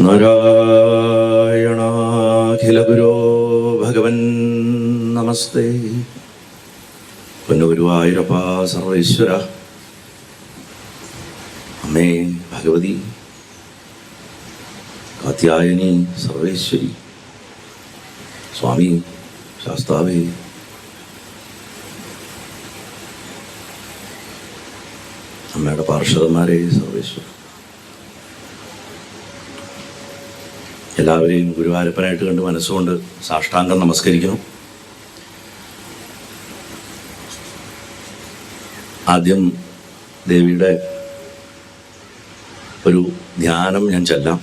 നാരായണാഖിലഗുരോ ഭഗവൻ നമസ്തേ. പൊന്നുഗുരുവായൂരപ്പ സർവേശ്വര, അമ്മേ ഭഗവതി, കാത്യായനി സർവേശ്വരി, സ്വാമി ശാസ്താവേ, അമ്മയുടെ പാർഷദന്മാരെ സർവേശ്വര, എല്ലാവരെയും ഗുരുവായൂരപ്പനായിട്ട് കണ്ട് മനസ്സുകൊണ്ട് സാഷ്ടാംഗം നമസ്കരിക്കുന്നു. ആദ്യം ദേവിയുടെ ഒരു ധ്യാനം ഞാൻ ചൊല്ലാം.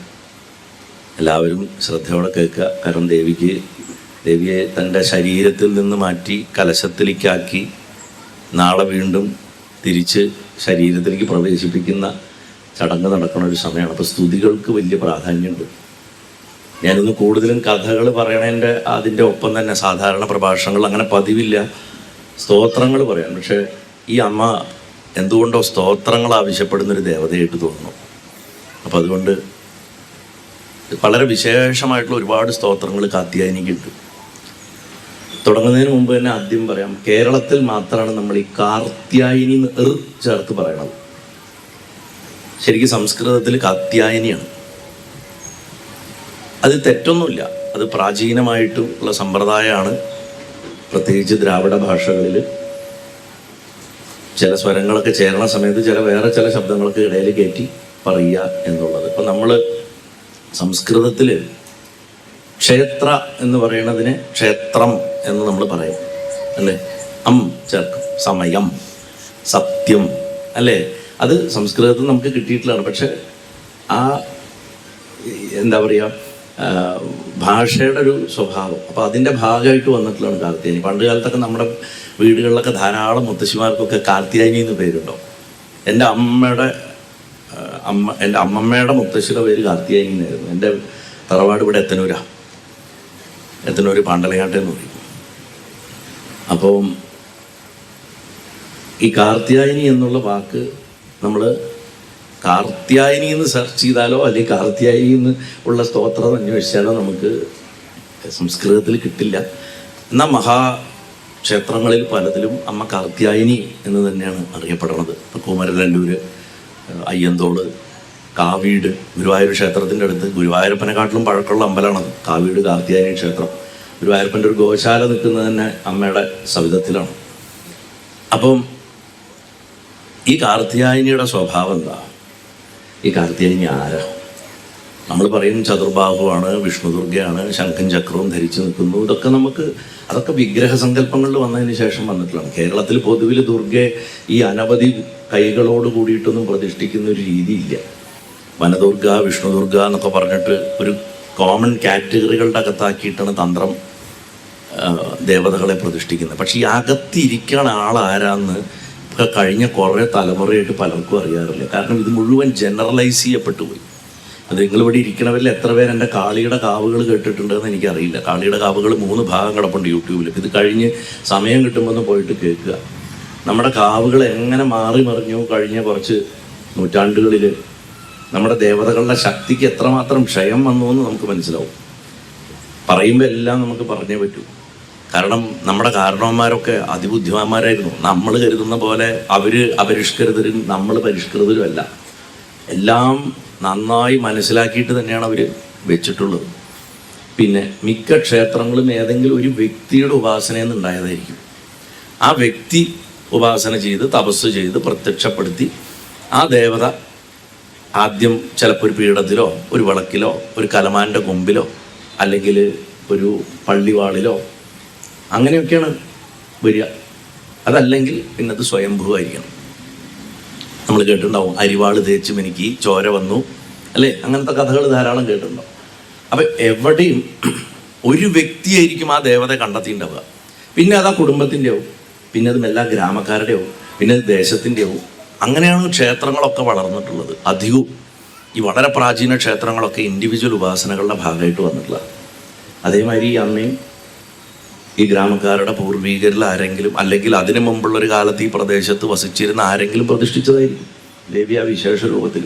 എല്ലാവരും ശ്രദ്ധയോടെ കേൾക്കുക. കാരണം ദേവിയെ തൻ്റെ ശരീരത്തിൽ നിന്ന് മാറ്റി കലശത്തിലേക്കാക്കി നാളെ വീണ്ടും തിരിച്ച് ശരീരത്തിലേക്ക് പ്രവേശിപ്പിക്കുന്ന ചടങ്ങ് നടക്കുന്ന ഒരു സമയമാണ്. അപ്പോൾ സ്തുതികൾക്ക് വലിയ പ്രാധാന്യമുണ്ട്. ഞാനിന്ന് കൂടുതലും കഥകൾ പറയണതിൻ്റെ അതിൻ്റെ ഒപ്പം തന്നെ സാധാരണ പ്രഭാഷണങ്ങൾ അങ്ങനെ പതിവില്ല, സ്തോത്രങ്ങൾ പറയാം. പക്ഷേ ഈ അമ്മ എന്തുകൊണ്ടോ സ്തോത്രങ്ങൾ ആവശ്യപ്പെടുന്നൊരു ദേവതയായിട്ട് തോന്നുന്നു. അപ്പോൾ അതുകൊണ്ട് വളരെ വിശേഷമായിട്ടുള്ള ഒരുപാട് സ്തോത്രങ്ങൾ കാത്യായനിക്കുണ്ട്. തുടങ്ങുന്നതിന് മുമ്പ് തന്നെ ആദ്യം പറയാം, കേരളത്തിൽ മാത്രമാണ് നമ്മൾ ഈ കാർത്യായനി ചേർത്ത് പറയണത്. ശരിക്കും സംസ്കൃതത്തിൽ കാത്യായനിയാണ്. അത് തെറ്റൊന്നുമില്ല, അത് പ്രാചീനമായിട്ടുള്ള സമ്പ്രദായമാണ്. പ്രത്യേകിച്ച് ദ്രാവിഡ ഭാഷകളിൽ ചില സ്വരങ്ങളൊക്കെ ചേരണ സമയത്ത് വേറെ ചില ശബ്ദങ്ങളൊക്കെ ഇടയിൽ കയറ്റി പറയുക എന്നുള്ളത്. ഇപ്പം നമ്മൾ സംസ്കൃതത്തിൽ ക്ഷേത്ര എന്ന് പറയുന്നതിന് ക്ഷേത്രം എന്ന് നമ്മൾ പറയും, അല്ലേ? ചേർക്കും. സമയം, സത്യം, അല്ലേ? അത് സംസ്കൃതത്തിൽ നമുക്ക് കിട്ടിയിട്ടുള്ളതാണ്. പക്ഷെ ആ എന്താ പറയുക, ഭാഷയുടെ ഒരു സ്വഭാവം, അപ്പോൾ അതിൻ്റെ ഭാഗമായിട്ട് വന്നിട്ടുള്ളതാണ് കാർത്യായനി. പണ്ട് കാലത്തൊക്കെ നമ്മുടെ വീടുകളിലൊക്കെ ധാരാളം മുത്തശ്ശിമാർക്കൊക്കെ കാർത്യായനി എന്ന് പേരുണ്ടോ. എൻ്റെ അമ്മമ്മയുടെ മുത്തശ്ശിയുടെ പേര് കാർത്യായനി എന്നായിരുന്നു. എൻ്റെ തറവാട് ഇവിടെ എത്തനൂർ പാണ്ടലങ്ങാട്ട് എന്ന് പറയും. അപ്പം ഈ കാർത്യായനി എന്നുള്ള വാക്ക് നമ്മൾ കാർത്യായനി എന്ന് സെർച്ച് ചെയ്താലോ അല്ലെങ്കിൽ കാർത്യായനി എന്ന് ഉള്ള സ്തോത്രം അന്വേഷിച്ചാലോ നമുക്ക് സംസ്കൃതത്തിൽ കിട്ടില്ല. എന്നാൽ മഹാക്ഷേത്രങ്ങളിൽ പലതിലും അമ്മ കാർത്യായനി എന്ന് തന്നെയാണ് അറിയപ്പെടുന്നത്. ഇപ്പോൾ കുമരനെല്ലൂർ, അയ്യന്തോള്, കാവീട്, ഗുരുവായൂർ ക്ഷേത്രത്തിൻ്റെ അടുത്ത് ഗുരുവായൂരപ്പനെക്കാട്ടിലും പഴക്കമുള്ള അമ്പലമാണത് കാവീട് കാർത്യായനി ക്ഷേത്രം. ഗുരുവായൂരപ്പൻ്റെ ഒരു ഗോശാല നിൽക്കുന്നത് തന്നെ അമ്മയുടെ സവിധത്തിലാണ്. അപ്പം ഈ കാർത്യായനിയുടെ സ്വഭാവം എന്താ? ഈ കാർത്യായനി ആരാ? നമ്മൾ പറയും ചതുർബാഹുവാണ്, വിഷ്ണുദുർഗയാണ്, ശംഖും ചക്രവും ധരിച്ചു നിൽക്കുന്നു. അതൊക്കെ വിഗ്രഹസങ്കല്പങ്ങളിൽ വന്നതിന് ശേഷം വന്നിട്ടുള്ളതാണ്. കേരളത്തിൽ പൊതുവിൽ ദുർഗയെ ഈ അനവധി കൈകളോട് കൂടിയിട്ടൊന്നും പ്രതിഷ്ഠിക്കുന്ന ഒരു രീതിയില്ല. വനദുർഗ, വിഷ്ണുദുർഗ എന്നൊക്കെ പറഞ്ഞിട്ട് ഒരു കോമൺ കാറ്റഗറികളുടെ അകത്താക്കിയിട്ടാണ് തന്ത്രം ദേവതകളെ പ്രതിഷ്ഠിക്കുന്നത്. പക്ഷേ ഈ അകത്തിരിക്കണ ആളാരാന്ന് ഒക്കെ കഴിഞ്ഞ കുറേ തലമുറയായിട്ട് പലർക്കും അറിയാറില്ല. കാരണം ഇത് മുഴുവൻ ജനറലൈസ് ചെയ്യപ്പെട്ടു പോയി. അത് നിങ്ങളിവിടെ ഇരിക്കണവരിൽ എത്ര പേര് എൻ്റെ കാളിയുടെ കാവുകൾ കേട്ടിട്ടുണ്ടെന്ന് എനിക്കറിയില്ല. കാളിയുടെ കാവുകൾ 3 ഭാഗം കിടപ്പുണ്ട് യൂട്യൂബിൽ. ഇത് കഴിഞ്ഞ് സമയം കിട്ടുമ്പോൾ പോയിട്ട് കേൾക്കുക. നമ്മുടെ കാവുകൾ എങ്ങനെ മാറി മറിഞ്ഞു കഴിഞ്ഞ കുറച്ച് നൂറ്റാണ്ടുകളിൽ. നമ്മുടെ ദേവതകളുടെ ശക്തിക്ക് എത്രമാത്രം ക്ഷയം വന്നു എന്ന് നമുക്ക് മനസ്സിലാവും. പറയുമ്പോൾ എല്ലാം നമുക്ക് പറഞ്ഞേ പറ്റൂ. കാരണം നമ്മുടെ കാരണവന്മാരൊക്കെ അതിബുദ്ധിമാന്മാരായിരുന്നു. നമ്മൾ കരുതുന്ന പോലെ അവർ അപരിഷ്കൃതരും നമ്മൾ പരിഷ്കൃതരും അല്ല. എല്ലാം നന്നായി മനസ്സിലാക്കിയിട്ട് തന്നെയാണ് അവർ വെച്ചിട്ടുള്ളത്. പിന്നെ മിക്ക ക്ഷേത്രങ്ങളും ഏതെങ്കിലും ഒരു വ്യക്തിയുടെ ഉപാസനയിൽ നിന്നുണ്ടായതായിരിക്കും. ആ വ്യക്തി ഉപാസന ചെയ്ത് തപസ് ചെയ്ത് പ്രത്യക്ഷപ്പെടുത്തി ആ ദേവത ആദ്യം ചിലപ്പോൾ ഒരു പീഠത്തിലോ ഒരു വിളക്കിലോ ഒരു കലമാൻ്റെ കൊമ്പിലോ അല്ലെങ്കിൽ ഒരു പള്ളിവാളിലോ അങ്ങനെയൊക്കെയാണ് വരിക. അതല്ലെങ്കിൽ പിന്നത് സ്വയംഭൂവായിരിക്കണം. നമ്മൾ കേട്ടിട്ടുണ്ടാവും, അരിവാൾ തേച്ചും എനിക്ക് ചോര വന്നു, അല്ലേ? അങ്ങനത്തെ കഥകൾ ധാരാളം കേട്ടിട്ടുണ്ടാവും. അപ്പം എവിടെയും ഒരു വ്യക്തിയായിരിക്കും ആ ദേവത കണ്ടെത്തിയിട്ടുണ്ടാവുക. പിന്നെ അത് ആ കുടുംബത്തിൻ്റെ ആവും, പിന്നെ അത് എല്ലാ ഗ്രാമക്കാരുടെ ആവും, പിന്നെ അത് ദേശത്തിൻ്റെ ആവും. അങ്ങനെയാണ് ക്ഷേത്രങ്ങളൊക്കെ വളർന്നിട്ടുള്ളത്. അധികവും ഈ വളരെ പ്രാചീന ക്ഷേത്രങ്ങളൊക്കെ ഇൻഡിവിജ്വൽ ഉപാസനകളുടെ ഭാഗമായിട്ട് വന്നിട്ടുള്ളത്. അതേമാതിരി ഈ അമ്മയും ഈ ഗ്രാമക്കാരുടെ പൂർവീകരിൽ ആരെങ്കിലും അല്ലെങ്കിൽ അതിനു മുമ്പുള്ളൊരു കാലത്ത് ഈ പ്രദേശത്ത് വസിച്ചിരുന്ന ആരെങ്കിലും പ്രതിഷ്ഠിച്ചതായിരിക്കും ദേവി ആ വിശേഷ രൂപത്തിൽ.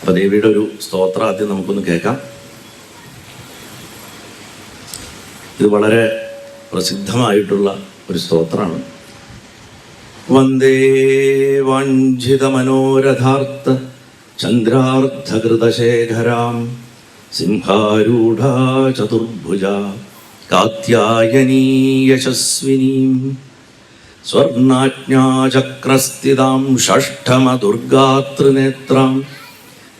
അപ്പോൾ ദേവിയുടെ ഒരു സ്തോത്രം ആദ്യം നമുക്കൊന്ന് കേൾക്കാം. ഇത് വളരെ പ്രസിദ്ധമായിട്ടുള്ള ഒരു സ്തോത്രമാണ്. വന്ദേ വാഞ്ഛിത മനോരഥാർത്ഥ ചന്ദ്രാർദ്ധകൃതശേഖരാം സിംഹാരൂഢാ ചതുർഭുജ കാത്യായനീ യശസ്വിനീം സ്വർണാജ്ഞാചക്രസ്ഥിതാം ഷഷ്ഠമദുർഗാതൃനേത്രാം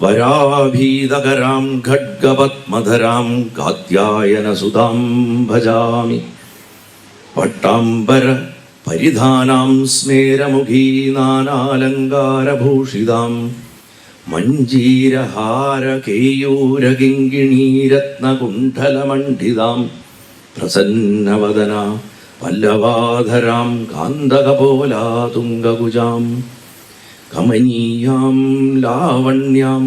വരാഭീതകരാം ഖഡ്ഗപത്മധരാം കാത്യായനസുതാം ഭജാമി. പട്ടാംബര പരിധാനാം സ്മേരമുഖീനാനാലങ്കാരഭൂഷിതാം മഞ്ജീരഹാരകേയൂരകിങ്കിണീരത്നകുണ്ഠലമണ്ഡിതാം പ്രസന്നവദന പല്ലവാധരാം കാന്തകപോലാതുംഗകുജാം കമനീയാം ലാവണ്യാം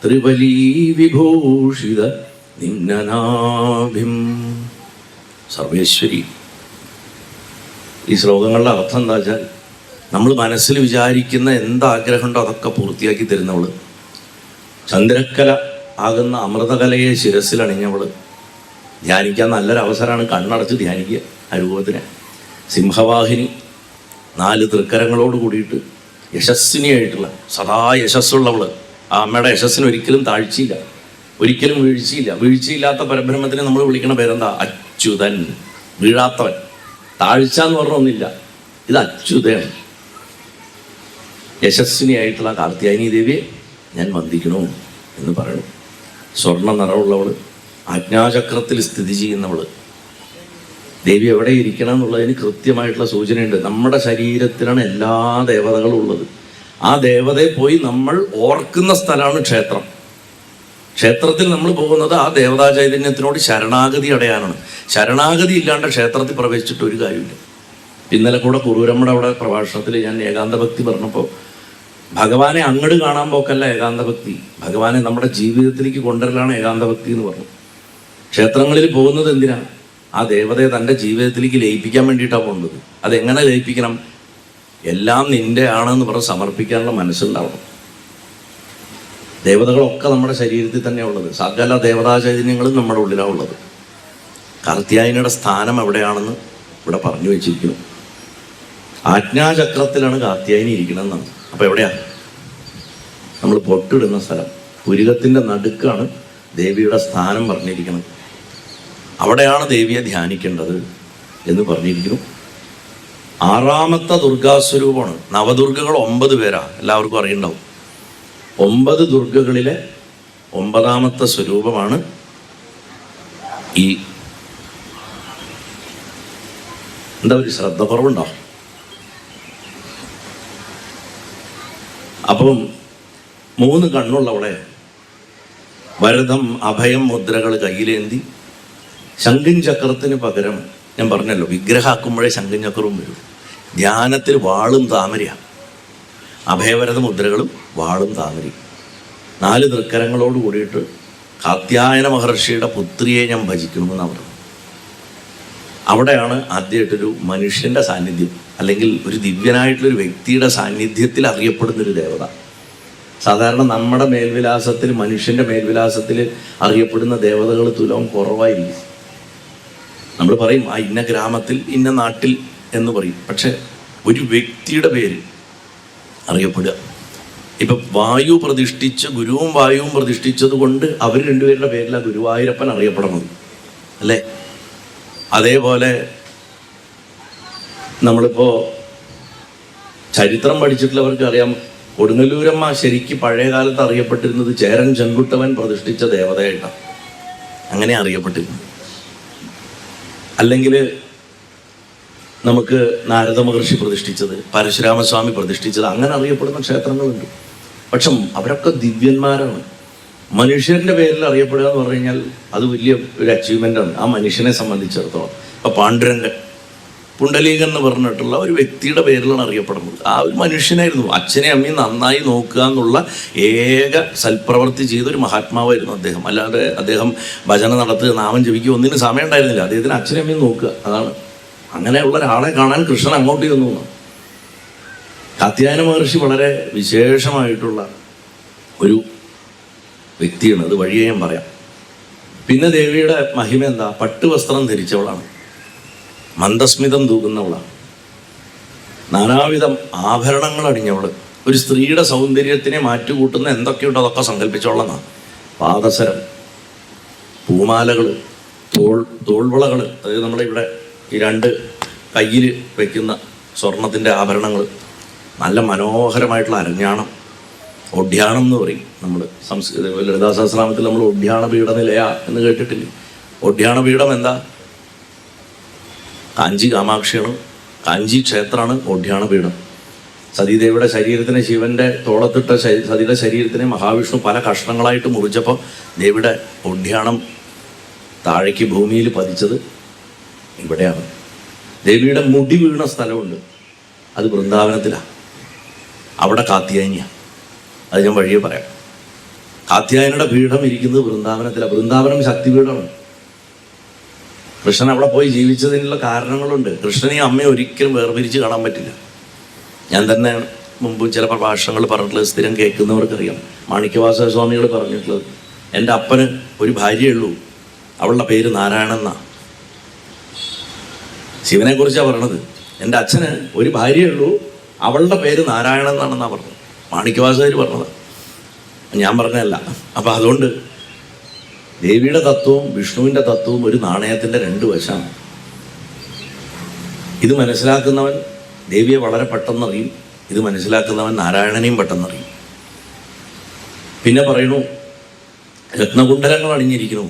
ത്രിവലീവിഭൂഷിത നിമ്നനാഭിം. സർവേശ്വരി. ഈ ശ്ലോകങ്ങളുടെ അർത്ഥം എന്താ വെച്ചാൽ, നമ്മൾ മനസ്സിൽ വിചാരിക്കുന്ന എന്താഗ്രഹമുണ്ടോ അതൊക്കെ പൂർത്തിയാക്കി തരുന്നവൾ, ചന്ദ്രക്കല ആകുന്ന അമൃതകലയെ ശിരസിൽ അണിഞ്ഞവൾ. ധ്യാനിക്കാൻ നല്ലൊരു അവസരമാണ്, കണ്ണടച്ച് ധ്യാനിക്കുക ആ രൂപത്തിനെ. സിംഹവാഹിനി, 4 തൃക്കരങ്ങളോട് കൂടിയിട്ട് യശസ്വിനിയായിട്ടുള്ള, സദാ യശസ്സുള്ളവൾ. ആ അമ്മയുടെ യശസ്സിന് ഒരിക്കലും താഴ്ചയില്ല, ഒരിക്കലും വീഴ്ചയില്ല. വീഴ്ചയില്ലാത്ത പരബ്രഹ്മത്തിനെ നമ്മൾ വിളിക്കുന്ന പേരെന്താ? അച്യുതൻ, വീഴാത്തവൻ. താഴ്ച എന്ന് പറഞ്ഞ ഒന്നില്ല, ഇത് അച്യുതയാണ്. യശസ്വിനിയായിട്ടുള്ള കാർത്യായനി ദേവിയെ ഞാൻ വന്ദിക്കണു എന്ന് പറയണു. സ്വർണ്ണ നിറമുള്ളവൾ, ആജ്ഞാചക്രത്തിൽ സ്ഥിതി ചെയ്യുന്നവൾ. ദേവി എവിടെ ഇരിക്കണം എന്നുള്ളതിന് കൃത്യമായിട്ടുള്ള സൂചനയുണ്ട്. നമ്മുടെ ശരീരത്തിലാണ് എല്ലാ ദേവതകളും ഉള്ളത്. ആ ദേവതയെ പോയി നമ്മൾ ഓർക്കുന്ന സ്ഥലമാണ് ക്ഷേത്രം. ക്ഷേത്രത്തിൽ നമ്മൾ പോകുന്നത് ആ ദേവതാ ചൈതന്യത്തിനോട് ശരണാഗതി അടയാനാണ്. ശരണാഗതി ഇല്ലാണ്ട് ക്ഷേത്രത്തിൽ പ്രവേശിച്ചിട്ട് ഒരു കാര്യമില്ല. ഇന്നലെ കൂടെ കുറൂരമ്മയുടെ അവിടെ പ്രഭാഷണത്തിൽ ഞാൻ ഏകാന്തഭക്തി പറഞ്ഞപ്പോൾ, ഭഗവാനെ അങ്ങട് കാണാൻ പോക്കല്ല ഏകാന്തഭക്തി, ഭഗവാനെ നമ്മുടെ ജീവിതത്തിലേക്ക് കൊണ്ടുവരലാണ് ഏകാന്തഭക്തി എന്ന് പറഞ്ഞു. ക്ഷേത്രങ്ങളിൽ പോകുന്നത് എന്തിനാ? ആ ദേവതയെ തൻ്റെ ജീവിതത്തിലേക്ക് ലയിപ്പിക്കാൻ വേണ്ടിയിട്ടാണ് പോകുന്നത്. അതെങ്ങനെ ലയിപ്പിക്കണം? എല്ലാം നിൻ്റെ ആണെന്ന് പറഞ്ഞ് സമർപ്പിക്കാനുള്ള മനസ്സുണ്ടാവണം. ദേവതകളൊക്കെ നമ്മുടെ ശരീരത്തിൽ തന്നെയാണ് ഉള്ളത്. സകല ദേവതാ ചൈതന്യങ്ങളും നമ്മുടെ ഉള്ളിലാണ് ഉള്ളത്. കാർത്യായനിയുടെ സ്ഥാനം എവിടെയാണെന്ന് ഇവിടെ പറഞ്ഞു വെച്ചിരിക്കുന്നു. ആജ്ഞാചക്രത്തിലാണ് കാർത്യായനി ഇരിക്കണമെന്നാണ്. അപ്പോൾ എവിടെയാ? നമ്മൾ പൊട്ടിടുന്ന സ്ഥലം, പുരികത്തിൻ്റെ നടുക്കാണ് ദേവിയുടെ സ്ഥാനം പറഞ്ഞിരിക്കുന്നത്. അവിടെയാണ് ദേവിയെ ധ്യാനിക്കേണ്ടത് എന്ന് പറഞ്ഞിരിക്കുന്നു. 6ാമത്തെ ദുർഗാസ്വരൂപമാണ്. നവദുർഗകൾ 9 പേരാണ്, എല്ലാവർക്കും അറിയുണ്ടാവും. 9 ദുർഗകളിലെ 9ാമത്തെ സ്വരൂപമാണ് ഈ. എന്താ ഒരു ശ്രദ്ധ കുറവുണ്ടോ? അപ്പം 3 കണ്ണുള്ളവളെ വരദം അഭയം മുദ്രകൾ കയ്യിലേന്തി ശംഖും ചക്രത്തിന് പകരം, ഞാൻ പറഞ്ഞല്ലോ വിഗ്രഹമാക്കുമ്പോഴേ ശംഖും ചക്രവും വരും. ധ്യാനത്തിൽ വാളും താമരയാണ്. അഭയവരത മുദ്രകളും വാളും താമരയും. 4 തൃക്കരങ്ങളോട് കൂടിയിട്ട് കാത്യായന മഹർഷിയുടെ പുത്രിയെ ഞാൻ ഭജിക്കണമെന്നാണ് പറഞ്ഞത്. അവിടെയാണ് ആദ്യമായിട്ടൊരു മനുഷ്യൻ്റെ സാന്നിധ്യം, അല്ലെങ്കിൽ ഒരു ദിവ്യനായിട്ടുള്ളൊരു വ്യക്തിയുടെ സാന്നിധ്യത്തിൽ അറിയപ്പെടുന്നൊരു ദേവത. സാധാരണ നമ്മുടെ മേൽവിലാസത്തിൽ, മനുഷ്യൻ്റെ മേൽവിലാസത്തിൽ അറിയപ്പെടുന്ന ദേവതകൾ തുലവും കുറവായിരിക്കും. നമ്മൾ പറയും ആ ഇന്ന ഗ്രാമത്തിൽ ഇന്ന നാട്ടിൽ എന്ന് പറയും. പക്ഷെ ഒരു വ്യക്തിയുടെ പേര് അറിയപ്പെടുക. ഇപ്പം വായു പ്രതിഷ്ഠിച്ച്, ഗുരുവും വായുവും പ്രതിഷ്ഠിച്ചത് കൊണ്ട് അവർ 2 പേരുടെ പേരിലാണ് ഗുരുവായൂരപ്പൻ അറിയപ്പെടുന്നത്, അല്ലേ? അതേപോലെ നമ്മളിപ്പോൾ ചരിത്രം പഠിച്ചിട്ടുള്ളവർക്ക് അറിയാം, കൊടുങ്ങല്ലൂരമ്മ ശരിക്ക് പഴയ കാലത്ത് അറിയപ്പെട്ടിരുന്നത് ചേരൻ ചെങ്കുട്ടവൻ പ്രതിഷ്ഠിച്ച ദേവതയായിട്ടാണ്. അങ്ങനെ അറിയപ്പെട്ടിരുന്നു. അല്ലെങ്കിൽ നമുക്ക് നാരദ മഹർഷി പ്രതിഷ്ഠിച്ചത്, പരശുരാമസ്വാമി പ്രതിഷ്ഠിച്ചത്, അങ്ങനെ അറിയപ്പെടുന്ന ക്ഷേത്രങ്ങളുണ്ട്. പക്ഷെ അവരൊക്കെ ദിവ്യന്മാരാണ്. മനുഷ്യൻ്റെ പേരിൽ അറിയപ്പെടുക എന്ന് പറഞ്ഞു കഴിഞ്ഞാൽ അത് വലിയ ഒരു അച്ചീവ്മെൻ്റാണ് ആ മനുഷ്യനെ സംബന്ധിച്ചിടത്തോളം. ഇപ്പോൾ പാണ്ഡുരംഗൻ, പുണ്ടലീകൻ എന്ന് പറഞ്ഞിട്ടുള്ള ഒരു വ്യക്തിയുടെ പേരിലാണ് അറിയപ്പെടുന്നത്. ആ ഒരു മനുഷ്യനായിരുന്നു. അച്ഛനെ അമ്മയും നന്നായി നോക്കുക എന്നുള്ള ഏക സൽപ്രവൃത്തി ചെയ്തൊരു മഹാത്മാവായിരുന്നു അദ്ദേഹം. അല്ലാതെ അദ്ദേഹം ഭജന നടത്തുക, നാമം ജപിക്കുക ഒന്നിനും സമയം ഉണ്ടായിരുന്നില്ല. അദ്ദേഹത്തിന് അച്ഛനെ അമ്മയും നോക്കുക, അതാണ്. അങ്ങനെയുള്ള ഒരാളെ കാണാൻ കൃഷ്ണൻ അങ്ങോട്ട് ചെന്നു. കാത്യായന മഹർഷി വളരെ വിശേഷമായിട്ടുള്ള ഒരു വ്യക്തിയാണ്. അത് വഴിയേ ഞാൻ പറയാം. പിന്നെ ദേവിയുടെ മഹിമ എന്താ? പട്ടുവസ്ത്രം ധരിച്ചവളാണ്, മന്ദസ്മിതം തൂകുന്നവളാണ്, നാനാവിധം ആഭരണങ്ങൾ അണിഞ്ഞവള്, ഒരു സ്ത്രീയുടെ സൗന്ദര്യത്തിനെ മാറ്റുകൂട്ടുന്ന എന്തൊക്കെയുണ്ടോ അതൊക്കെ സങ്കല്പിച്ചോളന്നാണ്. പാദസരം, പൂമാലകൾ, തോൾവളകൾ, അതായത് നമ്മുടെ ഇവിടെ ഈ രണ്ട് കയ്യിൽ വയ്ക്കുന്ന സ്വർണത്തിൻ്റെ ആഭരണങ്ങൾ, നല്ല മനോഹരമായിട്ടുള്ള അരഞ്ഞാണം, ഒഡ്യാണം എന്ന് പറയും നമ്മൾ സംസ്കൃത ലളിതാ സഹസ്രനാമത്തിൽ നമ്മൾ ഒഡ്യാണ പീഠ നിലയ എന്ന് കേട്ടിട്ടില്ലേ? ഒഡ്യാണ പീഠം എന്താ? കാഞ്ചി കാമാക്ഷിയാണ്, കാഞ്ചി ക്ഷേത്രമാണ് ഒഡ്യാണ പീഠം. സതീദേവിയുടെ ശരീരത്തിനെ, ശിവന്റെ തോളത്തിട്ട സതിയുടെ ശരീരത്തിനെ മഹാവിഷ്ണു പല കഷ്ണങ്ങളായിട്ട് മുറിച്ചപ്പോൾ ദേവിയുടെ ഒഡ്യാണം താഴേക്ക് ഭൂമിയിൽ പതിച്ചത് ഇവിടെയാണ്. ദേവിയുടെ മുടി വീണ സ്ഥലമുണ്ട്, അത് വൃന്ദാവനത്തിലാണ്. അവിടെ കാത്യായനിയാണ്. അത് ഞാൻ വഴിയെ പറയാം. കാത്യായനിയുടെ പീഠം ഇരിക്കുന്നത് വൃന്ദാവനത്തിലാണ്. വൃന്ദാവനം ശക്തിപീഠമാണ്. കൃഷ്ണൻ അവിടെ പോയി ജീവിച്ചതിനുള്ള കാരണങ്ങളുണ്ട്. കൃഷ്ണനെയും അമ്മയെ ഒരിക്കലും വേർപിരിച്ച് കാണാൻ പറ്റില്ല. ഞാൻ തന്നെ മുമ്പ് ചില പ്രഭാഷണങ്ങൾ പറഞ്ഞിട്ടുള്ളത് സ്ഥിരം കേൾക്കുന്നവർക്കറിയാം. മാണിക്യവാസക സ്വാമികൾ പറഞ്ഞിട്ടുള്ളത്, എൻ്റെ അപ്പന് ഒരു ഭാര്യയേ ഉള്ളൂ, അവളുടെ പേര് നാരായണൻ എന്നാണ്. ശിവനെ കുറിച്ചാണ് പറഞ്ഞത്. എൻ്റെ അച്ഛന് ഒരു ഭാര്യയേ ഉള്ളൂ, അവളുടെ പേര് നാരായണൻ എന്നാണെന്നാണ് പറഞ്ഞത്. മാണിക്യവാസകർ പറഞ്ഞത്, ഞാൻ പറഞ്ഞതല്ല. അപ്പം അതുകൊണ്ട് ദേവിയുടെ തത്വവും വിഷ്ണുവിൻ്റെ തത്വവും ഒരു നാണയത്തിൻ്റെ രണ്ട് വശമാണ്. ഇത് മനസ്സിലാക്കുന്നവൻ ദേവിയെ വളരെ പെട്ടെന്നറിയും, ഇത് മനസ്സിലാക്കുന്നവൻ നാരായണനെയും പെട്ടെന്നറിയും. പിന്നെ പറയണു, രത്നകുണ്ടലങ്ങൾ അണിഞ്ഞിരിക്കുന്നു,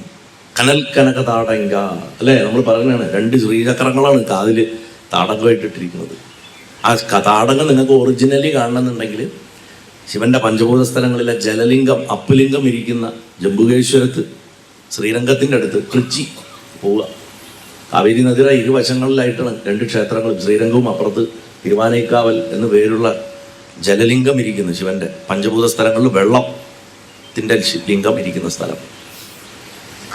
കനൽ കനക താടങ്ക, അല്ലേ? നമ്മൾ പറയുന്നതാണ്, രണ്ട് ശ്രീചക്രങ്ങളാണ് കാതിൽ താടങ്കമായിട്ടിട്ടിരിക്കുന്നത്. ആ താടങ്കം നിങ്ങൾക്ക് ഒറിജിനലി കാണണമെന്നുണ്ടെങ്കിൽ ശിവന്റെ പഞ്ചഭൂത സ്ഥലങ്ങളിലെ ജലലിംഗം, അപ്പുലിംഗം ഇരിക്കുന്ന ജംബുകേശ്വരത്ത് ശ്രീരംഗത്തിൻ്റെ അടുത്ത് കൊച്ചി പോവുക. കാവേരി നദിയുടെ ഇരുവശങ്ങളിലായിട്ടാണ് രണ്ട് ക്ഷേത്രങ്ങളും, ശ്രീരംഗവും അപ്പുറത്ത് തിരുവാനൈക്കാവൽ എന്ന് പേരുള്ള ജലലിംഗം ഇരിക്കുന്നു. ശിവന്റെ പഞ്ചഭൂത സ്ഥലങ്ങളിൽ വെള്ളത്തിൻ്റെ ലിംഗം ഇരിക്കുന്ന സ്ഥലം.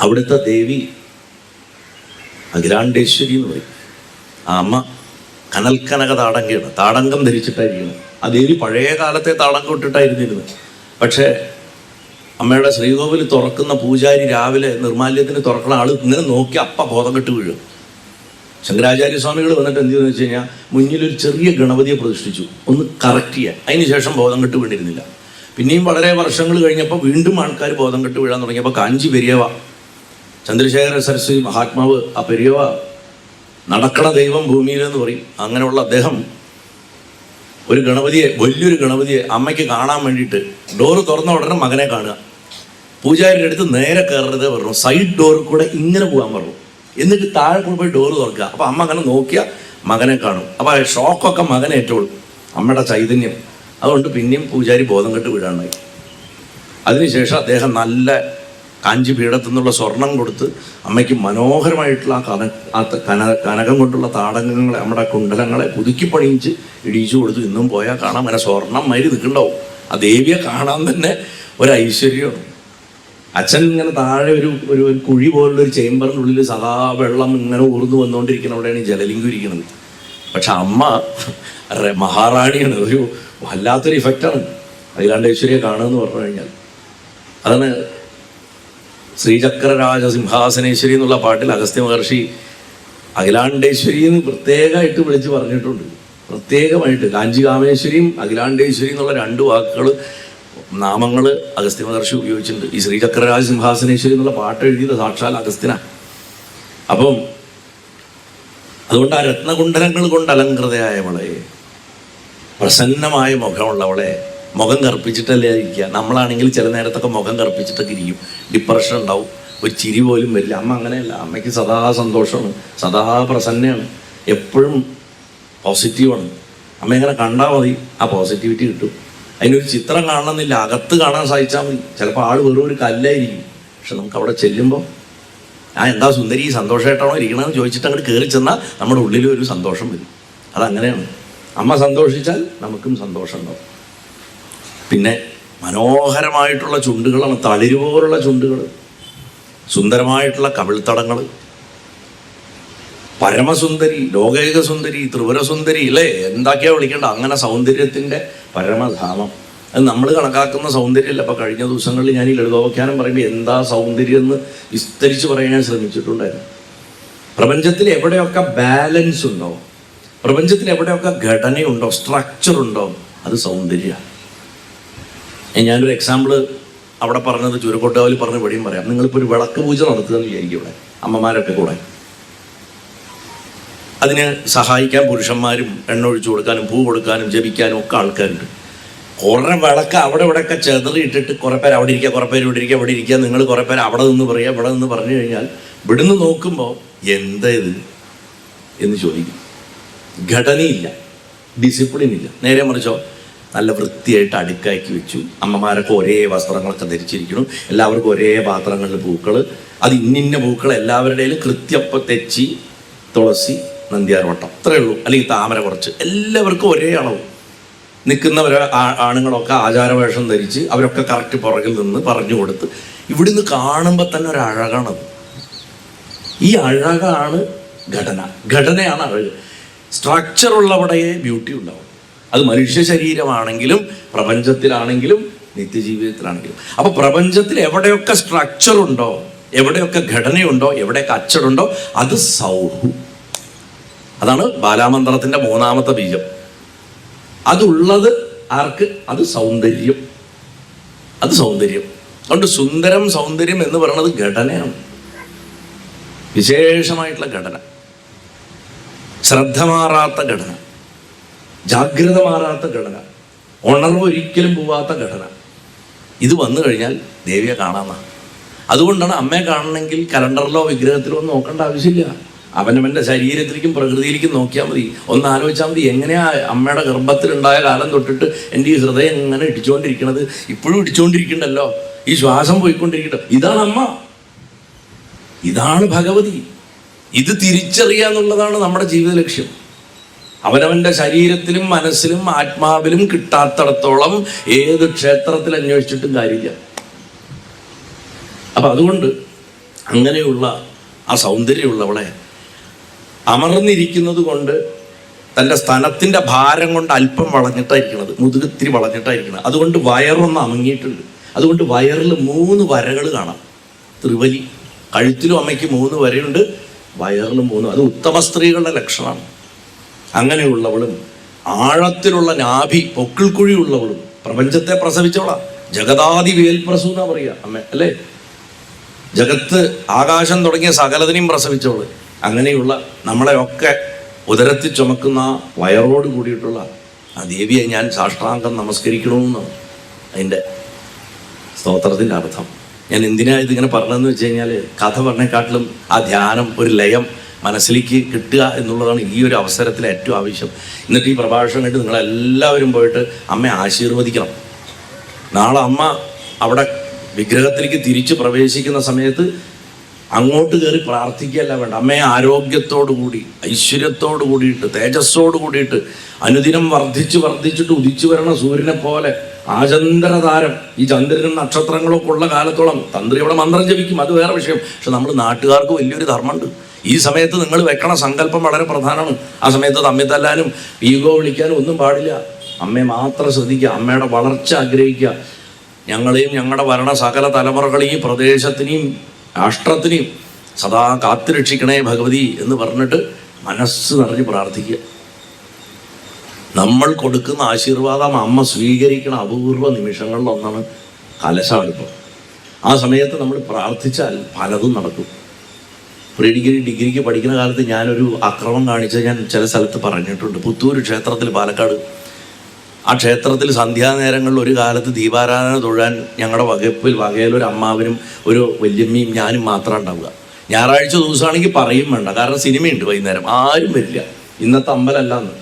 അവിടുത്തെ ദേവി അഖിലാണ്ടേശ്വരി എന്ന് പറയും. ആ അമ്മ കനൽക്കനക താടങ്കയാണ്, താടങ്കം ധരിച്ചിട്ടായിരിക്കുന്നത്. ആ ദേവി പഴയ കാലത്തെ താടങ്കം ഇട്ടിട്ടായിരുന്നിരുന്നത്. പക്ഷേ അമ്മയുടെ ശ്രീകോവിൽ തുറക്കുന്ന പൂജാരി രാവിലെ നിർമാല്യത്തിന് തുറക്കുന്ന ആൾ ഇങ്ങനെ നോക്കി ബോധം കെട്ട് വീഴും. ശങ്കരാചാര്യ സ്വാമികൾ വന്നിട്ട് എന്ത് ചെയ്യുന്നു വെച്ച് കഴിഞ്ഞാൽ, മുന്നിലൊരു ചെറിയ ഗണപതിയെ പ്രതിഷ്ഠിച്ചു, ഒന്ന് കറക്റ്റ് ചെയ്യാൻ. അതിന് ശേഷം ബോധം കെട്ട് വീണിരുന്നില്ല. പിന്നെയും വളരെ വർഷങ്ങൾ കഴിഞ്ഞപ്പോൾ വീണ്ടും ആൾക്കാർ ബോധം കെട്ട് വീഴാൻ തുടങ്ങിയപ്പോൾ കാഞ്ചി പെരിയവ ചന്ദ്രശേഖര സരസ്വതി മഹാത്മാവ്, ആ പെരിയവ നടക്കണ ദൈവം ഭൂമിയിലെന്ന് പറയും. അങ്ങനെയുള്ള അദ്ദേഹം ഒരു ഗണപതിയെ, വലിയൊരു ഗണപതിയെ അമ്മയ്ക്ക് കാണാൻ വേണ്ടിയിട്ട് ഡോറ് തുറന്ന ഉടനെ മകനെ കാണുക. പൂജാരിയുടെ അടുത്ത് നേരെ കയറരുത് പറഞ്ഞു, സൈഡ് ഡോറിൽ കൂടെ ഇങ്ങനെ പോകാൻ പറഞ്ഞു. എന്നിട്ട് താഴെ കൂടെ പോയി ഡോറ് തുറക്കുക. അപ്പം അമ്മ അങ്ങനെ നോക്കിയാൽ മകനെ കാണും. അപ്പം ആ ഷോക്കൊക്കെ മകനെ ഏറ്റോളും, അമ്മയുടെ ചൈതന്യം. അതുകൊണ്ട് പിന്നെയും പൂജാരി ബോധം കെട്ട് വീഴാണ്ടായി. അതിനുശേഷം അദ്ദേഹം നല്ല കാഞ്ചി പീഠത്തു നിന്നുള്ള സ്വർണം കൊടുത്ത് അമ്മയ്ക്ക് മനോഹരമായിട്ടുള്ള ആ കനകം കൊണ്ടുള്ള താടകങ്ങളെ, നമ്മുടെ കുണ്ടലങ്ങളെ പുതുക്കി പണിയിച്ച് ഇടിയിച്ചു കൊടുത്തു. ഇന്നും പോയാൽ കാണാം, അങ്ങനെ സ്വർണം മരി നിൽക്കണ്ടാവും. ആ ദേവിയെ കാണാൻ തന്നെ ഒരു ഐശ്വര്യമാണ്. അച്ഛൻ ഇങ്ങനെ താഴെ ഒരു കുഴി പോലുള്ളൊരു ചേമ്പറിനുള്ളിൽ സദാ വെള്ളം ഇങ്ങനെ ഊർന്നു വന്നുകൊണ്ടിരിക്കുന്ന അവിടെയാണ് ഈ ജലലിംഗം ഇരിക്കുന്നത്. പക്ഷെ അമ്മ മഹാറാണിയാണ്. ഒരു വല്ലാത്തൊരു ഇഫക്റ്റാണ് അഖിലാണ്ടേശ്വരിയെ കാണുമെന്ന് പറഞ്ഞു കഴിഞ്ഞാൽ. അതാണ് ശ്രീചക്രരാജ സിംഹാസനേശ്വരി എന്നുള്ള പാട്ടിൽ അഗസ്ത്യ മഹർഷി അഖിലാണ്ടേശ്വരി എന്ന് പ്രത്യേകമായിട്ട് വിളിച്ച് പറഞ്ഞിട്ടുണ്ട്. പ്രത്യേകമായിട്ട് കാഞ്ചി കാമേശ്വരിയും അഖിലാണ്ടേശ്വരി എന്നുള്ള രണ്ട് വാക്കുകൾ, നാമങ്ങൾ അഗസ്ത്യ മഹർഷി ഉപയോഗിച്ചിട്ടുണ്ട്. ഈ ശ്രീചക്രരാജ സിംഹാസനേശ്വരി എന്നുള്ള പാട്ട് എഴുതിയത് സാക്ഷാൽ അഗസ്ത്യനാ. അപ്പം അതുകൊണ്ട് ആ രത്നകുണ്ടലങ്ങൾ കൊണ്ട് അലങ്കൃതയായവളെ, പ്രസന്നമായ മുഖമുള്ളവളെ, മുഖം കറുപ്പിച്ചിട്ടല്ലേ ഇരിക്കുക. നമ്മളാണെങ്കിൽ ചില നേരത്തൊക്കെ മുഖം കറുപ്പിച്ചിട്ടൊക്കെ ഇരിക്കും, ഡിപ്രഷൻ ഉണ്ടാവും, ഒരു ചിരി പോലും വരില്ല. അമ്മ അങ്ങനെയല്ല. അമ്മയ്ക്ക് സദാ സന്തോഷമാണ്, സദാ പ്രസന്നയാണ്, എപ്പോഴും പോസിറ്റീവാണ്. അമ്മ ഇങ്ങനെ കണ്ടാൽ മതി, ആ പോസിറ്റിവിറ്റി കിട്ടും. അതിനൊരു ചിത്രം കാണണമെന്നില്ല, അകത്ത് കാണാൻ സാധിച്ചാൽ മതി. ചിലപ്പോൾ ആൾ വെറും ഒരു കല്ലായിരിക്കും, പക്ഷെ നമുക്ക് അവിടെ ചെല്ലുമ്പോൾ എന്താ സുന്ദരി സന്തോഷമായിട്ടാണോ ഇരിക്കണമെന്ന് ചോദിച്ചിട്ട് അങ്ങോട്ട് കയറി ചെന്നാൽ നമ്മുടെ ഉള്ളിൽ ഒരു സന്തോഷം വരും. അതങ്ങനെയാണ്. അമ്മ സന്തോഷിച്ചാൽ നമുക്കും സന്തോഷം ഉണ്ടാവും. പിന്നെ മനോഹരമായിട്ടുള്ള ചുണ്ടുകളാണ്, തളിര് പോലുള്ള ചുണ്ടുകൾ, സുന്ദരമായിട്ടുള്ള കവിൾത്തടങ്ങൾ, പരമസുന്ദരി, ലോകൈക സുന്ദരി, ത്രിപുരസുന്ദരി, അല്ലേ? എന്താക്കിയാ വിളിക്കേണ്ട, അങ്ങനെ സൗന്ദര്യത്തിൻ്റെ പരമധാമം. അത് നമ്മൾ കണക്കാക്കുന്ന സൗന്ദര്യമല്ല. അപ്പോൾ കഴിഞ്ഞ ദിവസങ്ങളിൽ ഞാൻ ഈ ലളിതോപാഖ്യാനം പറയുമ്പോൾ എന്താ സൗന്ദര്യം എന്ന് വിസ്തരിച്ച് പറയാൻ ഞാൻ ശ്രമിച്ചിട്ടുണ്ടായിരുന്നു. പ്രപഞ്ചത്തിൽ എവിടെയൊക്കെ ബാലൻസ് ഉണ്ടോ, പ്രപഞ്ചത്തിൽ എവിടെയൊക്കെ ഘടനയുണ്ടോ, സ്ട്രക്ചറുണ്ടോ, അത് സൗന്ദര്യമാണ്. ഞാനൊരു എക്സാമ്പിൾ അവിടെ പറഞ്ഞത് ചുരക്കോട്ടാവിൽ പറഞ്ഞ ഇവിടെയും പറയാം. നിങ്ങളിപ്പോൾ ഒരു വിളക്ക് പൂജ നടത്തുക എന്ന് വിചാരിക്കും. ഇവിടെ അമ്മമാരൊക്കെ കൂടെ അതിന് സഹായിക്കാൻ പുരുഷന്മാരും എണ്ണ ഒഴിച്ചു കൊടുക്കാനും പൂ കൊടുക്കാനും ജപിക്കാനും ഒക്കെ ആൾക്കാരുണ്ട്. കുറേ വിളക്ക് അവിടെ ഇവിടെയൊക്കെ ചെതറിയിട്ടിട്ട് കുറേ പേര് അവിടെ ഇരിക്കുക, കുറേ പേര് ഇവിടെ ഇരിക്കുക, ഇവിടെ ഇരിക്കുക, നിങ്ങൾ കുറേ പേര് അവിടെ നിന്ന് പറയുക, ഇവിടെ നിന്ന് പറഞ്ഞു കഴിഞ്ഞാൽ ഇവിടുന്ന് നോക്കുമ്പോൾ എന്താ ഇത് എന്ന് ചോദിക്കും. ഘടനയില്ല, ഡിസിപ്ലിൻ ഇല്ല. നേരെ മറിച്ചോ നല്ല വൃത്തിയായിട്ട് അടുക്കാക്കി വെച്ചു. അമ്മമാരൊക്കെ ഒരേ വസ്ത്രങ്ങളൊക്കെ ധരിച്ചിരിക്കണം, എല്ലാവർക്കും ഒരേ പാത്രങ്ങളിൽ പൂക്കൾ, അത് ഇന്നിന്ന പൂക്കൾ എല്ലാവരുടെയും കൃത്യപ്പം തെച്ചി, തുളസി, നന്ദ്യാർവട്ടം, അത്രയേ ഉള്ളൂ. അല്ലെങ്കിൽ താമര കുറച്ച്, എല്ലാവർക്കും ഒരേ അളവ്. നിൽക്കുന്നവരെ ആണുങ്ങളൊക്കെ ആചാരവേഷം ധരിച്ച് അവരൊക്കെ കറക്റ്റ് പുറകിൽ നിന്ന് പറഞ്ഞു കൊടുത്ത് ഇവിടുന്ന് കാണുമ്പോൾ തന്നെ ഒരു അഴകാണത്. ഈ അഴകാണ് ഘടന, ഘടനയാണ് അഴക്. സ്ട്രക്ചർ ഉള്ളവിടെയേ ബ്യൂട്ടി ഉണ്ടാവും. അത് മനുഷ്യ ശരീരമാണെങ്കിലും പ്രപഞ്ചത്തിലാണെങ്കിലും നിത്യജീവിതത്തിലാണെങ്കിലും. അപ്പോൾ പ്രപഞ്ചത്തിൽ എവിടെയൊക്കെ സ്ട്രക്ചർ ഉണ്ടോ, എവിടെയൊക്കെ ഘടനയുണ്ടോ, എവിടെയൊക്കെ അച്ചടുണ്ടോ, അത് സൗഹു. അതാണ് ബാലാമന്ത്രത്തിൻ്റെ 3ാമത്തെ ബീജം. അതുള്ളത് ആർക്ക്? അത് സൗന്ദര്യം. അത് സൗന്ദര്യം. അതുകൊണ്ട് സുന്ദരം, സൗന്ദര്യം എന്ന് പറയുന്നത് ഘടനയാണ്, വിശേഷമായിട്ടുള്ള ഘടന, ശ്രദ്ധ മാറാത്ത ഘടന, ജാഗ്രത മാറാത്ത ഘടന, ഉണർവ് ഒരിക്കലും പോവാത്ത ഘടന. ഇത് വന്നു കഴിഞ്ഞാൽ ദേവിയെ കാണാമെന്നാണ്. അതുകൊണ്ടാണ് അമ്മയെ കാണണമെങ്കിൽ കലണ്ടറിലോ വിഗ്രഹത്തിലോ ഒന്നും നോക്കേണ്ട ആവശ്യമില്ല. അവനവൻ്റെ ശരീരത്തിലേക്കും പ്രകൃതിയിലേക്കും നോക്കിയാൽ മതി. ഒന്ന് ആലോചിച്ചാൽ മതി, എങ്ങനെയാ അമ്മയുടെ ഗർഭത്തിലുണ്ടായ കാലം തൊട്ടിട്ട് എൻ്റെ ഈ ഹൃദയം എങ്ങനെ ഇടിച്ചുകൊണ്ടിരിക്കണത്, ഇപ്പോഴും ഇടിച്ചുകൊണ്ടിരിക്കണ്ടല്ലോ, ഈ ശ്വാസം പോയിക്കൊണ്ടിരിക്കട്ടെ. ഇതാണ് അമ്മ, ഇതാണ് ഭഗവതി. ഇത് തിരിച്ചറിയുക എന്നുള്ളതാണ് നമ്മുടെ ജീവിത ലക്ഷ്യം. അവനവൻ്റെ ശരീരത്തിലും മനസ്സിലും ആത്മാവിലും കിട്ടാത്തിടത്തോളം ഏത് ക്ഷേത്രത്തിൽ അന്വേഷിച്ചിട്ടും കാര്യമില്ല. അപ്പം അതുകൊണ്ട് അങ്ങനെയുള്ള ആ സൗന്ദര്യമുള്ളവളെ അമർന്നിരിക്കുന്നത് കൊണ്ട് തൻ്റെ സ്ഥലത്തിൻ്റെ ഭാരം കൊണ്ട് അല്പം വളഞ്ഞിട്ടായിരിക്കണത്, മുതുകത്തിരി വളഞ്ഞിട്ടായിരിക്കണം. അതുകൊണ്ട് വയറൊന്ന് അമങ്ങിയിട്ടുണ്ട്. അതുകൊണ്ട് വയറിൽ 3 വരകൾ കാണാം. ത്രിവലി, കഴുത്തിലും അമ്മയ്ക്ക് 3 വരയുണ്ട്, വയറിലും 3. അത് ഉത്തമ സ്ത്രീകളുടെ ലക്ഷണമാണ്. അങ്ങനെയുള്ളവളും ആഴത്തിലുള്ള നാഭി, പൊക്കിൾക്കുഴിയുള്ളവളും പ്രപഞ്ചത്തെ പ്രസവിച്ചവളാ. ജഗതാദി വേൽപ്രസൂ എന്നാ പറയുക അമ്മ, അല്ലേ? ജഗത്ത്, ആകാശം തുടങ്ങിയ സകലതിനെയും പ്രസവിച്ചവള്. അങ്ങനെയുള്ള നമ്മളെയൊക്കെ ഉദരത്തിൽ ചുമക്കുന്ന വയറോട് കൂടിയിട്ടുള്ള ആ ദേവിയെ ഞാൻ സാഷ്ടാംഗം നമസ്കരിക്കണമെന്നാണ് അതിൻ്റെ സ്തോത്രത്തിൻ്റെ അർത്ഥം. ഞാൻ എന്തിനാ ഇതിങ്ങനെ പറഞ്ഞതെന്ന് വെച്ച് കഴിഞ്ഞാൽ, കഥ പറഞ്ഞേക്കാട്ടിലും ആ ധ്യാനം, ഒരു ലയം മനസ്സിലേക്ക് കിട്ടുക എന്നുള്ളതാണ് ഈ ഒരു അവസരത്തിൽ ഏറ്റവും ആവശ്യം. എന്നിട്ട് ഈ പ്രഭാഷണം കണ്ട് നിങ്ങളെല്ലാവരും പോയിട്ട് അമ്മയെ ആശീർവദിക്കണം. നാളെ അമ്മ അവിടെ വിഗ്രഹത്തിലേക്ക് തിരിച്ച് പ്രവേശിക്കുന്ന സമയത്ത് അങ്ങോട്ട് കയറി പ്രാർത്ഥിക്കുകയല്ല വേണ്ട. അമ്മയെ ആരോഗ്യത്തോടു കൂടി, ഐശ്വര്യത്തോടു കൂടിയിട്ട്, തേജസ്സോട് കൂടിയിട്ട്, അനുദിനം വർദ്ധിച്ചിട്ട് ഉദിച്ചു വരണ സൂര്യനെ പോലെ ആചന്ദ്രതാരം, ഈ ചന്ദ്രനും നക്ഷത്രങ്ങളൊക്കെ ഉള്ള കാലത്തോളം തന്ത്രി അവിടെ മന്ത്രം ജപിക്കും, അത് വേറെ വിഷയം. പക്ഷെ നമ്മൾ നാട്ടുകാർക്ക് വലിയൊരു ധർമ്മമുണ്ട്. ഈ സമയത്ത് നിങ്ങൾ വെക്കണ സങ്കല്പം വളരെ പ്രധാനമാണ്. ആ സമയത്ത് തമ്മിൽ തല്ലാനും ഈഗോ വിളിക്കാനും ഒന്നും പാടില്ല. അമ്മയെ മാത്രം ശ്രദ്ധിക്കുക, അമ്മയുടെ വളർച്ച ആഗ്രഹിക്കുക. ഞങ്ങളെയും ഞങ്ങളുടെ വരണ സകല തലമുറകളെയും പ്രദേശത്തിനെയും രാഷ്ട്രത്തിനെയും സദാ കാത്തുരക്ഷിക്കണേ ഭഗവതി എന്ന് പറഞ്ഞിട്ട് മനസ്സ് നിറഞ്ഞ് പ്രാർത്ഥിക്കുക. നമ്മൾ കൊടുക്കുന്ന ആശീർവാദം അമ്മ സ്വീകരിക്കണ അപൂർവ നിമിഷങ്ങളിലൊന്നാണ് കലശാടുപ്പം. ആ സമയത്ത് നമ്മൾ പ്രാർത്ഥിച്ചാൽ പലതും നടക്കും. ഡിഗ്രിക്ക് പഠിക്കുന്ന കാലത്ത് ഞാനൊരു അക്രമം കാണിച്ചത് ഞാൻ ചില സ്ഥലത്ത് പറഞ്ഞിട്ടുണ്ട്. പുത്തൂർ ക്ഷേത്രത്തിൽ, പാലക്കാട്, ആ ക്ഷേത്രത്തിൽ സന്ധ്യാനേരങ്ങളിൽ ഒരു കാലത്ത് ദീപാരാധന തൊഴാൻ ഞങ്ങളുടെ വകയിലൊരു അമ്മാവനും ഒരു വല്യമ്മയും ഞാനും മാത്രം ഉണ്ടാവുക. ഞായറാഴ്ച ദിവസമാണെങ്കിൽ പറയും വേണ്ട, കാരണം സിനിമയുണ്ട് വൈകുന്നേരം, ആരും വരില്ല. ഇന്നത്തെ അമ്പലമല്ല എന്ന്.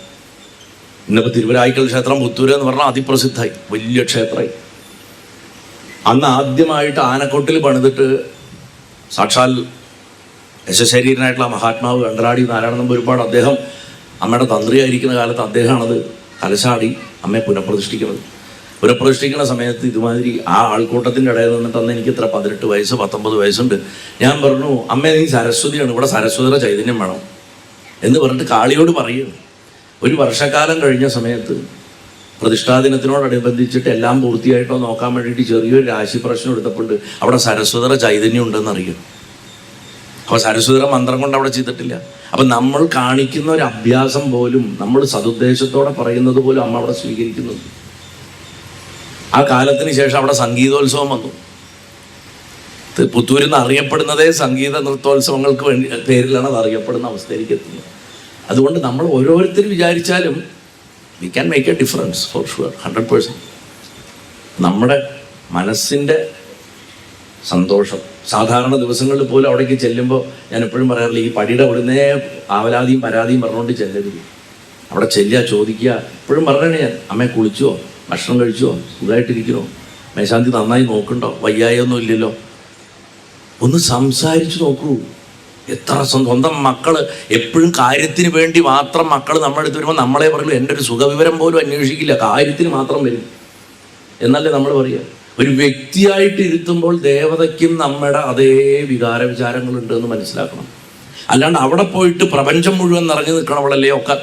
ഇന്നിപ്പോൾ തിരുവരായിക്കൽ ക്ഷേത്രം പുത്തൂര് എന്ന് പറഞ്ഞാൽ അതിപ്രസിദ്ധമായി, വലിയ ക്ഷേത്രമായി. അന്ന് ആദ്യമായിട്ട് ആനക്കോട്ടിൽ പണിതിട്ട് സാക്ഷാൽ യശശരീരനായിട്ടുള്ള മഹാത്മാവ് വെണ്ടറാടി നാരായണ നമ്പൂതിരിപ്പാട്, അദ്ദേഹം അമ്മയുടെ തന്ത്രിയായിരിക്കുന്ന കാലത്ത് അദ്ദേഹമാണത് കലശാടി അമ്മയെ പുനഃപ്രതിഷ്ഠിക്കുന്ന സമയത്ത് ഇതുമാതിരി ആ ആൾക്കൂട്ടത്തിൻ്റെ ഇടയിൽ നിന്നിട്ട് അന്ന് എനിക്ക് ഇത്ര 18 വയസ്സ് 19 വയസ്സുണ്ട്. ഞാൻ പറഞ്ഞു, അമ്മ നീ സരസ്വതിയാണ്, ഇവിടെ സരസ്വതിയുടെ ചൈതന്യം വേണം എന്ന് പറഞ്ഞിട്ട് കാളിയോട് പറയുന്നു. ഒരു വർഷക്കാലം കഴിഞ്ഞ സമയത്ത് പ്രതിഷ്ഠാ ദിനത്തിനോടനുബന്ധിച്ചിട്ട് എല്ലാം പൂർത്തിയായിട്ടോ നോക്കാൻ വേണ്ടിയിട്ട് ചെറിയൊരു രാശി പ്രശ്നം എടുത്തപ്പോൾ അവിടെ സരസ്വതര ചൈതന്യം ഉണ്ടെന്ന് അറിയും. അപ്പോൾ സരസ്വതര മന്ത്രം കൊണ്ട് അവിടെ ചെയ്തിട്ടില്ല. അപ്പം നമ്മൾ കാണിക്കുന്ന ഒരു അഭ്യാസം പോലും നമ്മൾ സതുദ്ദേശത്തോടെ പറയുന്നത് പോലും അമ്മ അവിടെ സ്വീകരിക്കുന്നുണ്ട്. ആ കാലത്തിന് ശേഷം അവിടെ സംഗീതോത്സവം വന്നു. പുത്തൂരിൽ നിന്ന് അറിയപ്പെടുന്നതേ സംഗീത നൃത്തോത്സവങ്ങൾക്ക് വേണ്ടി പേരിലാണ് അത് അറിയപ്പെടുന്ന അവസ്ഥയിലേക്ക് എത്തുന്നത്. അതുകൊണ്ട് നമ്മൾ ഓരോരുത്തരും വിചാരിച്ചാലും we can make A difference for sure, 100%. നമ്മുടെ മനസ്സിൻ്റെ സന്തോഷം. സാധാരണ ദിവസങ്ങളിൽ പോലും അവിടേക്ക് ചെല്ലുമ്പോൾ ഞാൻ എപ്പോഴും പറയാറില്ല, ഈ പടിയുടെ അവിടുന്നേ ആവലാതിയും പരാതിയും പറഞ്ഞുകൊണ്ട് ചെല്ലരുത്. അവിടെ ചെല്ലുക, ചോദിക്കുക. എപ്പോഴും പറഞ്ഞാണ് ഞാൻ, അമ്മയെ കുളിച്ചുവോ, ഭക്ഷണം കഴിച്ചുവോ, സുഖമായിട്ടിരിക്കണോ, മേശാന്തി നന്നായി നോക്കണ്ടോ, വയ്യായൊന്നും ഇല്ലല്ലോ, ഒന്ന് സംസാരിച്ചു നോക്കൂ. എത്ര സ്വന്തം മക്കൾ എപ്പോഴും കാര്യത്തിന് വേണ്ടി മാത്രം മക്കൾ നമ്മുടെ അടുത്ത് വരുമ്പോൾ നമ്മളെ പറയുള്ളൂ, എൻ്റെ ഒരു സുഖവിവരം പോലും അന്വേഷിക്കില്ല, കാര്യത്തിന് മാത്രം വരും എന്നല്ലേ നമ്മൾ പറയുക. ഒരു വ്യക്തിയായിട്ട് ഇരുത്തുമ്പോൾ ദേവതയ്ക്കും നമ്മുടെ അതേ വികാര വിചാരങ്ങളുണ്ട് എന്ന് മനസ്സിലാക്കണം. അല്ലാണ്ട് അവിടെ പോയിട്ട് പ്രപഞ്ചം മുഴുവൻ നിറഞ്ഞു നിൽക്കണവളല്ലേ ഒക്കെ.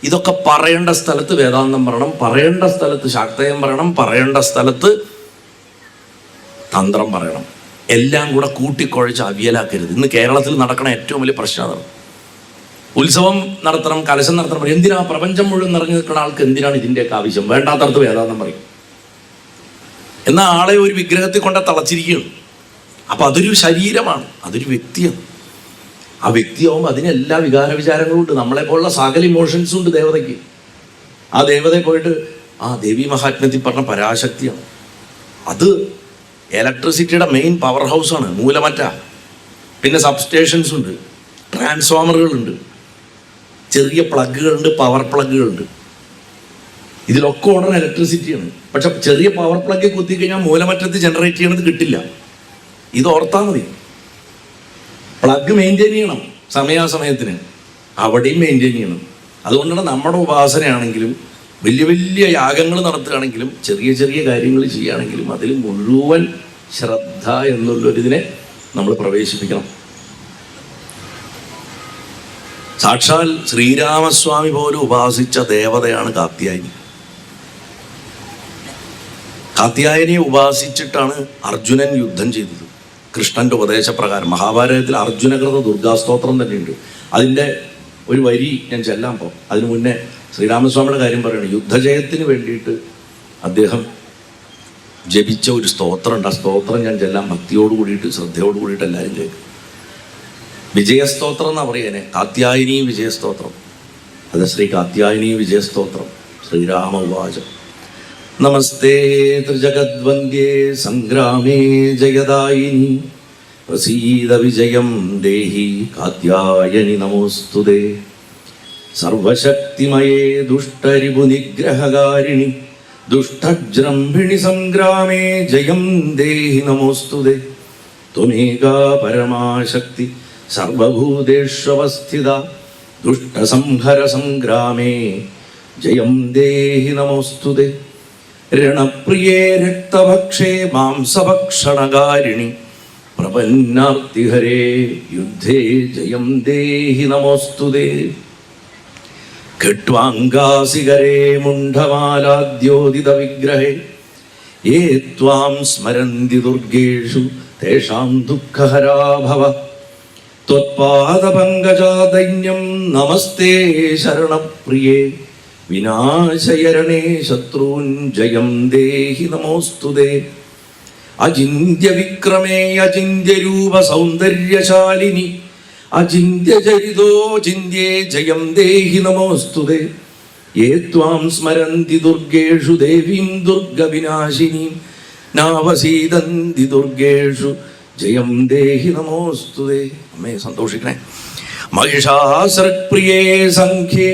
ഇതൊക്കെ പറയേണ്ട സ്ഥലത്ത് വേദാന്തം പറയണം, പറയേണ്ട സ്ഥലത്ത് ശാക്തേയം പറയണം, പറയേണ്ട സ്ഥലത്ത് തന്ത്രം പറയണം. എല്ലാം കൂടെ കൂട്ടിക്കുഴച്ച് അവിയലാക്കരുത്. ഇന്ന് കേരളത്തിൽ നടക്കണ ഏറ്റവും വലിയ പ്രശ്നം അതാണ്. ഉത്സവം നടത്തണം, കലശം നടത്തണം, എന്തിനാ പ്രപഞ്ചം മുഴുവൻ നിറഞ്ഞു നിൽക്കുന്ന ആൾക്ക് എന്തിനാണ് ഇതിൻ്റെയൊക്കെ ആവശ്യം? വേണ്ടാത്തടത്ത് വേദാന്തം പറയും. എന്നാൽ ആളെ ഒരു വിഗ്രഹത്തിൽ കൊണ്ട് തളച്ചിരിക്കുകയാണ്. അപ്പം അതൊരു ശരീരമാണ്, അതൊരു വ്യക്തിയാണ്. ആ വ്യക്തിയാവുമ്പോൾ അതിന് എല്ലാ വികാര വിചാരങ്ങളും ഉണ്ട്. നമ്മളെപ്പോലുള്ള സകല ഇമോഷൻസും ഉണ്ട് ദേവതയ്ക്ക്. ആ ദേവതയെ പോയിട്ട് ആ ദേവി മഹാത്മ്യത്തിൽ പറഞ്ഞ പരാശക്തിയാണ്. അത് ഇലക്ട്രിസിറ്റിയുടെ മെയിൻ പവർ ഹൗസാണ്, മൂലമറ്റ. പിന്നെ സബ്സ്റ്റേഷൻസ് ഉണ്ട്, ട്രാൻസ്ഫോമറുകളുണ്ട്, ചെറിയ പ്ലഗുകളുണ്ട്, പവർ പ്ലഗുകളുണ്ട്. ഇതിലൊക്കെ ഓടുന്ന ഇലക്ട്രിസിറ്റിയാണ്. പക്ഷെ ചെറിയ പവർ പ്ലഗ് കുത്തിക്കഴിഞ്ഞാൽ മൂലമറ്റത്ത് ജനറേറ്റ് ചെയ്യണത് കിട്ടില്ല. ഇത് ഓർത്താൽ മതി. പ്ലഗ് മെയിൻറ്റെയിൻ ചെയ്യണം സമയാസമയത്തിന്, അവിടെയും മെയിൻറ്റെയിൻ ചെയ്യണം. അതുകൊണ്ടാണ് നമ്മുടെ ഉപാസനയാണെങ്കിലും വലിയ വലിയ യാഗങ്ങൾ നടത്തുകയാണെങ്കിലും ചെറിയ ചെറിയ കാര്യങ്ങൾ ചെയ്യുകയാണെങ്കിലും അതിൽ മുഴുവൻ ശ്രദ്ധ എന്നുള്ളൊരിതിനെ നമ്മൾ പ്രവേശിപ്പിക്കണം. സാക്ഷാൽ ശ്രീരാമസ്വാമി പോലും ഉപാസിച്ച ദേവതയാണ് കാത്യായനി. കാത്യായനിയെ ഉപാസിച്ചിട്ടാണ് അർജുനൻ യുദ്ധം ചെയ്തത്. കൃഷ്ണന്റെ ഉപദേശപ്രകാരം മഹാഭാരതത്തിൽ അർജുനകൃത ദുർഗാസ്തോത്രം തന്നെയുണ്ട്. അതിൻ്റെ ഒരു വരി ഞാൻ ചെല്ലാൻ പോകും. അതിനു മുന്നേ ശ്രീരാമസ്വാമിയുടെ കാര്യം പറയുന്നത്, യുദ്ധജയത്തിന് വേണ്ടിയിട്ട് അദ്ദേഹം ജപിച്ച ഒരു സ്തോത്രമുണ്ട്. ആ സ്തോത്രം ഞാൻ ചെല്ലാൻ ഭക്തിയോട് കൂടിയിട്ട് ശ്രദ്ധയോട് കൂടിയിട്ട് എല്ലാവരും കേൾക്കും. വിജയസ്തോത്രം എന്നാണ് പറയുന്നത്, കാത്യായനി വിജയസ്തോത്രം. അത് ശ്രീ കാത്യായനി വിജയസ്തോത്രം. ശ്രീരാമ ഉവാച നമസ്തേ ത്രിജഗദ്വന്ദ്യേ സംഗ്രാമേ ജയദായിനി പ്രസീദ വിജയം ദേഹി കാത്യായനി നമോസ്തുതേ സർവശക്തിമയേ ദുഷ്ടരിപുനിഗ്രഹകാരിണി ദുഷ്ടജ്രംഭിണി സംഗ്രാമേ ജയം ദേഹി നമോസ്തുതേ ത്വമേകാ പരമാശക്തി സർവഭൂതേഷ്വസ്ഥിത ദുഷ്ടസംഹര സംഗ്രാമേ ജയം ദേഹി നമോസ്തുതേ രണപ്രിയേ രക്തഭക്ഷേ മാംസഭക്ഷണകാരിണി പ്രപന്നാർത്തിഹരേ യുദ്ധേ ജയം ദേഹി നമോസ്തുതേ ഖട്വാംഗാസികരേ മുണ്ഡമാലാദ്യോദിത വിഗ്രഹേ യേ ത്വാം സ്മരന്തി ദുർഗേഷു തേഷാം ദുഃഖഹരാ ഭവ ത്വത്പാദപങ്കജാദൈന്യം നമസ്തേ ശരണപ്രിയേ വിനാശയരണേ ശത്രൂൻ ജയം ദേഹി നമോസ്തുതേ അചിന്യ വിക്രമേ അചിന്യ രൂപ സൗന്ദര്യശാലിനി അചിന്യ ചരിതോ ചിന്യേ ജയം ദേഹി നമോസ്തുതേ യേ ത്വാം സ്മരന്തി ദുർഗേഷു ദേവീം ദുർഗവിനാശിനീം നാവസീദന്തി ദുർഗേഷു ജയം ദേഹി നമോസ്തുതേ. അമ്മേ സന്തോഷിക്കണേ. മഹിഷാസുരപ്രിയേ സംഖ്യേ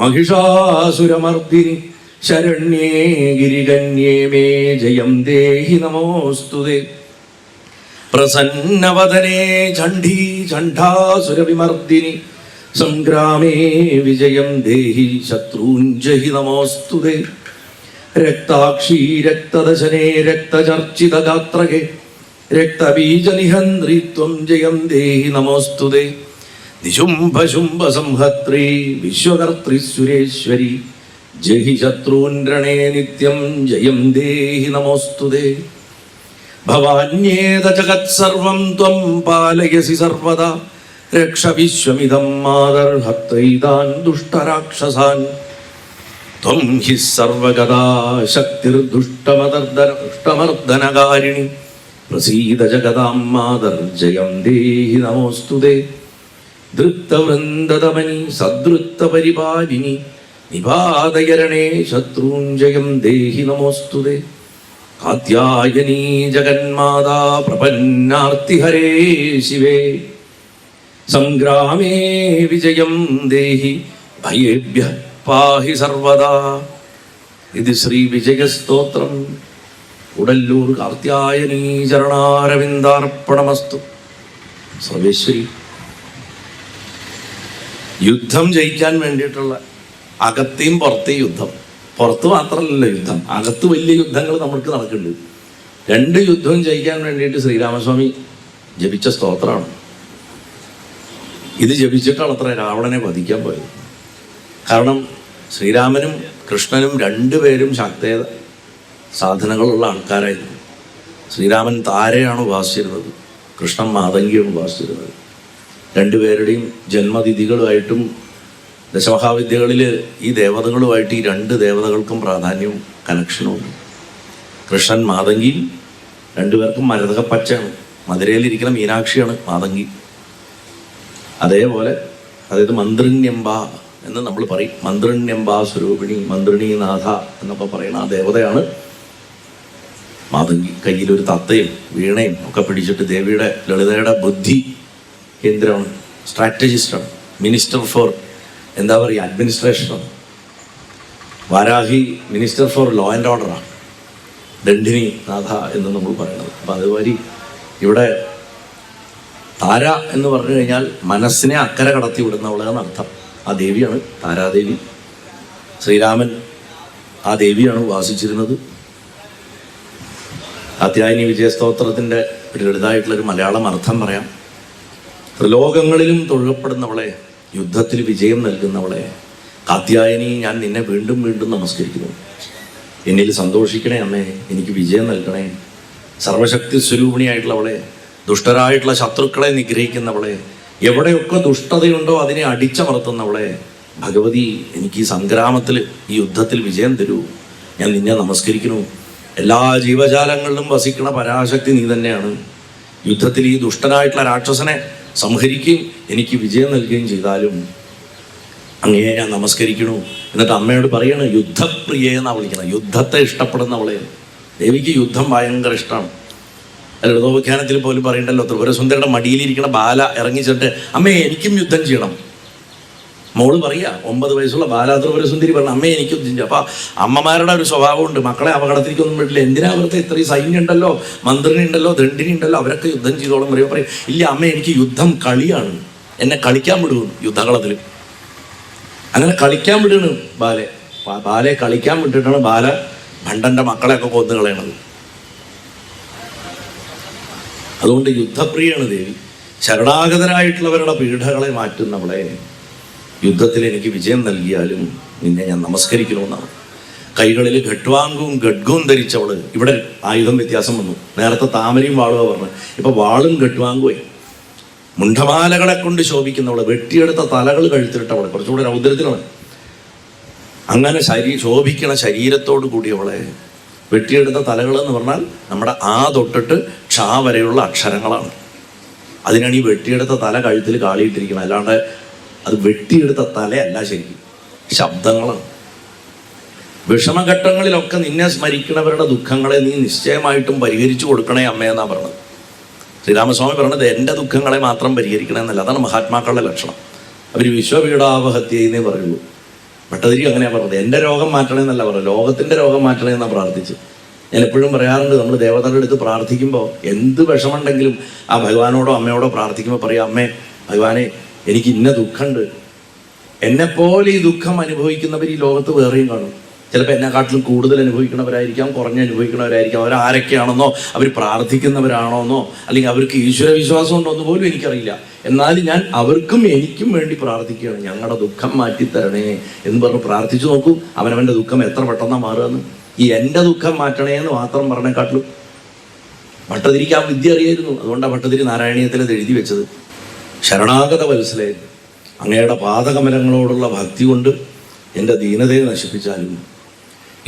മഹിഷാസുരമർദിനി ശരണ്യേ ഗിരികന്യേ മേ ജയം ദേഹി നമോസ്തുതേ പ്രസന്നവദനേ ചണ്ഡീ ചണ്ഡാസുരവിമർദിനി സംഗ്രാമേ വിജയം ദേഹി ശത്രൂൻ ജഹി നമോസ്തുതേ രക്താക്ഷീ രക്തദശനേ രക്തചർച്ചിതഗാത്രകേ രക്തബീജനിഹന്ത്രി ത്വം ജയം ദേഹി നമോസ്തുതേ നിശുംഭ ശുംഭ സംഹത്രീ വിശ്വകർത്തൃ സുരേശ്വരി ജഹി ശത്രൂൻ രണേ നിത്യം ജയം ദേഹി നമോസ്തുതേ. ഭവാന്യേത ജഗത് സർവം ത്വം പാലയസി സർവദാ. രക്ഷ വിശ്വമിദം മാതർഹത്രൈതാൻ ദുഷ്ടരാക്ഷസാൻ. ത്വം ഹി സർവഗതാ ശക്തിർദുഷ്ടമർദ്ദനകാരിണി. പ്രസീദ ജഗതാം മാതർ ജയം ദേഹി നമോസ്തുതേ. ധൃപ്തവൃന്ദതമനി സദൃപ്തപരിപാലിനി. നിപാതയരണേ ശത്രൂൻ ജയം ദേഹി നമോസ്തുതേ. കാത്യായനീ ജഗന്മാതാ പ്രപന്നാർത്തിഹരേ ശിവേ. സംഗ്രാമേ വിജയം ദേഹി ഭയേഭ്യഃ പാഹി സർവദാ. ഇത് ശ്രീ വിജയസ്തോത്രം. ഉടല്ലൂർ കാർത്യായനീ ചരണാരവിന്ദാർപ്പണമസ്തു. സർവേശ്വരി, യുദ്ധം ജയിക്കാൻ വേണ്ടിയിട്ടുള്ള അകത്തെയും പുറത്തെയും യുദ്ധം. പുറത്ത് മാത്രമല്ലല്ലോ യുദ്ധം, അകത്ത് വലിയ യുദ്ധങ്ങൾ നമുക്ക് നടക്കുന്നുണ്ട്. രണ്ട് യുദ്ധവും ജയിക്കാൻ വേണ്ടിയിട്ട് ശ്രീരാമസ്വാമി ജപിച്ച സ്തോത്രമാണ് ഇത്. ജപിച്ചിട്ടാണ് അത്ര രാവണനെ വധിക്കാൻ പോയത്. കാരണം ശ്രീരാമനും കൃഷ്ണനും രണ്ടുപേരും ശക്തേത സാധനങ്ങളുള്ള ആൾക്കാരായിരുന്നു. ശ്രീരാമൻ താരയാണ് ഉപാസിച്ചിരുന്നത്, കൃഷ്ണൻ മാതംഗിയാണ് ഉപാസിച്ചിരുന്നത്. രണ്ടുപേരുടെയും ജന്മതിഥികളുമായിട്ടും ദശമഹാവിദ്യകളിൽ ഈ ദേവതകളുമായിട്ട് ഈ രണ്ട് ദേവതകൾക്കും പ്രാധാന്യവും കണക്ഷനുമുണ്ട്. കൃഷ്ണൻ മാതംഗി, രണ്ടുപേർക്കും മരതകപ്പച്ചയാണ്. മധുരയിലിരിക്കുന്ന മീനാക്ഷിയാണ് മാതംഗി. അതേപോലെ അതായത് മന്ത്രിണ്യംബ എന്ന് നമ്മൾ പറയും. മന്ത്രിണ്യംബ സ്വരൂപിണി, മന്ത്രിണീനാഥ എന്നൊക്കെ പറയുന്ന ആ ദേവതയാണ് മാതംഗി. കയ്യിലൊരു തത്തയും വീണയും ഒക്കെ പിടിച്ചിട്ട് ദേവിയുടെ ലളിതയുടെ ബുദ്ധി കേന്ദ്രമാണ്, സ്ട്രാറ്റജിസ്റ്റാണ്, മിനിസ്റ്റർ ഫോർ എന്താ പറയുക അഡ്മിനിസ്ട്രേഷനാണ്. Varahi minister for law and ഓർഡറാണ്, ദണ്ഡിനി നാഥ എന്ന് നമ്മൾ പറയുന്നത്. അപ്പം അതുമാതിരി ഇവിടെ താര എന്ന് പറഞ്ഞു കഴിഞ്ഞാൽ മനസ്സിനെ അക്കരെ കടത്തി വിടുന്നവളെന്ന് അർത്ഥം. ആ ദേവിയാണ് താരാദേവി. ശ്രീരാമൻ ആ ദേവിയാണ് വാസിച്ചിരുന്നത്. കാത്യായനി വിജയസ്തോത്രത്തിൻ്റെ ഒരു ലളിതമായിട്ടുള്ളൊരു മലയാളം അർത്ഥം പറയാം. ത്രിലോകങ്ങളിലും തൊഴുകപ്പെടുന്നവളെ, യുദ്ധത്തിൽ വിജയം നൽകുന്നവളെ കാത്യായനി, ഞാൻ നിന്നെ വീണ്ടും വീണ്ടും നമസ്കരിക്കുന്നു. എന്നിൽ സന്തോഷിക്കണേ അമ്മേ, എനിക്ക് വിജയം നൽകണേ. സർവശക്തി സ്വരൂപിണിയായിട്ടുള്ളവളെ, ദുഷ്ടരായിട്ടുള്ള ശത്രുക്കളെ നിഗ്രഹിക്കുന്നവളെ, എവിടെയൊക്കെ ദുഷ്ടതയുണ്ടോ അതിനെ അടിച്ചമർത്തുന്നവളെ, ഭഗവതി എനിക്ക് ഈ സംഗ്രാമത്തിൽ, ഈ യുദ്ധത്തിൽ വിജയം തരൂ. ഞാൻ നിന്നെ നമസ്കരിക്കുന്നു. എല്ലാ ജീവജാലങ്ങളിലും വസിക്കണ പരാശക്തി നീ തന്നെയാണ്. യുദ്ധത്തിൽ ഈ ദുഷ്ടനായിട്ടുള്ള രാക്ഷസനെ സംഹരിക്കുകയും എനിക്ക് വിജയം നൽകുകയും ചെയ്താലും അങ്ങയെ ഞാൻ നമസ്കരിക്കണു. എന്നിട്ട് അമ്മയോട് പറയണം, യുദ്ധപ്രിയ എന്നാണ് വിളിക്കണം. യുദ്ധത്തെ ഇഷ്ടപ്പെടുന്നവളെ. ദേവിക്ക് യുദ്ധം ഭയങ്കര ഇഷ്ടമാണ്. ലളിതോപഖ്യാനത്തിൽ പോലും പറയണ്ടല്ലോ, ത്രിപുരസുന്ദരിയുടെ മടിയിലിരിക്കണ ബാല ഇറങ്ങിച്ചിട്ട് അമ്മേ എനിക്കും യുദ്ധം ചെയ്യണം. മോള് പറയുക, 9 വയസ്സുള്ള ബാല ത്രിപുരസുന്ദരി പറഞ്ഞു അമ്മേ എനിക്ക് യുദ്ധം ചെയ്യും. അപ്പം അമ്മമാരുടെ ഒരു സ്വഭാവമുണ്ട്, മക്കളെ അപകടത്തിലേക്കൊന്നും വിട്ടില്ല. എന്തിനാ അവർക്ക് ഇത്രയും സൈന്യം ഉണ്ടല്ലോ, മന്ത്രിനി ഉണ്ടല്ലോ, ദണ്ഡിനി ഉണ്ടല്ലോ, അവരൊക്കെ യുദ്ധം ചെയ്തോളം പറയും ഇല്ല അമ്മ എനിക്ക് യുദ്ധം കളിയാണ്, എന്നെ കളിക്കാൻ വിടുന്നു യുദ്ധകളത്തിൽ. അങ്ങനെ കളിക്കാൻ വിടുന്നു ബാലയെ കളിക്കാൻ വിട്ടിട്ടാണ് ബാല ഭണ്ടൻ്റെ മക്കളെയൊക്കെ കൊന്നു കളയണത്. അതുകൊണ്ട് യുദ്ധപ്രിയാണ് ദേവി. ശരണാഗതരായിട്ടുള്ളവരുടെ പീഡകളെ മാറ്റുന്നവളെ, യുദ്ധത്തിൽ എനിക്ക് വിജയം നൽകിയാലും നിന്നെ ഞാൻ നമസ്കരിക്കണമെന്നാണ്. കൈകളിൽ ഘട്വാങ്കും ഗഡ്ഗവും ധരിച്ചവള്. ഇവിടെ ആയുധം വ്യത്യാസം വന്നു. നേരത്തെ താമരയും വാളുക പറഞ്ഞു, ഇപ്പൊ വാളും ഘട്വാങ്കുമായി. മുണ്ഡമാലകളെ കൊണ്ട് ശോഭിക്കുന്നവള്, വെട്ടിയെടുത്ത തലകൾ കഴുത്തിട്ടവളെ, കുറച്ചുകൂടെ രൗദ്രത്തിലാണ്. അങ്ങനെ ശോഭിക്കണ ശരീരത്തോടു കൂടിയവളെ, വെട്ടിയെടുത്ത തലകൾ എന്ന് പറഞ്ഞാൽ നമ്മുടെ ആ തൊട്ടിട്ട് ക്ഷാ വരെയുള്ള അക്ഷരങ്ങളാണ്. അതിനാണ് ഈ വെട്ടിയെടുത്ത തല കഴുത്തിൽ കാളിയിട്ടിരിക്കുന്നത്. അല്ലാണ്ട് അത് വെട്ടിയെടുത്ത തലയല്ല, ശരിക്കും ശബ്ദങ്ങളാണ്. വിഷമഘട്ടങ്ങളിലൊക്കെ നിന്നെ സ്മരിക്കുന്നവരുടെ ദുഃഖങ്ങളെ നീ നിശ്ചയമായിട്ടും പരിഹരിച്ചു കൊടുക്കണേ അമ്മയെന്നാണ് പറഞ്ഞത്. ശ്രീരാമസ്വാമി പറഞ്ഞത് എൻ്റെ ദുഃഖങ്ങളെ മാത്രം പരിഹരിക്കണമെന്നല്ല. അതാണ് മഹാത്മാക്കളുടെ ലക്ഷണം. അവർ വിശ്വപീഡാവഹത്യയെന്നേ പറയുള്ളൂ. ഭട്ടതിരി അങ്ങനെയാണ് പറഞ്ഞത്. എൻ്റെ രോഗം മാറ്റണമെന്നല്ല പറഞ്ഞു, ലോകത്തിൻ്റെ രോഗം മാറ്റണമെന്നാണ് പ്രാർത്ഥിച്ച്. ഞാൻ എപ്പോഴും പറയാറുണ്ട്, നമ്മൾ ദേവതയുടെ അടുത്ത് പ്രാർത്ഥിക്കുമ്പോൾ എന്ത് വിഷമുണ്ടെങ്കിലും ആ ഭഗവാനോടോ അമ്മയോടോ പ്രാർത്ഥിക്കുമ്പോൾ പറയാം, അമ്മേ ഭഗവാനെ എനിക്ക് ഇന്ന ദുഃഖമുണ്ട്. എന്നെപ്പോലെ ഈ ദുഃഖം അനുഭവിക്കുന്നവർ ഈ ലോകത്ത് വേറെയും കാണും. ചിലപ്പോൾ എന്നെക്കാട്ടിലും കൂടുതൽ അനുഭവിക്കുന്നവരായിരിക്കാം, കുറഞ്ഞ് അനുഭവിക്കുന്നവരായിരിക്കാം. അവരാരൊക്കെയാണെന്നോ, അവർ പ്രാർത്ഥിക്കുന്നവരാണോന്നോ, അല്ലെങ്കിൽ അവർക്ക് ഈശ്വര വിശ്വാസം ഉണ്ടോയെന്ന് പോലും എനിക്കറിയില്ല. എന്നാലും ഞാൻ അവർക്കും എനിക്കും വേണ്ടി പ്രാർത്ഥിക്കുകയാണ്. ഞങ്ങളുടെ ദുഃഖം മാറ്റിത്തരണേ എന്ന് പറഞ്ഞ് പ്രാർത്ഥിച്ചു നോക്കൂ. അവനവൻ്റെ ദുഃഖം എത്ര പെട്ടെന്നാണ് മാറുകയെന്ന്. ഈ എൻ്റെ ദുഃഖം മാറ്റണേ എന്ന് മാത്രം പറഞ്ഞേക്കാട്ടിലും ഭട്ടതിരിക്ക് ആ വിദ്യ അറിയായിരുന്നു. അതുകൊണ്ടാണ് ഭട്ടതിരി നാരായണീയത്തിൽ അത് എഴുതി വെച്ചത്. ശരണാഗത വത്സലേ, അങ്ങയുടെ പാദകമലങ്ങളോടുള്ള ഭക്തി കൊണ്ട് എൻ്റെ ദീനതയെ നശിപ്പിച്ചാലും,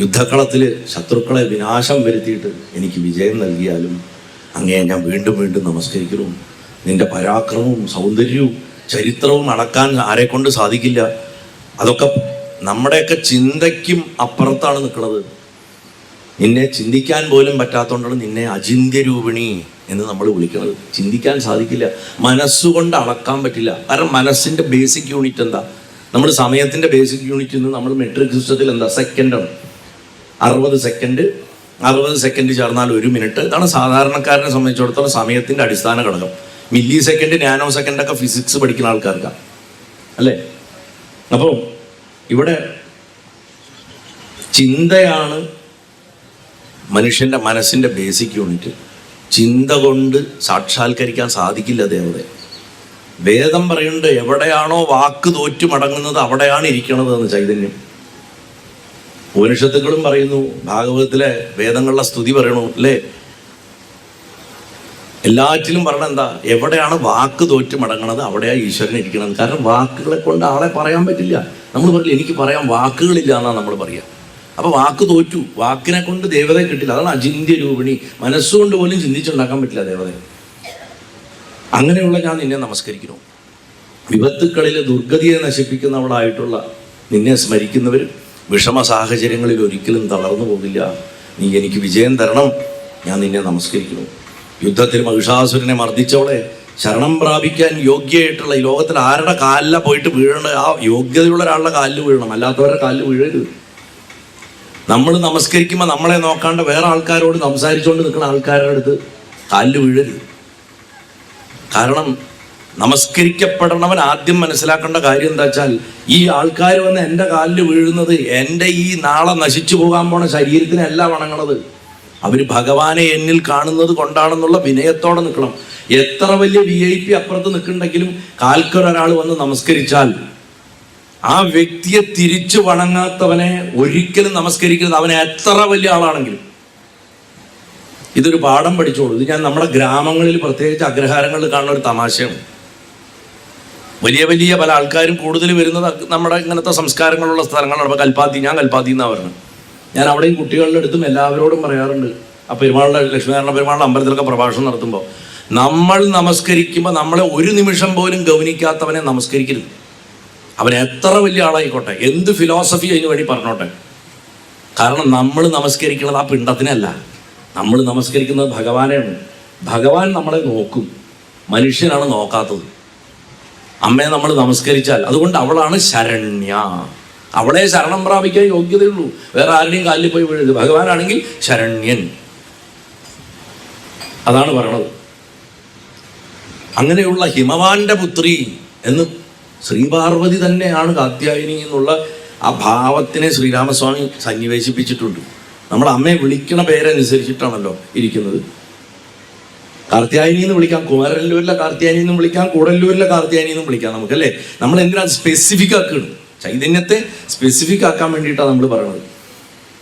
യുദ്ധക്കളത്തിൽ ശത്രുക്കളെ വിനാശം വരുത്തിയിട്ട് എനിക്ക് വിജയം നൽകിയാലും അങ്ങയെ ഞാൻ വീണ്ടും വീണ്ടും നമസ്കരിക്കുന്നു. നിൻ്റെ പരാക്രമവും സൗന്ദര്യവും ചരിത്രവും അളക്കാൻ ആരെക്കൊണ്ട് സാധിക്കില്ല. അതൊക്കെ നമ്മുടെയൊക്കെ ചിന്തയ്ക്കും അപ്പുറത്താണ് നിൽക്കുന്നത്. നിന്നെ ചിന്തിക്കാൻ പോലും പറ്റാത്തതുകൊണ്ടാണ് നിന്നെ അചിന്ത്യരൂപിണി എന്ന് നമ്മൾ വിളിക്കുന്നത്. ചിന്തിക്കാൻ സാധിക്കില്ല, മനസ്സുകൊണ്ട് അളക്കാൻ പറ്റില്ല. കാരണം മനസ്സിൻ്റെ ബേസിക് യൂണിറ്റ് എന്താ? നമ്മൾ സമയത്തിൻ്റെ ബേസിക് യൂണിറ്റ് ഇന്ന് നമ്മൾ മെട്രിക് സിസ്റ്റത്തിൽ എന്താ? സെക്കൻഡാണ്. 60 സെക്കൻഡ് ചേർന്നാൽ 1 മിനിറ്റ്. ഇതാണ് സാധാരണക്കാരനെ സംബന്ധിച്ചിടത്തോളം സമയത്തിൻ്റെ അടിസ്ഥാന ഘടകം. മില്ലി സെക്കൻഡ്, നാനോ സെക്കൻഡൊക്കെ ഫിസിക്സ് പഠിക്കുന്ന ആൾക്കാർക്കാണ്, അല്ലേ? അപ്പോൾ ഇവിടെ ചിന്തയാണ് മനുഷ്യൻ്റെ മനസ്സിൻ്റെ ബേസിക് യൂണിറ്റ്. ചിന്ത കൊണ്ട് സാക്ഷാത്കരിക്കാൻ സാധിക്കില്ല ദേവതയെ. വേദം പറയുന്നുണ്ട്, എവിടെയാണോ വാക്ക് തോറ്റു മടങ്ങുന്നത് അവിടെയാണ് ഇരിക്കണത് എന്ന് ചൈതന്യം. ഉപനിഷത്തുക്കളും പറയുന്നു, ഭാഗവതത്തിലെ വേദങ്ങളുടെ സ്തുതി പറയണു, അല്ലേ? എല്ലാറ്റിലും പറഞ്ഞ എന്താ? എവിടെയാണ് വാക്ക് തോറ്റു മടങ്ങണത് അവിടെയാണ് ഈശ്വരൻ ഇരിക്കണത്. കാരണം വാക്കുകളെ കൊണ്ട് ആളെ പറയാൻ പറ്റില്ല. നമ്മൾ പറയില്ല, എനിക്ക് പറയാൻ വാക്കുകളില്ല എന്നാണ് നമ്മൾ പറയുക. അപ്പോൾ വാക്ക് തോറ്റു, വാക്കിനെ കൊണ്ട് ദേവതയെ കിട്ടില്ല. അതാണ് അചിന്ത്യ രൂപിണി. മനസ്സുകൊണ്ട് പോലും ചിന്തിച്ചുണ്ടാക്കാൻ പറ്റില്ല ദേവതയെ. അങ്ങനെയുള്ള ഞാൻ നിന്നെ നമസ്കരിക്കുന്നു. വിപത്തുക്കളിൽ ദുർഗതിയെ നശിപ്പിക്കുന്നവളായിട്ടുള്ള നിന്നെ സ്മരിക്കുന്നവർ വിഷമ സാഹചര്യങ്ങളിൽ ഒരിക്കലും തളർന്നു പോകില്ല. നീ എനിക്ക് വിജയം തരണം, ഞാൻ നിന്നെ നമസ്കരിക്കുന്നു. യുദ്ധത്തിൽ മഹിഷാസുരനെ മർദ്ദിച്ചവളെ ശരണം പ്രാപിക്കാൻ യോഗ്യമായിട്ടുള്ള ഈ ലോകത്തിൽ ആരുടെ കാലിലാണ് പോയിട്ട് വീഴേണ്ടത്? ആ യോഗ്യതയുള്ള ഒരാളുടെ കാലിൽ വീഴണം, അല്ലാത്തവരുടെ കാലിൽ വീഴരുത്. നമ്മൾ നമസ്കരിക്കുമ്പോൾ നമ്മളെ നോക്കാണ്ട് വേറെ ആൾക്കാരോട് സംസാരിച്ചുകൊണ്ട് നിൽക്കുന്ന ആൾക്കാരുടെ അടുത്ത് കാലിൽ വീഴരുത്. കാരണം നമസ്കരിക്കപ്പെടണവൻ ആദ്യം മനസ്സിലാക്കേണ്ട കാര്യം എന്താ വെച്ചാൽ, ഈ ആൾക്കാർ വന്ന് എൻ്റെ കാലിൽ വീഴുന്നത് എൻ്റെ ഈ നാളെ നശിച്ചു പോകാൻ പോണ ശരീരത്തിനല്ല വണങ്ങണത്. അവർ ഭഗവാനെ എന്നിൽ കാണുന്നത് കൊണ്ടാണെന്നുള്ള വിനയത്തോടെ നിൽക്കണം. എത്ര വലിയ VIP അപ്പുറത്ത് നിൽക്കുന്നുണ്ടെങ്കിലും കാൽക്കൊരാൾ വന്ന് നമസ്കരിച്ചാൽ ആ വ്യക്തിയെ തിരിച്ചു വണങ്ങാത്തവനെ ഒരിക്കലും നമസ്കരിക്കരുത്, അവനെ എത്ര വലിയ ആളാണെങ്കിലും. ഇതൊരു പാഠം പഠിച്ചോളൂ. ഇത് ഞാൻ നമ്മുടെ ഗ്രാമങ്ങളിൽ പ്രത്യേകിച്ച് അഗ്രഹാരങ്ങളിൽ കാണുന്ന ഒരു തമാശയാണ്. വലിയ വലിയ പല ആൾക്കാരും കൂടുതൽ വരുന്നത് നമ്മുടെ ഇങ്ങനത്തെ സംസ്കാരങ്ങളുള്ള സ്ഥലങ്ങളാണ്. അപ്പോൾ ഞാൻ കൽപ്പാത്തി എന്നാണ് പറഞ്ഞത്. ഞാൻ അവിടെയും കുട്ടികളുടെ അടുത്തും എല്ലാവരോടും പറയാറുണ്ട്. ആ പെരുമാളുടെ ലക്ഷ്മീനാരായണ പെരുമാളുടെ അമ്പലത്തിലൊക്കെ പ്രഭാഷണം നടത്തുമ്പോൾ, നമ്മൾ നമസ്കരിക്കുമ്പോൾ നമ്മളെ ഒരു നിമിഷം പോലും ഗൗനിക്കാത്തവനെ നമസ്കരിക്കരുത്. അവൻ എത്ര വലിയ ആളായിക്കോട്ടെ, എന്ത് ഫിലോസഫി അതിന് വേണ്ടി പറഞ്ഞോട്ടെ. കാരണം നമ്മൾ നമസ്കരിക്കുന്നത് ആ പിണ്ടത്തിനല്ല, നമ്മൾ നമസ്കരിക്കുന്നത് ഭഗവാനെയാണ്. ഭഗവാൻ നമ്മളെ നോക്കും, മനുഷ്യനാണ് നോക്കാത്തത്. അമ്മയെ നമ്മൾ നമസ്കരിച്ചാൽ, അതുകൊണ്ട് അവളാണ് ശരണ്യ. അവളെ ശരണം പ്രാപിക്കാൻ യോഗ്യതയുള്ളൂ, വേറെ ആരുടെയും കാലിൽ പോയി വീഴരുത്. ഭഗവാനാണെങ്കിൽ ശരണ്യൻ, അതാണ് പറയണത്. അങ്ങനെയുള്ള ഹിമവാന്റെ പുത്രി എന്ന് ശ്രീപാർവതി തന്നെയാണ് കാത്യായനി എന്നുള്ള ആ ഭാവത്തിനെ ശ്രീരാമസ്വാമി സന്നിവേശിപ്പിച്ചിട്ടുണ്ട്. നമ്മൾ അമ്മയെ വിളിക്കണ പേരനുസരിച്ചിട്ടാണല്ലോ ഇരിക്കുന്നത്. കാർത്യായനി എന്ന് വിളിക്കാം, കുമരല്ലൂരിലെ കാർത്യായനി എന്നും വിളിക്കാം, കൂടല്ലൂരിലെ കാർത്യായനി എന്നും വിളിക്കാം നമുക്കല്ലേ. നമ്മൾ എന്തിനാ സ്പെസിഫിക് ആക്കുകയാണ്? ചൈതന്യത്തെ സ്പെസിഫിക് ആക്കാൻ വേണ്ടിയിട്ടാണ് നമ്മൾ പറയുന്നത്.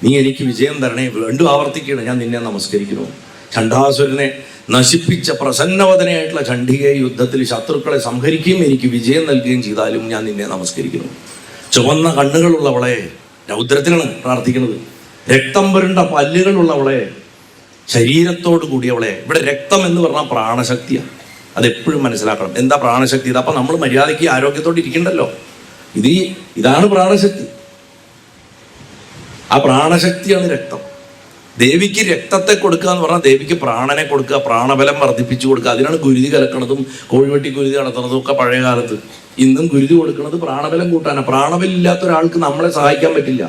നീ എനിക്ക് വിജയം തരണേ, വീണ്ടും ആവർത്തിക്കണം, ഞാൻ നിന്നെ നമസ്കരിക്കുന്നു. ചണ്ഡാസുരനെ നശിപ്പിച്ച പ്രസന്നവദനയായിട്ടുള്ള ചണ്ഡികയെ യുദ്ധത്തിൽ ശത്രുക്കളെ സംഹരിക്കുകയും എനിക്ക് വിജയം നൽകുകയും ചെയ്താലും ഞാൻ നിന്നെ നമസ്കരിക്കുന്നു. ചുവന്ന കണ്ണുകളുള്ളവളെ, രൗദ്രത്തിനാണ് പ്രാർത്ഥിക്കുന്നത്. രക്തം പുരണ്ട പല്ലുകളുള്ളവളെ, ശരീരത്തോട് കൂടിയവളെ. ഇവിടെ രക്തം എന്ന് പറഞ്ഞാൽ പ്രാണശക്തിയാണ്. അതെപ്പോഴും മനസ്സിലാക്കണം. എന്താ പ്രാണശക്തി? ഇതപ്പം നമ്മൾ മര്യാദയ്ക്ക് ആരോഗ്യത്തോടെ ഇരിക്കണ്ടല്ലോ. ഇതാണ് പ്രാണശക്തി. ആ പ്രാണശക്തിയാണ് രക്തം. ദേവിക്ക് രക്തത്തെ കൊടുക്കുക എന്ന് പറഞ്ഞാൽ ദേവിക്ക് പ്രാണനെ കൊടുക്കുക, പ്രാണബലം വർദ്ധിപ്പിച്ചു കൊടുക്കുക. അതിനാണ് ഗുരുതി കലക്കണതും കോഴിവെട്ടി ഗുരുതി നടത്തുന്നതും ഒക്കെ പഴയ കാലത്ത്. ഇന്നും ഗുരുതി കൊടുക്കുന്നത് പ്രാണബലം കൂട്ടാനാണ്. പ്രാണബലം ഇല്ലാത്ത ഒരാൾക്ക് നമ്മളെ സഹായിക്കാൻ പറ്റില്ല.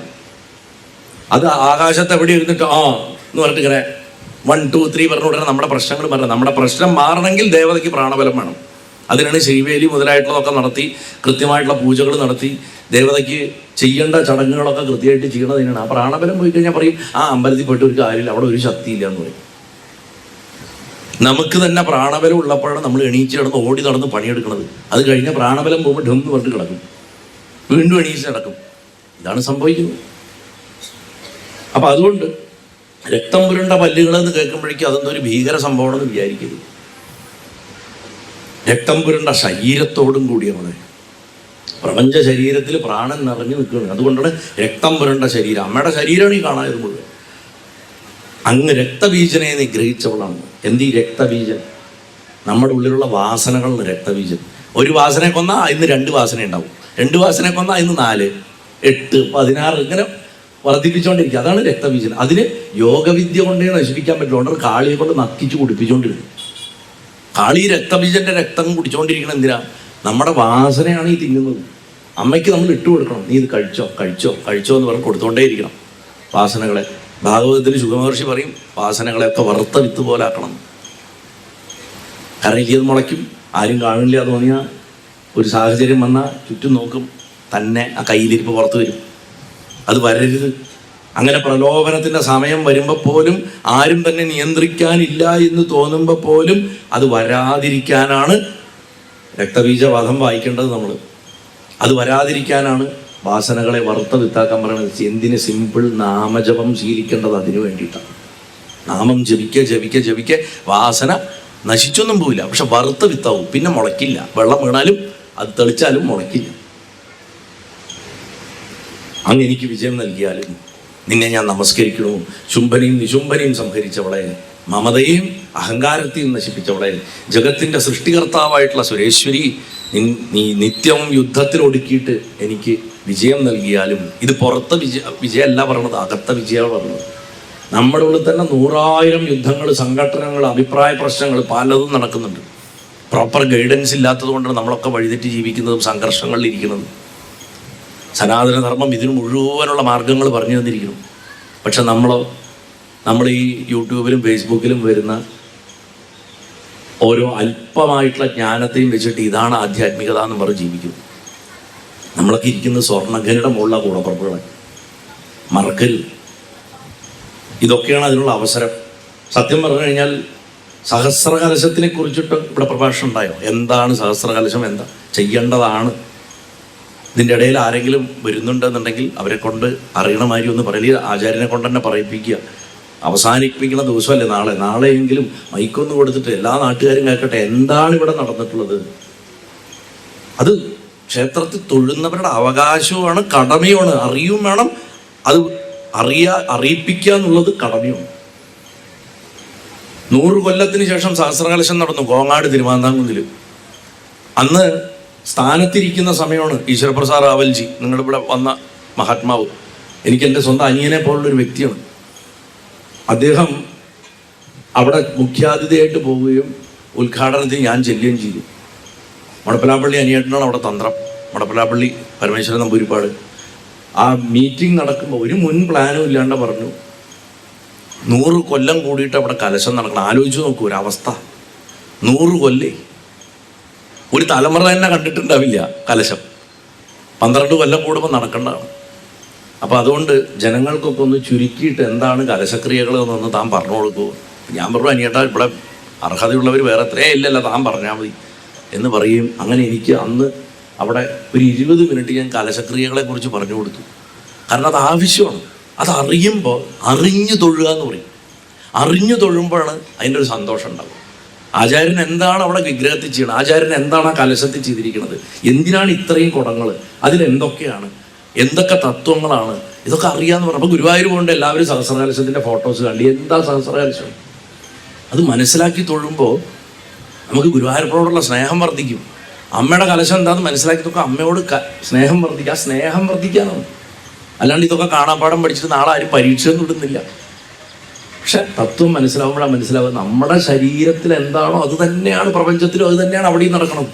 അത് ആകാശത്ത് എവിടെ ഇരുന്നിട്ട് എന്ന് പറഞ്ഞിട്ട് ഇങ്ങനെ 1 2 3 പറഞ്ഞ ഉടനെ നമ്മുടെ പ്രശ്നങ്ങൾ മാറണം. നമ്മുടെ പ്രശ്നം മാറണമെങ്കിൽ ദേവതയ്ക്ക് പ്രാണബലം വേണം. അതിനാണ് ശ്രീവേലി മുതലായിട്ടുള്ളതൊക്കെ നടത്തി, കൃത്യമായിട്ടുള്ള പൂജകൾ നടത്തി ദേവതയ്ക്ക് ചെയ്യേണ്ട ചടങ്ങുകളൊക്കെ കൃത്യമായിട്ട് ചെയ്യണത് തന്നെയാണ്. ആ പ്രാണബലം പോയി കഴിഞ്ഞാൽ പറയും ആ അമ്പലത്തിൽ പോയിട്ട് ഒരു കാര്യമില്ല, അവിടെ ഒരു ശക്തിയില്ല എന്ന് പറയും. നമുക്ക് തന്നെ പ്രാണബലം ഉള്ളപ്പോഴാണ് നമ്മൾ എണീച്ച് കിടന്ന് ഓടി നടന്ന് പണിയെടുക്കുന്നത്. അത് കഴിഞ്ഞ പ്രാണബലം പോകുമ്പോൾ ഡെന്ന് പറഞ്ഞിട്ട് കിടക്കും, വീണ്ടും എണീച്ച് നടക്കും. ഇതാണ് സംഭവിക്കുന്നത്. അപ്പം അതുകൊണ്ട് രക്തം പുരണ്ട പല്ലുകളെന്ന് കേൾക്കുമ്പോഴേക്കും അതൊന്നും ഒരു ഭീകര സംഭവമാണെന്ന് വിചാരിക്കരുത്. രക്തം പുരണ്ട ശരീരത്തോടും കൂടിയാണ് പ്രപഞ്ച ശരീരത്തിൽ പ്രാണൻ നിറഞ്ഞു നിൽക്കുകയാണ്. അതുകൊണ്ടാണ് രക്തം പുരണ്ട ശരീരം. അമ്മയുടെ ശരീരമാണ് ഈ കാണായത് മുഴുവൻ. അങ്ങ് രക്തബീജനെ നിഗ്രഹിച്ചവളാണ്. എന്ത് ഈ രക്തബീജൻ? നമ്മുടെ ഉള്ളിലുള്ള വാസനകളാണ് രക്തബീജൻ. ഒരു വാസനയെ കൊന്നാൽ ഇന്ന് 2 വാസന ഉണ്ടാവും, 2 വാസനയെ കൊന്നാൽ ഇന്ന് 4, 8, 16 ഇങ്ങനെ വർദ്ധിപ്പിച്ചുകൊണ്ടിരിക്കുക. അതാണ് രക്തബീജൻ. അതിന് യോഗവിദ്യ കൊണ്ടേ നശിപ്പിക്കാൻ പറ്റില്ല. അതുകൊണ്ട് കാളിയെ കൊണ്ട് നക്കിച്ച് കുടിപ്പിച്ചുകൊണ്ടിരുന്നു. കാളി രക്തബീജന്റെ രക്തം കുടിച്ചുകൊണ്ടിരിക്കണം. എന്തിനാ? നമ്മുടെ വാസനയാണ് ഈ തിന്നുന്നത്. അമ്മയ്ക്ക് നമ്മൾ ഇട്ട് കൊടുക്കണം, നീ ഇത് കഴിച്ചോ കഴിച്ചോ കഴിച്ചോ എന്ന് പറഞ്ഞ് കൊടുത്തോണ്ടേ ഇരിക്കണം വാസനകളെ. ഭാഗവതത്തിൽ ശുഖമഹർഷി പറയും വാസനകളെയൊക്കെ വറുത്ത വിത്ത് പോലെ ആക്കണം. കാരണം ഇത് മുളയ്ക്കും, ആരും കാണില്ല തോന്നിയാൽ ഒരു സാഹചര്യം വന്നാൽ ചുറ്റും നോക്കും, തന്നെ ആ കയ്യിലിരിപ്പ് പുറത്ത് വരും. അത് വരരുത്. അങ്ങനെ പ്രലോഭനത്തിൻ്റെ സമയം വരുമ്പോൾ പോലും, ആരും തന്നെ നിയന്ത്രിക്കാനില്ല എന്ന് തോന്നുമ്പോൾ പോലും അത് വരാതിരിക്കാനാണ് രക്തബീജവധം വായിക്കേണ്ടത് നമ്മൾ. അത് വരാതിരിക്കാനാണ് വാസനകളെ വറുത്ത വിത്താക്കാൻ പറയുന്നത്. എന്തിന്? സിമ്പിൾ നാമജപം ശീലിക്കേണ്ടത് അതിനു വേണ്ടിയിട്ടാണ്. നാമം ജപിക്കുക ജപിക്കുക ജപിക്കുക വാസന നശിച്ചൊന്നും പോവില്ല, പക്ഷെ വറുത്ത വിത്താവും. പിന്നെ മുളയ്ക്കില്ല. വെള്ളം വീണാലും അത് തെളിച്ചാലും മുളയ്ക്കില്ല. അങ്ങ് എനിക്ക് വിജയം നൽകിയാലും നിന്നെ ഞാൻ നമസ്കരിക്കണു. ശുംഭനെയും നിശുംഭനെയും സംഹരിച്ചവളെ, മമതയെയും അഹങ്കാരത്തെയും നശിപ്പിച്ചവളെ, ജഗത്തിൻ്റെ സൃഷ്ടികർത്താവായിട്ടുള്ള സുരേശ്വരി, നീ നിത്യം യുദ്ധത്തിൽ ഒടുക്കിയിട്ട് എനിക്ക് വിജയം നൽകിയാലും. ഇത് പുറത്തെ വിജയമല്ല പറഞ്ഞത്, അകത്തെ വിജയമാണ് പറഞ്ഞത്. നമ്മുടെ ഉള്ളിൽ തന്നെ 100,000 യുദ്ധങ്ങൾ, സംഘടനകൾ, അഭിപ്രായ പ്രശ്നങ്ങൾ പലതും നടക്കുന്നുണ്ട്. പ്രോപ്പർ ഗൈഡൻസ് ഇല്ലാത്തത് കൊണ്ടാണ് നമ്മളൊക്കെ വഴിതെറ്റി ജീവിക്കുന്നതും സംഘർഷങ്ങളിൽ ഇരിക്കുന്നതും. സനാതനധർമ്മം ഇതിന് മുഴുവനുള്ള മാർഗങ്ങൾ പറഞ്ഞു തന്നിരിക്കുന്നു. പക്ഷെ നമ്മൾ ഈ യൂട്യൂബിലും ഫേസ്ബുക്കിലും വരുന്ന ഓരോ അല്പമായിട്ടുള്ള ജ്ഞാനത്തെയും വെച്ചിട്ട് ഇതാണ് ആധ്യാത്മികത എന്ന് പറഞ്ഞ് ജീവിക്കും. നമ്മളൊക്കെ ഇരിക്കുന്നത് സ്വർണ്ണഖനിയുടെ മുകളിലുള്ള കൂടപ്പുറപ്പുകളെ മറക്കരുത്. ഇതൊക്കെയാണ് അതിനുള്ള അവസരം. സത്യം പറഞ്ഞു കഴിഞ്ഞാൽ സഹസ്രകലശത്തിനെ കുറിച്ചിട്ട് ഇവിടെ പ്രഭാഷണം ഉണ്ടായോ? എന്താണ് സഹസ്രകലശം? എന്താ ചെയ്യേണ്ടതാണ്? ഇതിൻ്റെ ഇടയിൽ ആരെങ്കിലും വരുന്നുണ്ടെന്നുണ്ടെങ്കിൽ അവരെ കൊണ്ട് അറിയണ മാതിരി ഒന്ന് പറയില്ല, ആചാര്യനെ കൊണ്ട് തന്നെ പറയിപ്പിക്കുക. അവസാനിപ്പിക്കുന്ന ദിവസമല്ലേ നാളെയെങ്കിലും മൈക്കൊന്ന് കൊടുത്തിട്ട് എല്ലാ നാട്ടുകാരും കേൾക്കട്ടെ എന്താണ് ഇവിടെ നടന്നിട്ടുള്ളത്. അത് ക്ഷേത്രത്തിൽ തൊഴുന്നവരുടെ അവകാശവുമാണ്, കടമയുമാണ്. അറിയും വേണം, അത് അറിയിപ്പിക്കുക എന്നുള്ളത് കടമയാണ്. 100 കൊല്ലത്തിന് ശേഷം സഹസ്രകലശം നടന്നു കോങ്ങാട് തിരുമാന്താംകുന്നിൽ. അന്ന് സ്ഥാനത്തിരിക്കുന്ന സമയമാണ് ഈശ്വരപ്രസാദ് റാവൽജി, നിങ്ങളിവിടെ വന്ന മഹാത്മാവ്. എനിക്ക് എൻ്റെ സ്വന്തം അനിയനെ പോലുള്ളൊരു വ്യക്തിയാണ്. അദ്ദേഹം അവിടെ മുഖ്യാതിഥിയായിട്ട് പോവുകയും ഉദ്ഘാടനത്തിന് ഞാൻ ചെല്ലുകയും ചെയ്തു. മടപ്പലാപ്പള്ളി അനിയേട്ടനാണ് അവിടെ തന്ത്രം. മടപ്പലാപ്പള്ളി പരമേശ്വരൻ നമ്പൂരിപ്പാട്. ആ മീറ്റിംഗ് നടക്കുമ്പോൾ ഒരു മുൻ പ്ലാനും ഇല്ലാണ്ട് പറഞ്ഞു 100 കൊല്ലം കൂടിയിട്ട് അവിടെ കലശം നടക്കണം. ആലോചിച്ച് നോക്കൂ ഒരവസ്ഥ. 100 കൊല്ലേ, ഒരു തലമുറ തന്നെ കണ്ടിട്ടുണ്ടാവില്ല കലശം. 12 കൊല്ലം കൂടുമ്പോൾ നടക്കേണ്ടതാണ്. അപ്പോൾ അതുകൊണ്ട് ജനങ്ങൾക്കൊക്കെ ഒന്ന് ചുരുക്കിയിട്ട് എന്താണ് കലശക്രിയകൾ എന്നൊന്ന് താൻ പറഞ്ഞു കൊടുക്കൂ. ഞാൻ പറഞ്ഞു അനിയേട്ടാ ഇവിടെ അർഹതയുള്ളവർ വേറെ എത്രയേ ഇല്ലല്ലോ, താൻ പറഞ്ഞാൽ മതി എന്ന് പറയും. അങ്ങനെ എനിക്ക് അന്ന് അവിടെ ഒരു 20 മിനിറ്റ് ഞാൻ കലശക്രിയകളെക്കുറിച്ച് പറഞ്ഞു കൊടുത്തു. കാരണം അത് ആവശ്യമാണ്. അത് അറിയുമ്പോൾ അറിഞ്ഞു തൊഴുക എന്ന് പറയും. അറിഞ്ഞു തൊഴുമ്പോഴാണ് അതിൻ്റെ ഒരു സന്തോഷം ഉണ്ടാവുക. ആചാര്യൻ എന്താണ് അവിടെ വിഗ്രഹത്തിൽ ചെയ്യണം, ആചാര്യൻ എന്താണ് ആ കലശത്തിൽ ചെയ്തിരിക്കുന്നത്, എന്തിനാണ് ഇത്രയും കുടങ്ങൾ, അതിലെന്തൊക്കെയാണ്, എന്തൊക്കെ തത്വങ്ങളാണ്, ഇതൊക്കെ അറിയാമെന്ന് പറഞ്ഞപ്പോൾ ഗുരുവായൂർ കൊണ്ട് എല്ലാവരും സഹസ്രകലശത്തിൻ്റെ ഫോട്ടോസ് കണ്ടി. എന്താ സഹസ്രകലശം? അത് മനസ്സിലാക്കി തൊഴുമ്പോൾ നമുക്ക് ഗുരുവായൂരപ്പോഴുള്ള സ്നേഹം വർദ്ധിക്കും. അമ്മയുടെ കലശം എന്താണെന്ന് മനസ്സിലാക്കി നോക്കുക, അമ്മയോട് സ്നേഹം വർദ്ധിക്കുക. ആ സ്നേഹം വർദ്ധിക്കാനാണ്. അല്ലാണ്ട് ഇതൊക്കെ കാണാപ്പാടം പഠിച്ചിട്ട് നാളെ ആരും പരീക്ഷയൊന്നും ഇടുന്നില്ല. പക്ഷെ തത്വം മനസ്സിലാവുമ്പോഴാണ് മനസ്സിലാവുക നമ്മുടെ ശരീരത്തിൽ എന്താണോ അത് തന്നെയാണ് പ്രപഞ്ചത്തിലും, അത് തന്നെയാണ് അവിടെയും നടക്കണം.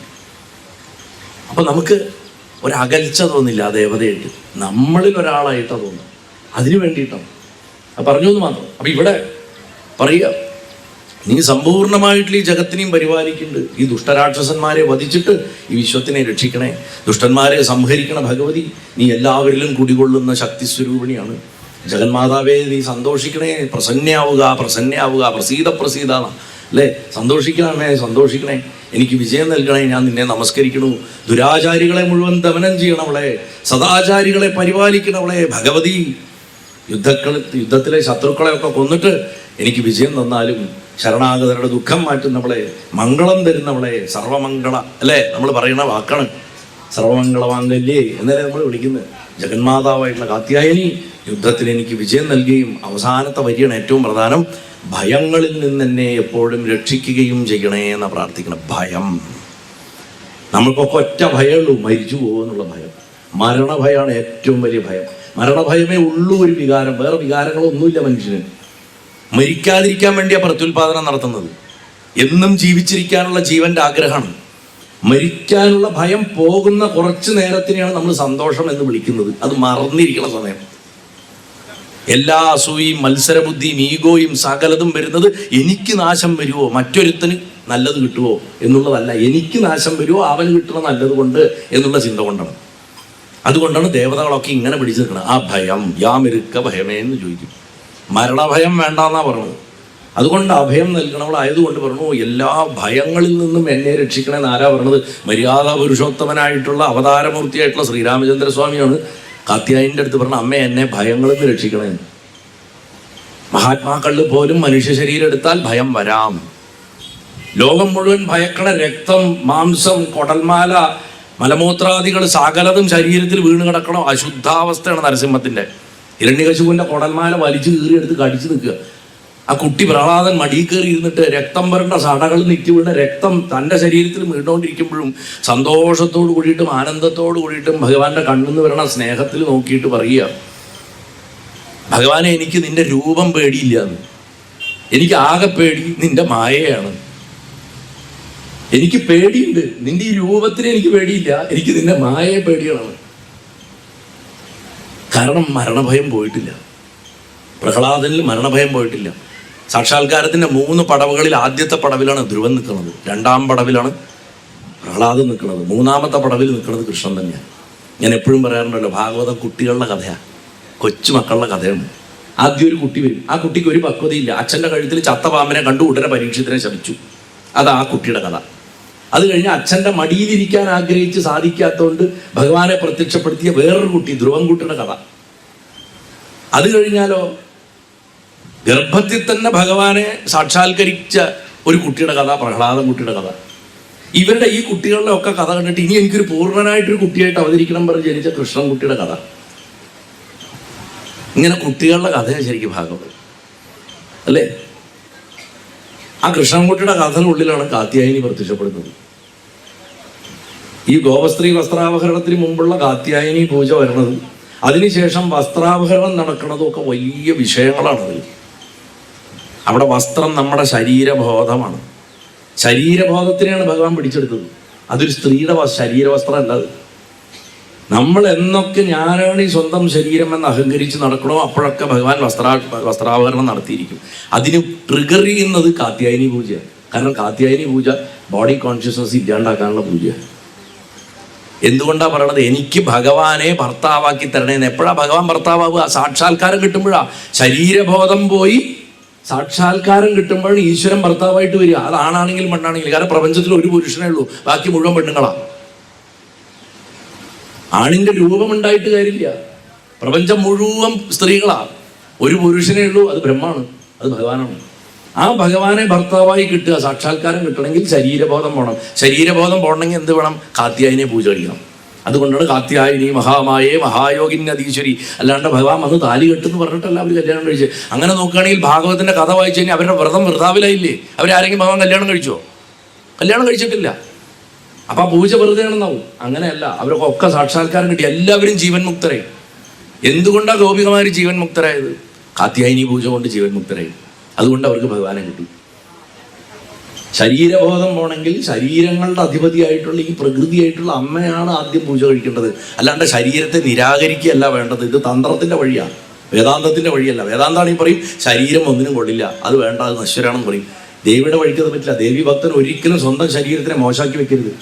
അപ്പം നമുക്ക് ഒരകൽച്ച തോന്നില്ല ആ ദേവതയായിട്ട്, നമ്മളിൽ ഒരാളായിട്ടാണ് തോന്നുന്നത്. അതിനു വേണ്ടിയിട്ടാണ് പറഞ്ഞു എന്ന് മാത്രം. അപ്പം ഇവിടെ പറയുക നീ സമ്പൂർണ്ണമായിട്ടുള്ള ഈ ജഗത്തിനെയും പരിപാലിക്കുന്നുണ്ട്. ഈ ദുഷ്ടരാക്ഷസന്മാരെ വധിച്ചിട്ട് ഈ വിശ്വത്തിനെ രക്ഷിക്കണേ. ദുഷ്ടന്മാരെ സംഹരിക്കണ ഭഗവതി, നീ എല്ലാവരിലും കുടികൊള്ളുന്ന ശക്തിസ്വരൂപിണിയാണ്. ജഗന്മാതാവേ, നീ സന്തോഷിക്കണേ, പ്രസന്നയാവുക, പ്രസീത അല്ലേ, സന്തോഷിക്കണമേ, സന്തോഷിക്കണേ, എനിക്ക് വിജയം നൽകണേ, ഞാൻ നിന്നെ നമസ്കരിക്കണു. ദുരാചാരികളെ മുഴുവൻ ദമനം ചെയ്യണവളെ, സദാചാരികളെ പരിപാലിക്കണവളെ ഭഗവതി. യുദ്ധത്തിലെ ശത്രുക്കളെയൊക്കെ കൊന്നിട്ട് എനിക്ക് വിജയം തന്നാലും ശരണാഗതരുടെ ദുഃഖം മാറ്റുന്നവളെ, മംഗളം തരുന്നവളെ, സർവമംഗള അല്ലേ നമ്മൾ പറയുന്ന വാക്കാണ് സർവമംഗള മാംഗല്യേ എന്നല്ലേ നമ്മൾ വിളിക്കുന്നത്. ജഗന്മാതാവായിട്ടുള്ള കാത്യായനി യുദ്ധത്തിൽ എനിക്ക് വിജയം നൽകുകയും അവസാനത്തെ വരിയാണ് ഏറ്റവും പ്രധാനം, ഭയങ്ങളിൽ നിന്ന് എന്നെ എപ്പോഴും രക്ഷിക്കുകയും ചെയ്യണേ എന്ന് പ്രാർത്ഥിക്കണം. ഭയം, നമ്മൾക്കൊക്കെ ഒറ്റ ഭയമുള്ളൂ, മരിച്ചു പോകുമെന്നുള്ള ഭയം. മരണഭയമാണ് ഏറ്റവും വലിയ ഭയം. മരണഭയമേ ഉള്ളൂ ഒരു വികാരം, വേറെ വികാരങ്ങളൊന്നുമില്ല മനുഷ്യന്. മരിക്കാതിരിക്കാൻ വേണ്ടിയാണ് പ്രത്യുൽപാദനം നടത്തുന്നത്. എന്നും ജീവിച്ചിരിക്കാനുള്ള ജീവന്റെ ആഗ്രഹമാണ്. മരിക്കാനുള്ള ഭയം പോകുന്ന കുറച്ച് നേരത്തിനെയാണ് നമ്മൾ സന്തോഷം എന്ന് വിളിക്കുന്നത്. അത് മറന്നിരിക്കുന്ന സമയം. എല്ലാ അസൂയയും മത്സരബുദ്ധിയും ഈഗോയും സകലതും വരുന്നത് എനിക്ക് നാശം വരുമോ, മറ്റൊരുത്തന് നല്ലത് കിട്ടുമോ എന്നുള്ളതല്ല, എനിക്ക് നാശം വരുമോ അവന് കിട്ടുന്ന നല്ലത് കൊണ്ട് എന്നുള്ള ചിന്ത കൊണ്ടാണ്. അതുകൊണ്ടാണ് ദേവതകളൊക്കെ ഇങ്ങനെ പിടിച്ചു നിൽക്കണം. ആ ഭയം, യാമിരുക്ക ഭയമേ എന്ന് ചോദിക്കും. മരണഭയം വേണ്ടെന്നാ പറഞ്ഞത്. അതുകൊണ്ട് അഭയം നൽകണവളായതുകൊണ്ട് പറഞ്ഞു, എല്ലാ ഭയങ്ങളിൽ നിന്നും എന്നെ രക്ഷിക്കണമെന്ന് ആരാ പറഞ്ഞത്? മര്യാദാ പുരുഷോത്തമനായിട്ടുള്ള അവതാരമൂർത്തിയായിട്ടുള്ള ശ്രീരാമചന്ദ്രസ്വാമിയാണ് കാത്യായനിൻ്റെ അടുത്ത് പറഞ്ഞ, അമ്മ എന്നെ ഭയങ്ങളിൽ നിന്ന് രക്ഷിക്കണേ. മഹാത്മാക്കളിൽ പോലും മനുഷ്യ ശരീരം എടുത്താൽ ഭയം വരാം. ലോകം മുഴുവൻ ഭയക്കണ രക്തം, മാംസം, കൊടൽമാല, മലമൂത്രാദികൾ സകലതും ശരീരത്തിൽ വീണ് കിടക്കണോ അശുദ്ധാവസ്ഥയാണ് നരസിംഹത്തിൻ്റെ. ഹിരണ്യകശിപുവിൻ്റെ കൊടൽമാല വലിച്ചു കീറിയെടുത്ത് കടിച്ചു നിൽക്കുക. ആ കുട്ടി പ്രഹ്ലാദൻ മടിയിൽ കയറി ഇരുന്നിട്ട് രക്തം വരേണ്ട സടകൾ നിറ്റി വീണ രക്തം തൻ്റെ ശരീരത്തിൽ വീണുകൊണ്ടിരിക്കുമ്പോഴും സന്തോഷത്തോട് കൂടിയിട്ടും ആനന്ദത്തോട് കൂടിയിട്ടും ഭഗവാന്റെ കണ്ണിന്ന് വരണ സ്നേഹത്തിൽ നോക്കിയിട്ട് പറയുക, ഭഗവാനെ എനിക്ക് നിന്റെ രൂപം പേടിയില്ല, എനിക്ക് ആകെ പേടി നിന്റെ മായയാണ്. എനിക്ക് പേടിയുണ്ട്, നിന്റെ ഈ രൂപത്തിന് എനിക്ക് പേടിയില്ല, എനിക്ക് നിന്റെ മായയെ പേടിയാണ്. കാരണം മരണഭയം പോയിട്ടില്ല. പ്രഹ്ലാദനിൽ മരണഭയം പോയിട്ടില്ല. സാക്ഷാത്കാരത്തിൻ്റെ 3 പടവുകളിൽ ആദ്യത്തെ പടവിലാണ് ധ്രുവൻ നിൽക്കുന്നത്, 2ാം പടവിലാണ് പ്രഹ്ലാദൻ നിൽക്കുന്നത്, 3ാമത്തെ പടവിൽ നിൽക്കുന്നത് കൃഷ്ണൻ തന്നെയാണ്. ഞാൻ എപ്പോഴും പറയാറുണ്ടല്ലോ, ഭാഗവതം കുട്ടികളുടെ കഥയാണ്, കൊച്ചു മക്കളുടെ കഥയാണ്. ആദ്യം ഒരു കുട്ടി വരും, ആ കുട്ടിക്ക് ഒരു പക്വതയില്ല, അച്ഛൻ്റെ കഴുത്തിൽ ചത്ത പാമ്പിനെ കണ്ടു ഉടനെ പരീക്ഷത്തിനെ ശപിച്ചു. അത് ആ കുട്ടിയുടെ കഥ. അത് കഴിഞ്ഞ് അച്ഛൻ്റെ മടിയിലിരിക്കാൻ ആഗ്രഹിച്ച് സാധിക്കാത്തതുകൊണ്ട് ഭഗവാനെ പ്രത്യക്ഷപ്പെടുത്തിയ വേറൊരു കുട്ടി, ധ്രുവൻകുട്ടിയുടെ കഥ. അത് കഴിഞ്ഞാലോ ഗർഭത്തിൽ തന്നെ ഭഗവാനെ സാക്ഷാത്കരിച്ച ഒരു കുട്ടിയുടെ കഥ, പ്രഹ്ലാദൻ കുട്ടിയുടെ കഥ. ഇവരുടെ ഈ കുട്ടികളുടെ ഒക്കെ കഥ കണ്ടിട്ട് ഇനി എനിക്കൊരു പൂർണ്ണനായിട്ടൊരു കുട്ടിയായിട്ട് അവതരിക്കണം പറഞ്ഞ് ജനിച്ച കൃഷ്ണൻകുട്ടിയുടെ കഥ. ഇങ്ങനെ കുട്ടികളുടെ കഥയാണ് ശരിക്കും ഭാഗവതം അല്ലേ? ആ കൃഷ്ണൻകുട്ടിയുടെ കഥനുള്ളിലാണ് കാത്യായനി പ്രത്യക്ഷപ്പെടുന്നത്. ഈ ഗോപസ്ത്രീ വസ്ത്രാപഹരണത്തിന് മുമ്പുള്ള കാത്യായനി പൂജ വരുന്നത്, അതിനുശേഷം വസ്ത്രാപഹരണം നടക്കുന്നതും ഒക്കെ വലിയ വിഷയങ്ങളാണത്. അവിടെ വസ്ത്രം നമ്മുടെ ശരീരബോധമാണ്. ശരീരബോധത്തിനെയാണ് ഭഗവാൻ പിടിച്ചെടുത്തത്. അതൊരു സ്ത്രീയുടെ ശരീരവസ്ത്രം അല്ല. അത് നമ്മൾ എന്നൊക്കെ ഞാനാണ് ഈ സ്വന്തം ശരീരം എന്ന് അഹങ്കരിച്ച് നടക്കണോ അപ്പോഴൊക്കെ ഭഗവാൻ വസ്ത്രാപഹരണം നടത്തിയിരിക്കും. അതിന് ട്രിഗർ ചെയ്യുന്നത് കാത്യായനി പൂജയാണ്. കാരണം കാത്യായനി പൂജ ബോഡി കോൺഷ്യസ്നസ് ഇല്ലാണ്ടാക്കാനുള്ള പൂജയാണ്. എന്തുകൊണ്ടാണ് പറയണത്? എനിക്ക് ഭഗവാനെ ഭർത്താവാക്കി തരണേന്ന്. എപ്പോഴാണ് ഭഗവാൻ ഭർത്താവുക? സാക്ഷാത്കാരം കിട്ടുമ്പോഴാണ്. ശരീരബോധം പോയി സാക്ഷാത്കാരം കിട്ടുമ്പോഴാണ് ഈശ്വരൻ ഭർത്താവായിട്ട് വരിക. അത് ആണാണെങ്കിലും പെണ്ണാണെങ്കിലും. കാരണം പ്രപഞ്ചത്തിൽ ഒരു പുരുഷനേ ഉള്ളൂ, ബാക്കി മുഴുവൻ പെണ്ണുങ്ങളാണ്. ആണിന്റെ രൂപമുണ്ടായിട്ട് കാര്യമില്ല. പ്രപഞ്ചം മുഴുവൻ സ്ത്രീകളാണ്. ഒരു പുരുഷനേ ഉള്ളൂ, അത് ബ്രഹ്മാണ്, അത് ഭഗവാനാണ്. ആ ഭഗവാനെ ഭർത്താവായി കിട്ടുക, സാക്ഷാത്കാരം കിട്ടണമെങ്കിൽ ശരീരബോധം പോകണം. ശരീരബോധം പോകണമെങ്കിൽ എന്ത് വേണം? കാത്യായനെ പൂജ കഴിക്കണം. അതുകൊണ്ടാണ് കാത്യായനി മഹാമായേ മഹായോഗിന്യധീശ്വരി. അല്ലാണ്ട് ഭഗവാൻ വന്ന് താലി കെട്ടെന്ന് പറഞ്ഞിട്ടല്ല അവർ കല്യാണം കഴിച്ച്. അങ്ങനെ നോക്കുകയാണെങ്കിൽ ഭാഗവതത്തിന്റെ കഥ വായിച്ചു കഴിഞ്ഞാൽ അവരുടെ വ്രതം വൃഥാവിലായില്ലേ? അവരാരെങ്കിലും ഭഗവാൻ കല്യാണം കഴിച്ചോ? കല്യാണം കഴിച്ചിട്ടില്ല. അപ്പൊ ആ പൂജ വെറുതെ ആണെന്നാവും. അങ്ങനെയല്ല, അവരൊക്കെ ഒക്കെ സാക്ഷാത്കാരം കിട്ടി. എല്ലാവരും ജീവൻ മുക്തരായി. എന്തുകൊണ്ടാണ് ഗോപികമാര് ജീവൻ മുക്തരായത്? കാത്യായനി പൂജ കൊണ്ട് ജീവൻ മുക്തരായി. അതുകൊണ്ട് അവർക്ക് ഭഗവാനെ കിട്ടി. ശരീരബോധം പോകണമെങ്കിൽ ശരീരങ്ങളുടെ അധിപതിയായിട്ടുള്ള ഈ പ്രകൃതിയായിട്ടുള്ള അമ്മയാണ് ആദ്യം പൂജ കഴിക്കേണ്ടത്. അല്ലാണ്ട് ശരീരത്തെ നിരാകരിക്കുകയല്ല വേണ്ടത്. ഇത് തന്ത്രത്തിന്റെ വഴിയാണ്, വേദാന്തത്തിന്റെ വഴിയല്ല. വേദാന്താണ് ഈ പറയും ശരീരം ഒന്നിനും കൊള്ളില്ല, അത് വേണ്ട, അത് നശ്വരാണെന്ന് പറയും. ദേവിയുടെ വഴിക്ക് അത് പറ്റില്ല. ദേവി ഭക്തൻ ഒരിക്കലും സ്വന്തം ശരീരത്തിനെ മോശമാക്കി വെക്കരുത്,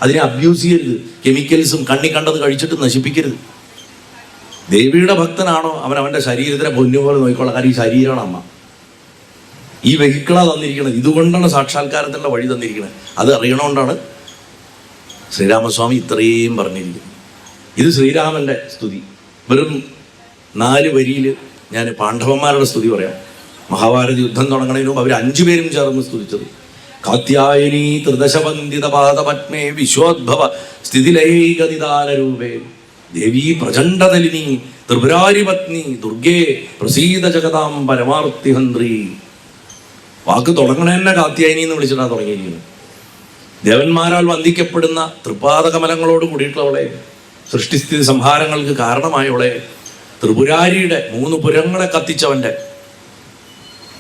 അതിനെ അബ്യൂസ് ചെയ്യരുത്, കെമിക്കൽസും കണ്ണി കണ്ടത് കഴിച്ചിട്ട് നശിപ്പിക്കരുത്. ദേവിയുടെ ഭക്തനാണോ അവൻ അവൻ്റെ ശരീരത്തിനെ പൊന്നുപോലെ നോക്കിക്കോളാം. കാരണം ഈ ശരീരമാണ് അമ്മ, ഈ വെഹിക്കിളാണ് തന്നിരിക്കുന്നത്. ഇതുകൊണ്ടാണ് സാക്ഷാത്കാരത്തിൻ്റെ വഴി തന്നിരിക്കുന്നത്. അത് അറിയണോണ്ടാണ് ശ്രീരാമസ്വാമി ഇത്രയും പറഞ്ഞിരിക്കുന്നത്. ഇത് ശ്രീരാമൻ്റെ സ്തുതി. വെറും 4 വരിയിൽ ഞാൻ പാണ്ഡവന്മാരുടെ സ്തുതി പറയാം. മഹാഭാരത യുദ്ധം തുടങ്ങുന്നതിന് മുമ്പ് അവർ 5 പേരും ചേർന്ന് സ്തുതിച്ചത്. കാത്യായനീ ത്രിദശവന്ദിത പാദപത്മേ വിശ്വോദ്ഭവ സ്ഥിതിലൈകനിദാനരൂപേ ദേവീ പ്രചണ്ഡതലിനി ത്രിപുരാരി പത്നി ദുർഗേ പ്രസീത ജഗതാം പരമാർത്തിഹന്ത്രി. വാക്ക് തുടങ്ങണ തന്നെ കാത്യായനി എന്ന് വിളിച്ചിട്ടാണ് തുടങ്ങിയിരിക്കുന്നത്. ദേവന്മാരാൽ വന്ദിക്കപ്പെടുന്ന തൃപാദകമലങ്ങളോട് കൂടിയിട്ടുള്ളവളെ, സൃഷ്ടിസ്ഥിതി സംഹാരങ്ങൾക്ക് കാരണമായവളെ, ത്രിപുരാരിയുടെ 3 പുരങ്ങളെ കത്തിച്ചവൻ്റെ,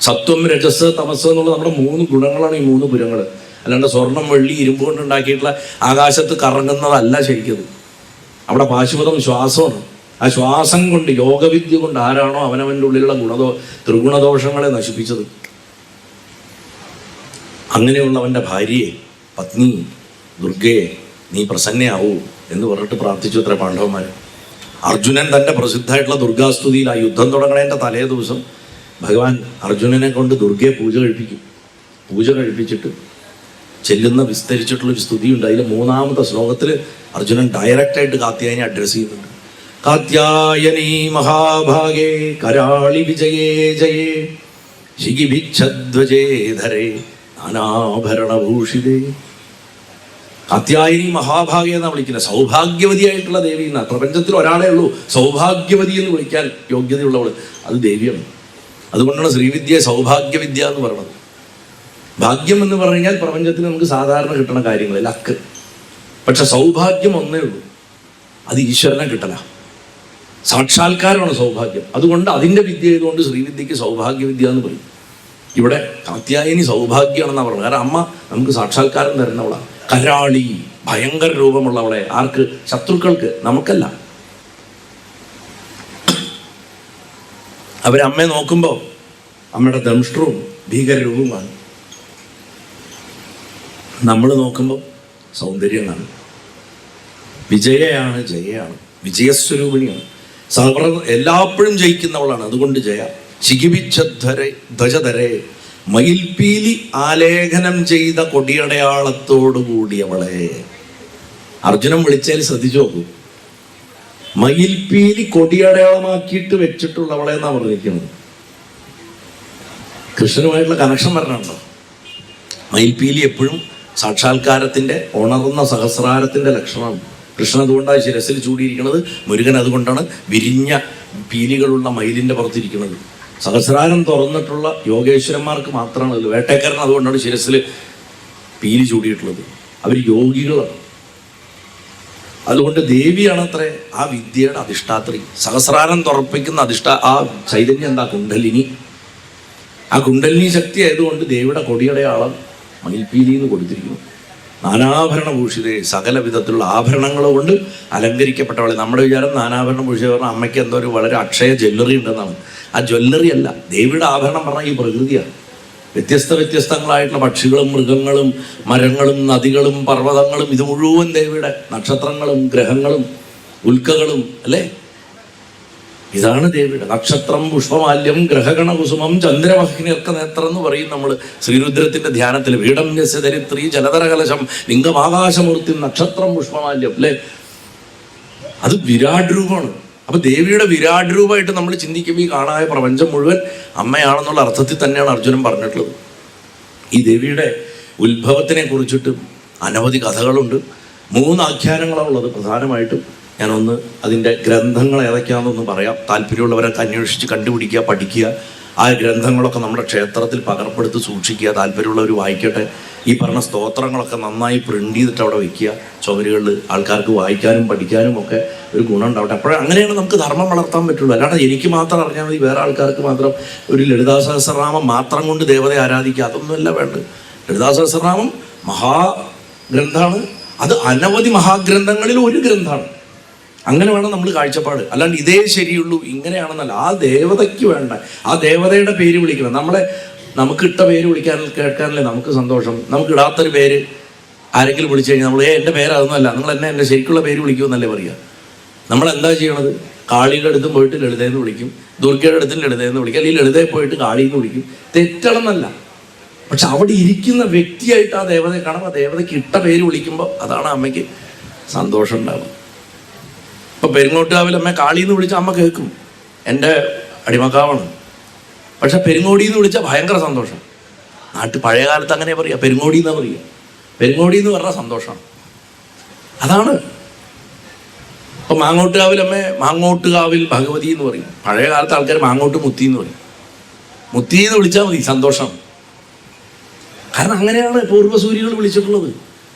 സത്വം രജസ് തമസ് എന്നുള്ള നമ്മുടെ 3 ഗുണങ്ങളാണ് ഈ 3 പുരങ്ങൾ. അല്ലാണ്ട് സ്വർണം വെള്ളി ഇരുമ്പ് കൊണ്ട് ഉണ്ടാക്കിയിട്ടുള്ള ആകാശത്ത് കറങ്ങുന്നതല്ല ശരിക്കത്. അവിടെ പാശുപതം ശ്വാസമാണ്. ആ ശ്വാസം കൊണ്ട്, യോഗവിദ്യ കൊണ്ട് ആരാണോ അവനവൻ്റെ ഉള്ളിലുള്ള ത്രിഗുണദോഷങ്ങളെ നശിപ്പിച്ചത്, അങ്ങനെയുള്ളവൻ്റെ ഭാര്യയെ, പത്നി ദുർഗയെ നീ പ്രസന്നയാവൂ എന്ന് പറഞ്ഞിട്ട് പ്രാർത്ഥിച്ചു അത്ര പാണ്ഡവന്മാർ. അർജുനൻ തൻ്റെ പ്രസിദ്ധമായിട്ടുള്ള ദുർഗാസ്തുതിയിൽ ആ യുദ്ധം തുടങ്ങണേൻ്റെ തലേ ദിവസം ഭഗവാൻ അർജുനനെ കൊണ്ട് ദുർഗയെ പൂജ കഴിപ്പിക്കും. പൂജ കഴിപ്പിച്ചിട്ട് ചെല്ലുന്ന വിസ്തരിച്ചിട്ടുള്ളൊരു സ്തുതിയുണ്ട്. അതിൽ 3ാമത്തെ ശ്ലോകത്തിൽ അർജുനൻ ഡയറക്റ്റായിട്ട് കാത്യായനെ അഡ്രസ്സ് ചെയ്യുന്നുണ്ട്. കാത്യായനീ മഹാഭാഗേ കരാളി വിജയേ ജയേ ശിഖിഭിച്ഛധ്വജേ ധരേ നാനാഭരണഭൂഷിതേ. കാത്യായനി മഹാഭാഗ്യ എന്നാണ് വിളിക്കുന്നത്. സൗഭാഗ്യവതിയായിട്ടുള്ള ദേവി എന്നാണ്. പ്രപഞ്ചത്തിൽ ഒരാളേ ഉള്ളൂ സൗഭാഗ്യവതി എന്ന് വിളിക്കാൻ യോഗ്യതയുള്ളവൾ, അത് ദേവിയാണ്. അതുകൊണ്ടാണ് ശ്രീവിദ്യ സൗഭാഗ്യവിദ്യ എന്ന് പറയുന്നത്. ഭാഗ്യം എന്ന് പറഞ്ഞു കഴിഞ്ഞാൽ പ്രപഞ്ചത്തിൽ നമുക്ക് സാധാരണ കിട്ടുന്ന കാര്യങ്ങൾ ലക്ക്. പക്ഷെ സൗഭാഗ്യം ഒന്നേ ഉള്ളൂ, അത് ഈശ്വരനെ കിട്ടല, സാക്ഷാത്കാരമാണ് സൗഭാഗ്യം. അതുകൊണ്ട് അതിൻ്റെ വിദ്യ ചെയ്തുകൊണ്ട് ശ്രീവിദ്യക്ക് സൗഭാഗ്യവിദ്യ എന്ന് പറയും. ഇവിടെ കാത്യായനി സൗഭാഗ്യമാണെന്നാണ് പറയുന്നത്. കാരണം അമ്മ നമുക്ക് സാക്ഷാത്കാരം തരുന്നവളാണ്. കരാളി, ഭയങ്കര രൂപമുള്ളവളെ. ആർക്ക്? ശത്രുക്കൾക്ക്, നമുക്കല്ല. അവരമ്മയെ നോക്കുമ്പോൾ അമ്മയുടെ ദംഷ്ട്രവും ഭീകര രൂപമാണ്. നമ്മൾ നോക്കുമ്പോൾ സൗന്ദര്യം കാണും. വിജയയാണ്, ജയയാണ്, വിജയസ്വരൂപിണിയാണ്. എല്ലാപ്പോഴും ജയിക്കുന്നവളാണ്. അതുകൊണ്ട് ജയ. ശിഖിഭിച്ഛധ്വരെ ധ്വജധരെ മയിൽപീലി ആലേഖനം ചെയ്ത കൊടിയടയാളത്തോടു കൂടിയവളെ. അർജുനൻ വിളിച്ചാൽ ശ്രദ്ധിച്ചു നോക്കൂ. മയിൽപീലി കൊടിയടയാളമാക്കിയിട്ട് വെച്ചിട്ടുള്ളവളെ എന്നാ പറഞ്ഞിരിക്കുന്നത്. കൃഷ്ണനുമായിട്ടുള്ള കണക്ഷൻ പറഞ്ഞുണ്ടോ? മയിൽപീലി എപ്പോഴും സാക്ഷാത്കാരത്തിൻ്റെ ഉണർന്ന സഹസ്രാരത്തിൻ്റെ ലക്ഷണമാണ്. കൃഷ്ണൻ അതുകൊണ്ടാണ് ശിരസിൽ ചൂടിയിരിക്കുന്നത്. മുരുകൻ അതുകൊണ്ടാണ് വിരിഞ്ഞ പീലികളുള്ള മയിലിൻ്റെ പുറത്തിരിക്കുന്നത്. സഹസ്രാരം തുറന്നിട്ടുള്ള യോഗേശ്വരന്മാർക്ക് മാത്രമാണ്. വേട്ടക്കാരൻ അതുകൊണ്ടാണ് ശിരസിൽ പീലി ചൂടിയിട്ടുള്ളത്. അവർ യോഗികളാണ്. അതുകൊണ്ട് ദേവിയാണ് അത്രേ ആ വിദ്യയുടെ അധിഷ്ഠാത്രി. സഹസ്രാരം തുറപ്പിക്കുന്ന ആ ചൈതന്യം എന്താ? കുണ്ടലിനി. ആ കുണ്ടലിനി ശക്തി ആയതുകൊണ്ട് ദേവിയുടെ കൊടിയടയാളം മയിൽപീലി എന്ന് കൊടുത്തിരിക്കുന്നു. നാനാഭരണഭൂഷിതേ, സകല വിധത്തിലുള്ള ആഭരണങ്ങൾ കൊണ്ട് അലങ്കരിക്കപ്പെട്ടവളെ. നമ്മുടെ വിചാരം നാനാഭരണ ഭൂഷിത പറഞ്ഞാൽ അമ്മയ്ക്ക് എന്തോ ഒരു വളരെ അക്ഷയ ജ്വല്ലറി ഉണ്ടെന്നാണ്. ആ ജ്വല്ലറി അല്ല, ദേവിയുടെ ആഭരണം പറഞ്ഞാൽ ഈ പ്രകൃതിയാണ്. വ്യത്യസ്തങ്ങളായിട്ടുള്ള പക്ഷികളും മൃഗങ്ങളും മരങ്ങളും നദികളും പർവ്വതങ്ങളും, ഇത് മുഴുവൻ ദേവിയുടെ. നക്ഷത്രങ്ങളും ഗ്രഹങ്ങളും ഉൽക്കകളും അല്ലേ, ഇതാണ് ദേവിയുടെ. നക്ഷത്രം പുഷ്പമാല്യം ഗ്രഹഗണ കുസുമം ചന്ദ്രമഹിനിർക്ക നേത്രം എന്ന് പറയും നമ്മൾ ശ്രീരുദ്രത്തിന്റെ ധ്യാനത്തിൽ. വീടം ധരിത്രി ജലധര കലശം ലിംഗമാകാശമൂർത്തി നക്ഷത്രം പുഷ്പമാല്യം അല്ലേ. അത് വിരാട് രൂപമാണ്. അപ്പൊ ദേവിയുടെ വിരാട് രൂപമായിട്ട് നമ്മൾ ചിന്തിക്കുമ്പോൾ ഈ കാണായ പ്രപഞ്ചം മുഴുവൻ അമ്മയാണെന്നുള്ള അർത്ഥത്തിൽ തന്നെയാണ് അർജുനൻ പറഞ്ഞിട്ടുള്ളത്. ഈ ദേവിയുടെ ഉത്ഭവത്തിനെ കുറിച്ചിട്ട് അനവധി കഥകളുണ്ട്. 3 ആഖ്യാനങ്ങളാണ് ഉള്ളത് പ്രധാനമായിട്ടും. ഞാനൊന്ന് അതിൻ്റെ ഗ്രന്ഥങ്ങൾ ഏതൊക്കെയാണെന്നൊന്ന് പറയാം. താല്പര്യമുള്ളവരൊക്കെ അന്വേഷിച്ച് കണ്ടുപിടിക്കുക, പഠിക്കുക. ആ ഗ്രന്ഥങ്ങളൊക്കെ നമ്മുടെ ക്ഷേത്രത്തിൽ പകർപ്പെടുത്ത് സൂക്ഷിക്കുക. താല്പര്യമുള്ളവർ വായിക്കട്ടെ. ഈ പറഞ്ഞ സ്തോത്രങ്ങളൊക്കെ നന്നായി പ്രിന്റ് ചെയ്തിട്ട് അവിടെ വയ്ക്കുക. ചുവരുകളിൽ ആൾക്കാർക്ക് വായിക്കാനും പഠിക്കാനും ഒക്കെ ഒരു ഗുണം ഉണ്ടാവട്ടെ. അപ്പോഴേ അങ്ങനെയാണ് നമുക്ക് ധർമ്മം വളർത്താൻ പറ്റുള്ളൂ. അല്ലാണ്ട് എനിക്ക് മാത്രം അറിഞ്ഞാൽ മതി, വേറെ ആൾക്കാർക്ക് മാത്രം ഒരു ലളിതാ സഹസ്രനാമം മാത്രം കൊണ്ട് ദേവതയെ ആരാധിക്കുക, അതൊന്നുമല്ല വേണ്ടത്. ലളിതാ സഹസ്രനാമം മഹാഗ്രന്ഥമാണ്. അത് അനവധി മഹാഗ്രന്ഥങ്ങളിൽ ഒരു ഗ്രന്ഥമാണ്. അങ്ങനെ വേണം നമ്മൾ കാഴ്ചപ്പാട്. അല്ലാണ്ട് ഇതേ ശരിയുള്ളൂ ഇങ്ങനെയാണെന്നല്ല. ആ ദേവതയ്ക്ക് വേണ്ട, ആ ദേവതയുടെ പേര് വിളിക്കണം. നമ്മളെ നമുക്ക് ഇട്ട പേര് കേൾക്കാനല്ലേ നമുക്ക് സന്തോഷം. നമുക്ക് ഇടാത്തൊരു പേര് ആരെങ്കിലും വിളിച്ചു കഴിഞ്ഞാൽ നമ്മൾ എൻ്റെ പേര് അതൊന്നുമല്ല, നിങ്ങൾ എന്നെ എൻ്റെ ശരിക്കുള്ള പേര് വിളിക്കുമെന്നല്ലേ പറയുക. നമ്മളെന്താ ചെയ്യണത്? കാളിയുടെ അടുത്തും പോയിട്ട് ലളിതയെന്ന് വിളിക്കും, ദുർഗയുടെ അടുത്തും ലളിതയെന്ന് വിളിക്കും, അല്ലെങ്കിൽ ലളിതയെ പോയിട്ട് കാളിയെന്ന് വിളിക്കും. തെറ്റണമെന്നല്ല, പക്ഷെ അവിടെ ഇരിക്കുന്ന വ്യക്തിയായിട്ട് ആ ദേവതയെ കാണുമ്പോൾ ആ ദേവതയ്ക്ക് ഇട്ട പേര് വിളിക്കുമ്പോൾ അതാണ് അമ്മയ്ക്ക് സന്തോഷം ഉണ്ടാകും. ഇപ്പം പെരുങ്ങോട്ടുകാവിൽ അമ്മ കാളിയെന്ന് വിളിച്ചാൽ അമ്മ കേൾക്കും, എൻ്റെ അടിമക്കാവാണ്. പക്ഷെ പെരുങ്ങോടിയെന്ന് വിളിച്ചാൽ ഭയങ്കര സന്തോഷം. പഴയ കാലത്ത് അങ്ങനെ പറയുക, പെരുങ്ങോടി എന്നാ പറയുക. പെരുങ്ങോടി എന്ന് പറഞ്ഞാൽ സന്തോഷമാണ്. അതാണ്. ഇപ്പം മാങ്ങോട്ടുകാവിൽ അമ്മ മാങ്ങോട്ടുകാവിൽ ഭഗവതി എന്ന് പറയും. പഴയ കാലത്ത് ആൾക്കാർ മാങ്ങോട്ട് മുത്തി എന്ന് പറയും. മുത്തി എന്ന് വിളിച്ചാൽ മതി, സന്തോഷം. കാരണം അങ്ങനെയാണ് പൂർവ്വസൂരികൾ വിളിച്ചിട്ടുള്ളത്.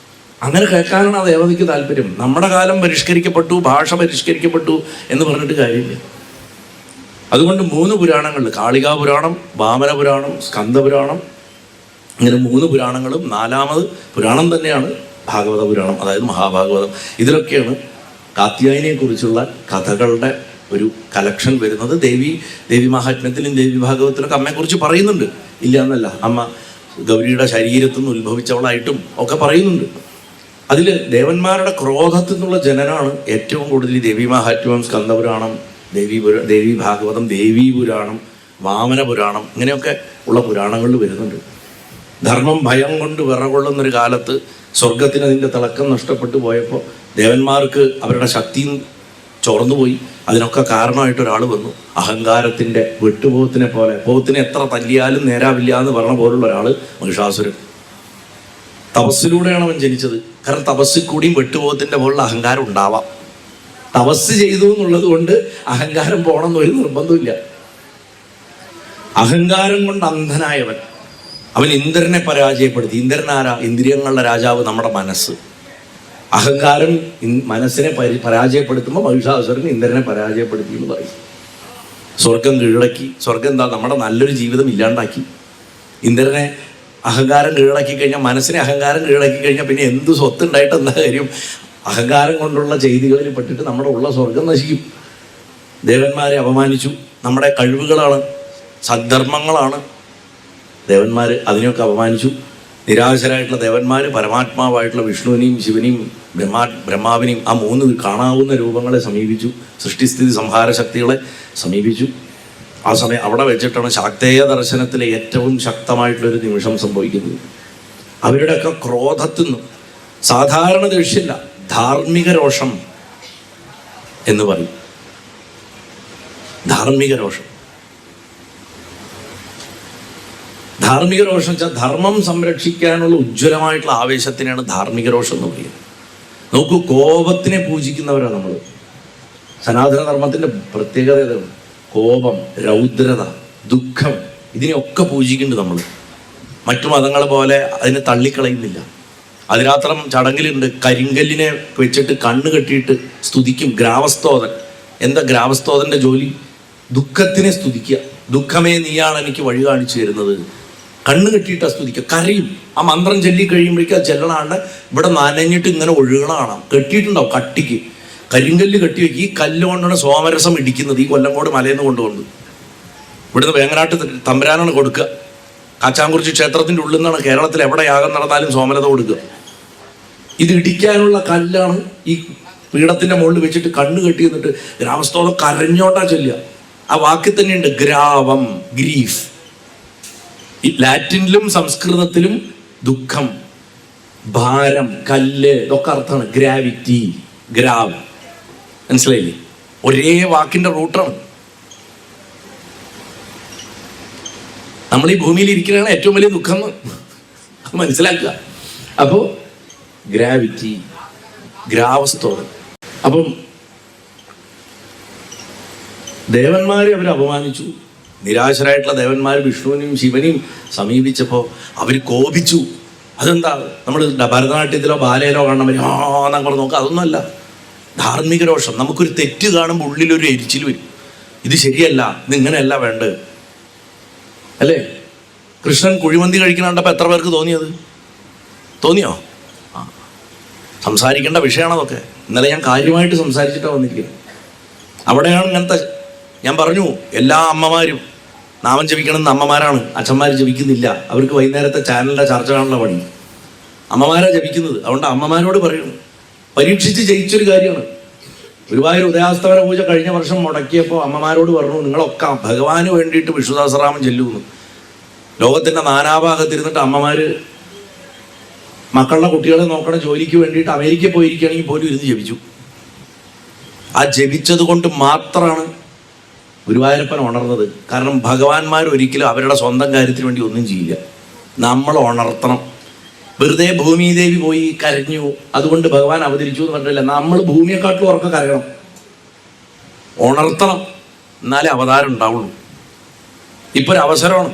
അങ്ങനെ കേൾക്കാനാണ് ആ ദേവതയ്ക്ക് താല്പര്യം. നമ്മുടെ കാലം പരിഷ്കരിക്കപ്പെട്ടു, ഭാഷ പരിഷ്കരിക്കപ്പെട്ടു എന്ന് പറഞ്ഞിട്ട് കാര്യമില്ല. അതുകൊണ്ട് 3 പുരാണങ്ങൾ, കാളികാ പുരാണം, വാമന പുരാണം, സ്കന്ദപുരാണം, ഇങ്ങനെ 3 പുരാണങ്ങളും 4ാമത് പുരാണം തന്നെയാണ് ഭാഗവത പുരാണം, അതായത് മഹാഭാഗവതം. ഇതിലൊക്കെയാണ് കാത്യായനിയെക്കുറിച്ചുള്ള കഥകളുടെ ഒരു കലക്ഷൻ വരുന്നത്. ദേവി മഹാത്മ്യത്തിലും ദേവി ഭാഗവതത്തിലൊക്കെ അമ്മയെക്കുറിച്ച് പറയുന്നുണ്ട്, ഇല്ല എന്നല്ല. അമ്മ ഗൗരിയുടെ ശരീരത്തിൽ നിന്ന് ഉത്ഭവിച്ചവളായിട്ടും ഒക്കെ പറയുന്നുണ്ട്. അതിൽ ദേവന്മാരുടെ ക്രോധത്തിൽ നിന്നുള്ള ജനനാണ് ഏറ്റവും കൂടുതൽ ദേവി മഹാത്മ്യം, സ്കന്ദപുരാണം, ദേവി ഭാഗവതം, ദേവീ പുരാണം, വാമന പുരാണം, ഇങ്ങനെയൊക്കെ ഉള്ള പുരാണങ്ങളിൽ വരുന്നുണ്ട്. ധർമ്മം ഭയം കൊണ്ട് വിറകൊള്ളുന്നൊരു കാലത്ത് സ്വർഗത്തിന് അതിൻ്റെ തിളക്കം നഷ്ടപ്പെട്ടു പോയപ്പോൾ ദേവന്മാർക്ക് അവരുടെ ശക്തിയും ചോർന്നുപോയി. അതിനൊക്കെ കാരണമായിട്ട് ഒരാൾ വന്നു, അഹങ്കാരത്തിൻ്റെ വെട്ടുപോത്തിനെ പോലെ. പോത്തിനെ എത്ര തല്ലിയാലും നേരാവില്ല എന്ന് പറഞ്ഞ പോലുള്ള ഒരാൾ മഹിഷാസുരൻ. തപസ്സിലൂടെയാണ് അവൻ ജനിച്ചത്. കാരണം തപസ്സിൽ കൂടിയും വെട്ടുപോത്തിൻ്റെ പോലുള്ള അഹങ്കാരം ഉണ്ടാവാം. തപസ് ചെയ്തു എന്നുള്ളത് കൊണ്ട് അഹങ്കാരം പോകണമെന്ന് ഒരു നിർബന്ധമില്ല. അഹങ്കാരം കൊണ്ട് അന്ധനായവൻ, അവൻ ഇന്ദ്രനെ പരാജയപ്പെടുത്തി. ഇന്ദ്രൻ ആരാ? ഇന്ദ്രിയങ്ങളുടെ രാജാവ് നമ്മുടെ മനസ്സ്. അഹങ്കാരം മനസ്സിനെ പരാജയപ്പെടുത്തുമ്പോൾ മഹിഷാസുരൻ ഇന്ദ്രനെ പരാജയപ്പെടുത്തി എന്ന് പറയും. സ്വർഗം കീഴടക്കി. സ്വർഗം എന്താ? നമ്മുടെ നല്ലൊരു ജീവിതം ഇല്ലാണ്ടാക്കി. ഇന്ദ്രനെ അഹങ്കാരം കീഴടക്കി കഴിഞ്ഞാൽ, മനസ്സിനെ അഹങ്കാരം കീഴടക്കി കഴിഞ്ഞാൽ പിന്നെ എന്ത് സ്വത്തുണ്ടായിട്ട് എന്താ കാര്യം? അഹങ്കാരം കൊണ്ടുള്ള ചെയ്തികളിൽ പെട്ടിട്ട് നമ്മുടെ ഉള്ള സ്വർഗം നശിക്കും. ദേവന്മാരെ അപമാനിച്ചു. നമ്മുടെ കഴിവുകളാണ്, സദ്ധർമ്മങ്ങളാണ് ദേവന്മാർ, അതിനെയൊക്കെ അപമാനിച്ചു. നിരാശരായിട്ടുള്ള ദേവന്മാർ പരമാത്മാവായിട്ടുള്ള വിഷ്ണുവിനെയും ശിവനെയും ബ്രഹ്മാവിനെയും ആ 3 കാണാവുന്ന രൂപങ്ങളെ സമീപിച്ചു. സൃഷ്ടിസ്ഥിതി സംഹാര ശക്തികളെ സമീപിച്ചു. ആ സമയം അവിടെ വെച്ചിട്ടാണ് ശാക്തേയ ദർശനത്തിലെ ഏറ്റവും ശക്തമായിട്ടുള്ളൊരു നിമിഷം സംഭവിക്കുന്നത്. അവരുടെയൊക്കെ ക്രോധത്തിൽ നിന്ന്, സാധാരണ ദേഷ്യമില്ല, ധാർമ്മിക രോഷം എന്ന് പറയും. ധാർമ്മിക രോഷം. ധാർമ്മിക രോഷം വെച്ചാൽ ധർമ്മം സംരക്ഷിക്കാനുള്ള ഉജ്ജ്വലമായിട്ടുള്ള ആവേശത്തിനാണ് ധാർമ്മിക രോഷം എന്ന് പറയുന്നത്. നോക്കൂ, കോപത്തിനെ പൂജിക്കുന്നവരാണ് നമ്മൾ. സനാതന ധർമ്മത്തിൻ്റെ പ്രത്യേകത ഏതാണ്? കോപം, രൗദ്രത, ദുഃഖം, ഇതിനെയൊക്കെ പൂജിക്കുന്നുണ്ട് നമ്മൾ. മറ്റു മതങ്ങളെ പോലെ അതിനെ തള്ളിക്കളയുന്നില്ല. അതിനാത്രം ചടങ്ങിലുണ്ട്. കരിങ്കല്ലിനെ വെച്ചിട്ട് കണ്ണ് കെട്ടിയിട്ട് സ്തുതിക്കും. ഗ്രാവസ്തോതൻ. എന്താ ഗ്രാവസ്തോതൻ്റെ ജോലി? ദുഃഖത്തിനെ സ്തുതിക്കുക. ദുഃഖമേ, നീയാണ് എനിക്ക് വഴി കാണിച്ചു തരുന്നത്. കണ്ണ് കെട്ടിയിട്ടാണ് സ്തുതിക്കുക. കരയും. ആ മന്ത്രം ചൊല്ലി കഴിയുമ്പോഴേക്കും ആ ചെല്ലണാണ്ട് ഇവിടെ നനഞ്ഞിട്ട് ഇങ്ങനെ ഒഴുകണ കാണാം. കെട്ടിയിട്ടുണ്ടാവും കട്ടിക്ക്. കരിങ്കല്ല് കെട്ടി വയ്ക്കും. ഈ കല്ല് കൊണ്ടാണ് സോമരസം ഇടിക്കുന്നത്. ഈ കൊല്ലംകോട് മലയിൽ നിന്ന് കൊണ്ടുവന്നത്. ഇവിടുന്ന് വേങ്ങനാട്ട് തമ്പുരാനാണ് കൊടുക്കുക. കാച്ചാങ്കുറിച്ചി ക്ഷേത്രത്തിൻ്റെ ഉള്ളിൽ നിന്നാണ് കേരളത്തിൽ എവിടെ യാഗം നടന്നാലും സോമരത കൊടുക്കുക. ഇത് ഇടിക്കാനുള്ള കല്ലാണ് ഈ പീഠത്തിൻ്റെ മുകളിൽ വെച്ചിട്ട് കണ്ണ് കെട്ടി എന്നിട്ട് ഗ്രാമസ്തോളം കരഞ്ഞോണ്ടാ ചൊല്ലുക. ആ വാക്കിൽ തന്നെയുണ്ട് ഗ്രാവം, ഗ്രീഫ്. ഈ ലാറ്റിനിലും സംസ്കൃതത്തിലും ദുഃഖം, ഭാരം, കല്ല് ഇതൊക്കെ അർത്ഥമാണ്. ഗ്രാവിറ്റി, ഗ്രാവ്. മനസ്സിലായില്ലേ? ഒരേ വാക്കിൻ്റെ റൂട്ടാണ്. നമ്മൾ ഈ ഭൂമിയിൽ ഇരിക്കുന്നതാണ് ഏറ്റവും വലിയ ദുഃഖം എന്ന് മനസ്സിലാക്കുക. അപ്പോൾ ഗ്രാവിറ്റി, ഗ്രാവസ്തോതൻ. അപ്പം ദേവന്മാരെ അവർ അപമാനിച്ചു. നിരാശരായിട്ടുള്ള ദേവന്മാർ വിഷ്ണുവിനെയും ശിവനെയും സമീപിച്ചപ്പോൾ അവർ കോപിച്ചു. അതെന്താ? നമ്മൾ ഭരതനാട്യത്തിലോ ബാലയിലോ കാണണം എന്നൊക്കെ പറഞ്ഞ് നോക്കുക. അതൊന്നുമല്ല. ധാർമ്മിക രോഷം. നമുക്കൊരു തെറ്റ് കാണുമ്പോൾ ഉള്ളിലൊരു എരിച്ചിൽ വരും. ഇത് ശരിയല്ല, ഇത് ഇങ്ങനെയല്ല വേണ്ടത്, അല്ലേ? കൃഷ്ണൻ കുഴിമന്തി കഴിക്കണണ്ടപ്പോൾ എത്ര പേർക്ക് തോന്നിയത്? തോന്നിയോ? സംസാരിക്കേണ്ട വിഷയമാണ് അതൊക്കെ. ഇന്നലെ ഞാൻ കാര്യമായിട്ട് സംസാരിച്ചിട്ടാണ് വന്നിരിക്കുന്നത്. അവിടെയാണ് ഇങ്ങനത്തെ. ഞാൻ പറഞ്ഞു, എല്ലാ അമ്മമാരും നാമം ജപിക്കണമെന്ന് അമ്മമാരാണ്, അച്ഛന്മാർ ജപിക്കുന്നില്ല. അവർക്ക് വൈകുന്നേരത്തെ ചാനലിൻ്റെ ചർച്ച കാണുന്ന പണി. അമ്മമാരാണ് ജപിക്കുന്നത്. അതുകൊണ്ട് അമ്മമാരോട് പറയുന്നു, പരീക്ഷിച്ച് ജയിച്ചൊരു കാര്യമാണ്. ഗുരുവായൂർ ഉദയാസ്തമന പൂജ കഴിഞ്ഞ വർഷം മുടക്കിയപ്പോൾ അമ്മമാരോട് പറഞ്ഞു, നിങ്ങളൊക്കെ ഭഗവാന് വേണ്ടിയിട്ട് വിഷ്ണു സഹസ്രനാമം ചെല്ലുന്നു. ലോകത്തിൻ്റെ നാനാഭാഗത്തിരുന്നിട്ട് അമ്മമാർ മക്കളുടെ കുട്ടികളെ നോക്കണ ജോലിക്ക് വേണ്ടിയിട്ട് അമേരിക്കയിൽ പോയിരിക്കുകയാണെങ്കിൽ പോലും ഇരുന്ന് ജപിച്ചു. ആ ജപിച്ചത് കൊണ്ട് മാത്രമാണ് ഗുരുവായൂരപ്പൻ ഉണർന്നത്. കാരണം ഭഗവാന്മാർ ഒരിക്കലും അവരുടെ സ്വന്തം കാര്യത്തിന് വേണ്ടി ഒന്നും ചെയ്യില്ല. നമ്മൾ ഉണർത്തണം. വെറുതെ ഭൂമിദേവി പോയി കരഞ്ഞു അതുകൊണ്ട് ഭഗവാൻ അവതരിച്ചു എന്ന് പറഞ്ഞില്ല. നമ്മൾ ഭൂമിയെക്കാട്ടിലും ഉറക്ക കരയണം, ഉണർത്തണം, എന്നാലേ അവതാരം ഉണ്ടാവുള്ളൂ. ഇപ്പൊ ഒരു അവസരമാണ്.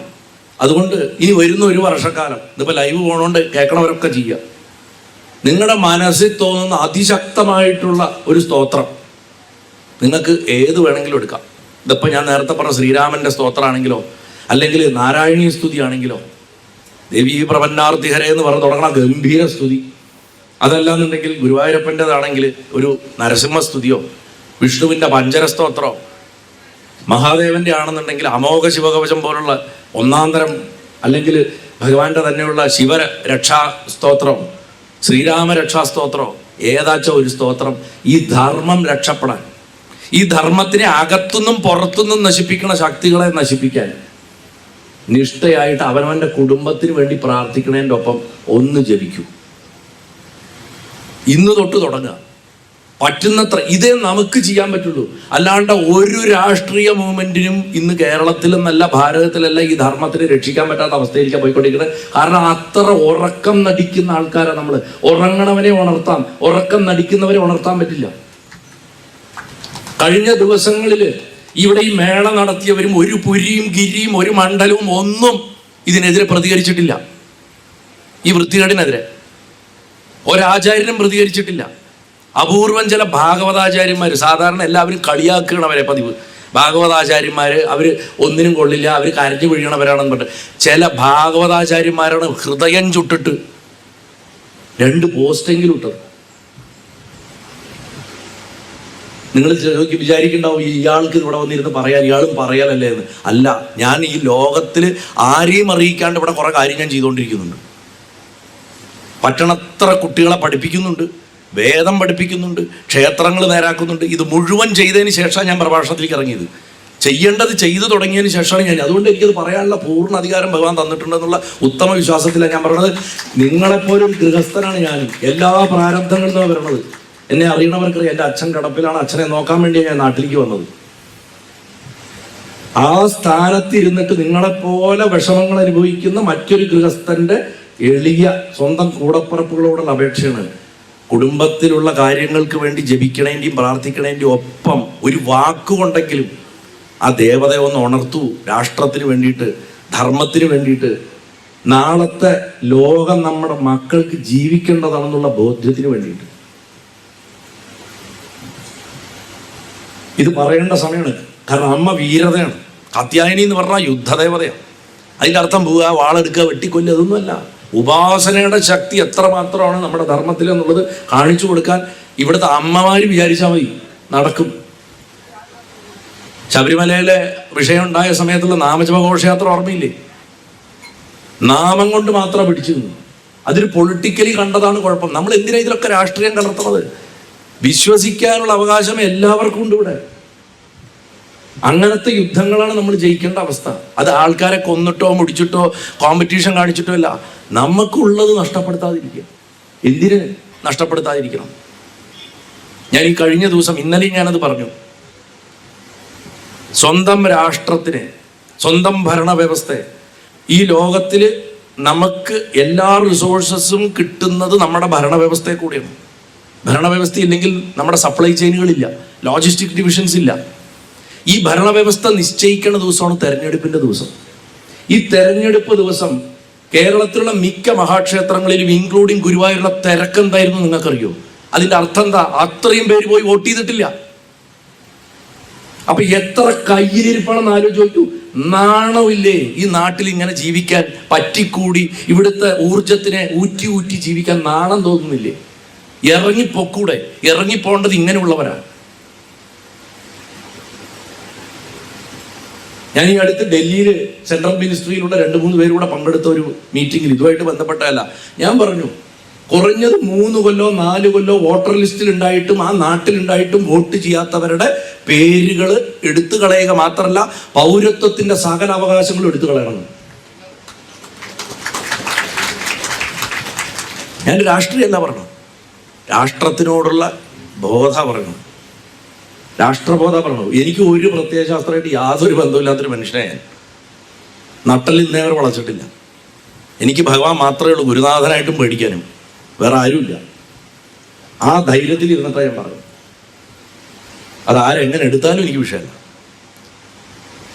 അതുകൊണ്ട് ഇനി വരുന്ന ഒരു വർഷക്കാലം ഇതിപ്പോൾ ലൈവ് പോകണോണ്ട് കേൾക്കണവരൊക്കെ ചെയ്യുക. നിങ്ങളുടെ മനസ്സിൽ തോന്നുന്ന അതിശക്തമായിട്ടുള്ള ഒരു സ്തോത്രം നിങ്ങൾക്ക് ഏത് വേണമെങ്കിലും എടുക്കാം. ഇതിപ്പോൾ ഞാൻ നേരത്തെ പറഞ്ഞ ശ്രീരാമൻ്റെ സ്തോത്രമാണെങ്കിലോ അല്ലെങ്കിൽ നാരായണീയ സ്തുതി ആണെങ്കിലോ ദേവീ പ്രപന്നാർത്തിഹരെ എന്ന് പറഞ്ഞ് തുടങ്ങണ ഗംഭീര സ്തുതി, അതല്ലാന്നുണ്ടെങ്കിൽ ഗുരുവായൂരപ്പൻ്റെതാണെങ്കിൽ ഒരു നരസിംഹസ്തുതിയോ വിഷ്ണുവിൻ്റെ പഞ്ചരസ്തോത്രമോ മഹാദേവൻ്റെ ആണെന്നുണ്ടെങ്കിൽ അമോഘ ശിവകവചം പോലുള്ള ഒന്നാന്തരം അല്ലെങ്കിൽ ഭഗവാന്റെ തന്നെയുള്ള ശിവരക്ഷാ സ്തോത്രം ശ്രീരാമരക്ഷാ സ്തോത്രം ഏതാച്ച ഒരു സ്തോത്രം ഈ ധർമ്മം രക്ഷപ്പെടാൻ, ഈ ധർമ്മത്തിനെ അകത്തുനിന്നും പുറത്തുനിന്നും നശിപ്പിക്കുന്ന ശക്തികളെ നശിപ്പിക്കാൻ നിഷ്ഠയായിട്ട് അവനവൻ്റെ കുടുംബത്തിന് വേണ്ടി പ്രാർത്ഥിക്കുന്നതിൻ്റെ ഒപ്പം ഒന്ന് ജപിക്കൂ. ഇന്ന് തൊട്ട് തുടങ്ങുക. പറ്റുന്നത്ര ഇതേ നമുക്ക് ചെയ്യാൻ പറ്റുള്ളൂ. അല്ലാണ്ട് ഒരു രാഷ്ട്രീയ മൂവ്മെന്റിനും ഇന്ന് കേരളത്തിലെന്നല്ല ഭാരതത്തിലല്ല ഈ ധർമ്മത്തിനെ രക്ഷിക്കാൻ പറ്റാത്ത അവസ്ഥയിലേക്ക് പോയിക്കൊണ്ടിരിക്കുന്നത്. കാരണം അത്ര ഉറക്കം നടിക്കുന്ന ആൾക്കാരാണ് നമ്മൾ. ഉറങ്ങണവനെ ഉണർത്താം, ഉറക്കം നടിക്കുന്നവരെ ഉണർത്താൻ പറ്റില്ല. കഴിഞ്ഞ ദിവസങ്ങളിൽ ഇവിടെ ഈ മേള നടത്തിയവരും ഒരു പുരിയും ഗിരിയും ഒരു മണ്ഡലവും ഒന്നും ഇതിനെതിരെ പ്രതികരിച്ചിട്ടില്ല. ഈ വൃത്തികേടിനെതിരെ ഒരാചാര്യനും പ്രതികരിച്ചിട്ടില്ല. അപൂർവം ചില ഭാഗവതാചാര്യന്മാർ, സാധാരണ എല്ലാവരും കളിയാക്കണവരെ പതിവ് ഭാഗവതാചാര്യന്മാർ, അവർ ഒന്നിനും കൊള്ളില്ല, അവർ കരഞ്ഞു വീഴണവരാണെന്ന് പറഞ്ഞിട്ട് ചില ഭാഗവതാചാര്യന്മാരാണ് ഹൃദയം ചുട്ടിട്ട് 2 പോസ്റ്റെങ്കിലും ഇട്ടത്. നിങ്ങൾ വിചാരിക്കുന്നുണ്ടാവും ഇയാൾക്ക് ഇവിടെ വന്നിരുന്ന് പറയാൻ, ഇയാളും പറയാനല്ലേ എന്ന്. അല്ല, ഞാൻ ഈ ലോകത്തിൽ ആരെയും അറിയിക്കാണ്ട് ഇവിടെ കുറേ കാര്യം ഞാൻ ചെയ്തുകൊണ്ടിരിക്കുന്നുണ്ട്. പറ്റണത്ര കുട്ടികളെ പഠിപ്പിക്കുന്നുണ്ട്, വേദം പഠിപ്പിക്കുന്നുണ്ട്, ക്ഷേത്രങ്ങൾ നേരാക്കുന്നുണ്ട്. ഇത് മുഴുവൻ ചെയ്തതിന് ശേഷമാണ് ഞാൻ പ്രഭാഷണത്തിലേക്ക് ഇറങ്ങിയത്. ചെയ്യേണ്ടത് ചെയ്തു തുടങ്ങിയതിന് ശേഷമാണ് ഞാൻ. അതുകൊണ്ട് എനിക്കത് പറയാനുള്ള പൂർണ്ണ അധികാരം ഭഗവാൻ തന്നിട്ടുണ്ടെന്നുള്ള ഉത്തമ വിശ്വാസത്തിലാണ് ഞാൻ പറഞ്ഞത്. നിങ്ങളെപ്പോലെ ഒരു ഗൃഹസ്ഥനാണ് ഞാനും. എല്ലാ പ്രാരബ്ധങ്ങളിൽ നിന്നാണ് വരണത്. എന്നെ അറിയണവർക്കറിയാം, എൻ്റെ അച്ഛൻ കിടപ്പിലാണ്. അച്ഛനെ നോക്കാൻ വേണ്ടിയാണ് ഞാൻ നാട്ടിലേക്ക് വന്നത്. ആ സ്ഥാനത്തിരുന്നിട്ട് നിങ്ങളെപ്പോലെ വിഷമങ്ങൾ അനുഭവിക്കുന്ന മറ്റൊരു ഗൃഹസ്ഥൻ്റെ എളിയ സ്വന്തം കൂടപ്പറപ്പുകളോടുള്ള അപേക്ഷയാണ്. കുടുംബത്തിലുള്ള കാര്യങ്ങൾക്ക് വേണ്ടി ജപിക്കണേൻ്റെയും പ്രാർത്ഥിക്കണേൻ്റെയും ഒപ്പം ഒരു വാക്കുകൊണ്ടെങ്കിലും ആ ദേവതയെ ഒന്ന് ഉണർത്തൂ. രാഷ്ട്രത്തിന് വേണ്ടിയിട്ട്, ധർമ്മത്തിന് വേണ്ടിയിട്ട്, നാളത്തെ ലോകം നമ്മുടെ മക്കൾക്ക് ജീവിക്കേണ്ടതാണെന്നുള്ള ബോധ്യത്തിന് വേണ്ടിയിട്ട്. ഇത് പറയേണ്ട സമയമാണ്. കാരണം അമ്മ വീരതയാണ്. കാത്യായനി എന്ന് പറഞ്ഞാൽ യുദ്ധദേവതയാണ്. അതിൻ്റെ അർത്ഥം പോവുക, വാളെടുക്കുക, വെട്ടിക്കൊല്ലുക, അതൊന്നുമല്ല. ഉപാസനയുടെ ശക്തി എത്രമാത്രമാണ് നമ്മുടെ ധർമ്മത്തിൽ എന്നുള്ളത് കാണിച്ചു കൊടുക്കാൻ ഇവിടുത്തെ അമ്മമാർ വിചാരിച്ചാൽ മതി, നടക്കും. ശബരിമലയിലെ വിഷയം ഉണ്ടായ സമയത്തുള്ള നാമജപ ഘോഷയാത്ര ഓർമ്മയില്ലേ? നാമം കൊണ്ട് മാത്രം പിടിച്ചു നിന്നു. അതൊരു പൊളിറ്റിക്കലി കണ്ടതാണ് കുഴപ്പം. നമ്മൾ എന്തിനാ ഇതിലൊക്കെ രാഷ്ട്രീയം കലർത്തുന്നത്? വിശ്വസിക്കാനുള്ള അവകാശം എല്ലാവർക്കും ഉണ്ട് ഇവിടെ. അങ്ങനത്തെ യുദ്ധങ്ങളാണ് നമ്മൾ ജയിക്കേണ്ട അവസ്ഥ. അത് ആൾക്കാരെ കൊന്നിട്ടോ മുടിച്ചിട്ടോ കോമ്പറ്റീഷൻ കാണിച്ചിട്ടോ അല്ല. നമുക്കുള്ളത് നഷ്ടപ്പെടുത്താതിരിക്കുക. എന്തിന് നഷ്ടപ്പെടുത്താതിരിക്കണം? ഞാൻ ഈ കഴിഞ്ഞ ദിവസം, ഇന്നലെ ഞാനത് പറഞ്ഞു. സ്വന്തം രാഷ്ട്രത്തിന്, സ്വന്തം ഭരണവ്യവസ്ഥയെ, ഈ ലോകത്തിൽ നമുക്ക് എല്ലാ റിസോഴ്സസും കിട്ടുന്നത് നമ്മുടെ ഭരണവ്യവസ്ഥയെ കൂടിയാണ്. ഭരണവ്യവസ്ഥ ഇല്ലെങ്കിൽ നമ്മുടെ സപ്ലൈ ചെയിനുകളില്ല, ലോജിസ്റ്റിക് ഡിവിഷൻസ് ഇല്ല. ഈ ഭരണവ്യവസ്ഥ നിശ്ചയിക്കുന്ന ദിവസമാണ് തെരഞ്ഞെടുപ്പിൻ്റെ ദിവസം. ഈ തെരഞ്ഞെടുപ്പ് ദിവസം കേരളത്തിലുള്ള മിക്ക മഹാക്ഷേത്രങ്ങളിലും ഇൻക്ലൂഡിങ് ഗുരുവായൂരുള്ള തിരക്കെന്തായിരുന്നു നിങ്ങൾക്കറിയോ? അതിൻ്റെ അർത്ഥം എന്താ? അത്രയും പേര് പോയി വോട്ട് ചെയ്തിട്ടില്ല. അപ്പൊ എത്ര കയ്യിലിരിപ്പണമെന്ന് ആലോചിച്ചു. നാണമില്ലേ ഈ നാട്ടിൽ ഇങ്ങനെ ജീവിക്കാൻ? പറ്റിക്കൂടി ഇവിടുത്തെ ഊർജത്തിനെ ഊറ്റി ഊറ്റി ജീവിക്കാൻ നാണം തോന്നുന്നില്ലേ? ഇറങ്ങിപ്പോക്കൂടെ? ഇറങ്ങിപ്പോണ്ടത് ഇങ്ങനെയുള്ളവരാണ്. ഞാൻ ഈ അടുത്ത് ഡൽഹിയിൽ സെൻട്രൽ മിനിസ്ട്രിയിലുള്ള 2-3 പേര് കൂടെ പങ്കെടുത്ത ഒരു മീറ്റിങ്ങിൽ ഇതുമായിട്ട് ബന്ധപ്പെട്ടതല്ല, ഞാൻ പറഞ്ഞു, കുറഞ്ഞത് 3 കൊല്ലോ 4 കൊല്ലോ വോട്ടർ ലിസ്റ്റിൽ ഉണ്ടായിട്ടും ആ നാട്ടിലുണ്ടായിട്ടും വോട്ട് ചെയ്യാത്തവരുടെ പേരുകൾ എടുത്തു കളയുക മാത്രമല്ല പൗരത്വത്തിന്റെ സകല അവകാശങ്ങളും എടുത്തു കളയണം. ഞാൻ രാഷ്ട്രീയമല്ല പറഞ്ഞു, രാഷ്ട്രത്തിനോടുള്ള ബോധ പറഞ്ഞു, രാഷ്ട്രബോധ പറഞ്ഞു. എനിക്ക് ഒരു പ്രത്യയശാസ്ത്രമായിട്ട് യാതൊരു ബന്ധമില്ലാത്തൊരു മനുഷ്യനെ ഞാൻ നട്ടൽ ഇന്നേവരെ വളച്ചിട്ടില്ല. എനിക്ക് ഭഗവാൻ മാത്രമേ ഉള്ളൂ ഗുരുനാഥനായിട്ടും പേടിക്കാനും, വേറെ ആരുമില്ല. ആ ധൈര്യത്തിൽ ഇരുന്നിട്ടാണ് ഞാൻ പറഞ്ഞു. അതാരെങ്ങനെ എടുത്താലും എനിക്ക് വിഷയമല്ല.